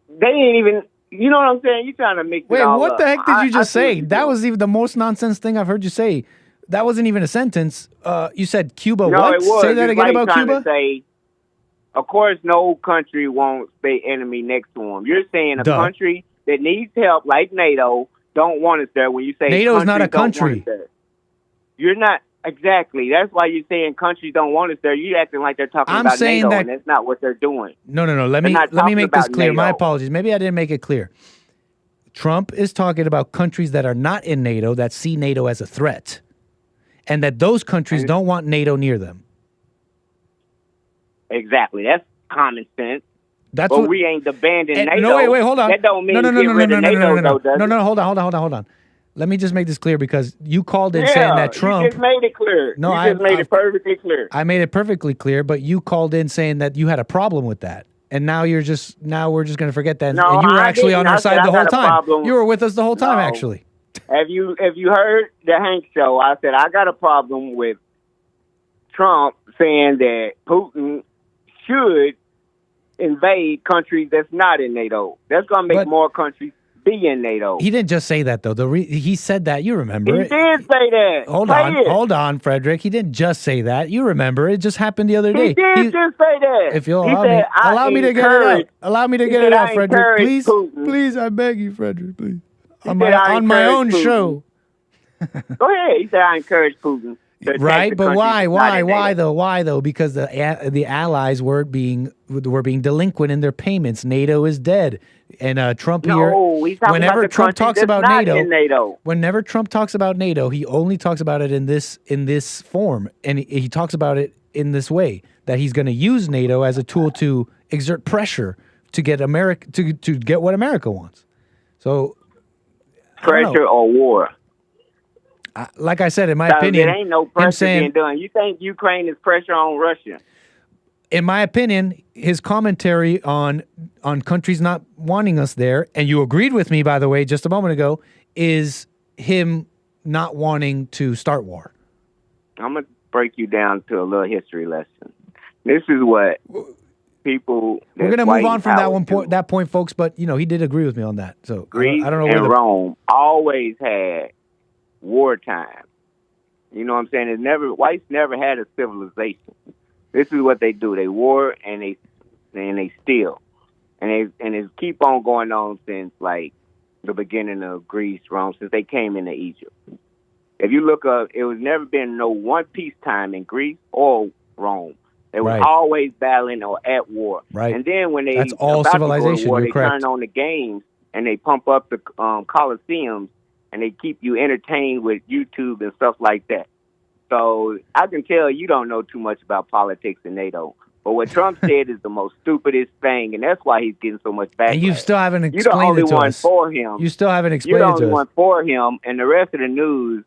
S18: they ain't even, you know what I'm saying? You're trying to mix
S13: Wait,
S18: it all
S13: what
S18: up.
S13: the heck did you just
S18: see what
S13: say?
S18: you're
S13: That
S18: doing.
S13: was even the most nonsense thing I've heard you say. That wasn't even a sentence. You said Cuba.
S18: No,
S13: What?
S18: it was.
S13: Say that
S18: It's
S13: again
S18: like
S13: about
S18: trying
S13: Cuba.
S18: To say, of course, no country wants their enemy next to them. You're saying a
S13: Duh.
S18: country that needs help, like NATO, don't want us there. When you say
S13: NATO is not a
S18: countries don't want
S13: country.
S18: us there. You're not exactly. That's why you're saying countries don't want us there. You're acting like they're talking
S13: I'm
S18: about
S13: saying
S18: NATO,
S13: that-
S18: and that's not what they're doing.
S13: No. Let
S18: They're
S13: me
S18: not
S13: let me
S18: talking
S13: make this
S18: about
S13: clear. My
S18: NATO.
S13: apologies. Maybe I didn't make it clear. Trump is talking about countries that are not in NATO that see NATO as a threat, and that those countries don't want NATO near them.
S18: Exactly. That's common sense.
S13: That's
S18: but
S13: what
S18: we ain't abandoned NATO.
S13: No, wait, hold on.
S18: That don't mean
S13: no,
S18: get rid of NATO, though, does it?
S13: no. Hold on. Let me just make this clear because you called in saying that Trump.
S18: You just made it clear.
S13: No,
S18: you just made it perfectly clear.
S13: I made it perfectly clear, but you called in saying that you had a problem with that. And now we're just going to forget that.
S18: No,
S13: and you were
S18: I
S13: actually
S18: didn't.
S13: on our
S18: I said
S13: side
S18: I
S13: the whole
S18: got a
S13: time.
S18: problem.
S13: You were with us the whole time,
S18: No.
S13: actually.
S18: Have you heard the Hank show? I said I got a problem with Trump saying that Putin should invade countries that's not in NATO. That's going to make more countries be in NATO.
S13: He didn't just say that, though. He said that. You remember
S18: He
S13: it.
S18: did say that.
S13: Hold on, Frederick. He didn't just say that. You remember it just happened the other day.
S18: He did just say that.
S13: If you'll
S18: He
S13: allow
S18: said,
S13: me, allow me to get it out.
S18: encourage-
S13: Allow me to
S18: he
S13: get
S18: said,
S13: it out,
S18: I
S13: Frederick.
S18: encourage
S13: Please,
S18: Putin.
S13: please, I beg you, Frederick, please.
S18: He
S13: On
S18: said, I
S13: my own
S18: encourage Putin.
S13: show.
S18: Go ahead. He said I encourage Putin. to attack
S13: Right,
S18: the
S13: but
S18: countries
S13: why?
S18: that's not in
S13: Why
S18: NATO.
S13: though? Why though? Because the allies were being delinquent in their payments. NATO is dead, and Trump
S18: No,
S13: here.
S18: he's talking
S13: Whenever
S18: about the
S13: Trump
S18: countries
S13: talks
S18: that's
S13: about
S18: not
S13: NATO,
S18: in NATO.
S13: whenever Trump talks about NATO, he only talks about it in this form, and he talks about it in this way that he's going to use NATO as a tool to exert pressure to get America to get what America wants. So
S18: Pressure or war?
S13: like I said, in my
S18: So
S13: opinion,
S18: there ain't no
S13: him
S18: pressure
S13: saying,
S18: being done. You think Ukraine is pressure on Russia?
S13: in my opinion, his commentary on countries not wanting us there, and you agreed with me, by the way, just a moment ago, is him not wanting to start war.
S18: I'm gonna break you down to a little history lesson. This is what people.
S13: We're gonna move on from that point, folks. But he did agree with me on that. So
S18: Greece
S13: I don't know where
S18: and Rome always had wartime. You know what I'm saying? Whites never had a civilization. This is what they do. They war and they steal. And it keep on going on since like the beginning of Greece, Rome, since they came into Egypt. If you look up, it was never been no one peacetime in Greece or Rome. They were
S13: Right.
S18: always battling or at war.
S13: Right.
S18: And then when they
S13: That's all
S18: about to go to
S13: civilization,
S18: war,
S13: you're
S18: they
S13: correct.
S18: turn on the games and they pump up the coliseums and they keep you entertained with YouTube and stuff like that. So I can tell you don't know too much about politics in NATO. But what Trump said is the most stupidest thing, and that's why he's getting so much backlash.
S13: And you still haven't
S18: You're the
S13: explained
S18: only
S13: it to
S18: one
S13: us.
S18: for him.
S13: You still haven't
S18: You're
S13: explained
S18: the
S13: it
S18: only
S13: to
S18: one
S13: us.
S18: for him, and the rest of the news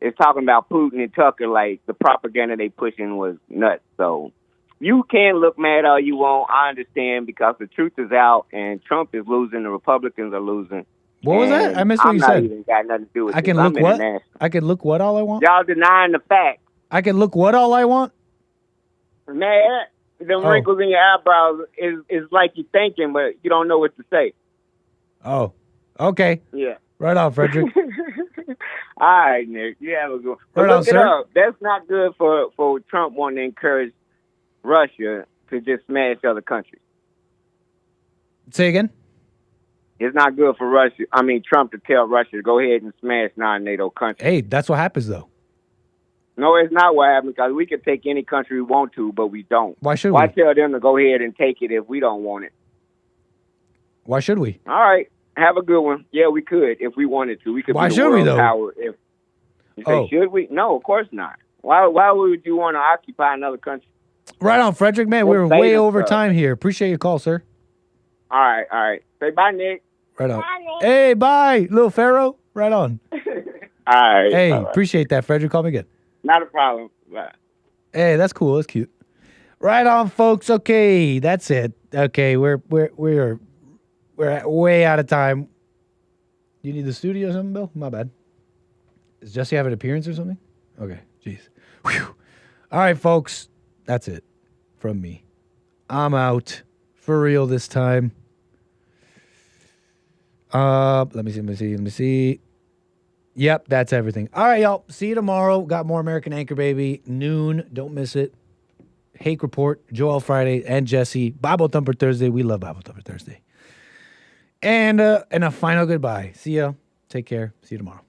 S18: is talking about Putin and Tucker like the propaganda they pushing was nuts. So you can look mad all you want. I understand because the truth is out, and Trump is losing. The Republicans are losing.
S13: What was that? I missed what you
S18: I'm
S13: said.
S18: not even got nothing to do with
S13: I can
S18: this.
S13: look
S18: I'm
S13: what?
S18: international.
S13: I can look what all I want?
S18: Y'all denying the fact
S13: I can look what all I want?
S18: Man, the wrinkles in your eyebrows is like you're thinking, but you don't know what to say.
S13: Oh, okay.
S18: Yeah.
S13: Right on, Frederick.
S18: All right, Nick. You have a good one. But
S13: Right on,
S18: look it
S13: sir.
S18: up. That's not good for Trump wanting to encourage Russia to just smash other countries.
S13: Say again?
S18: It's not good for Trump to tell Russia to go ahead and smash non-NATO countries.
S13: Hey, that's what happens, though.
S18: No, it's not what happens, because we can take any country we want to, but we don't.
S13: Why should
S18: Why
S13: we?
S18: tell them to go ahead and take it if we don't want it?
S13: Why should we?
S18: All right. Have a good one. Yeah, we could if we wanted to. We could.
S13: Why
S18: be the
S13: should we,
S18: world
S13: though?
S18: Power if you say, should we? No, of course not. Why would you want to occupy another country?
S13: Right on, Frederick. Man, we're way over time here. Appreciate your call, sir.
S18: All right. Say bye, Nick.
S13: Right on. Hey, bye, little Pharaoh. Right on.
S18: All right.
S13: Hey,
S18: bye-bye.
S13: appreciate that, Frederick. Call me again.
S18: Not a problem. Bye.
S13: Hey, that's cool. That's cute. Right on, folks. Okay, that's it. Okay, we're way out of time. You need the studio or something, Bill? My bad. Does Jesse have an appearance or something? Okay, jeez. Whew. All right, folks. That's it from me. I'm out for real this time. Let me see. Yep, that's everything. All right, y'all. See you tomorrow. Got more American Anchor Baby. Noon. Don't miss it. Hake Report, Joel Friday, and Jesse. Bible Thumper Thursday. We love Bible Thumper Thursday. And a final goodbye. See ya. Take care. See you tomorrow.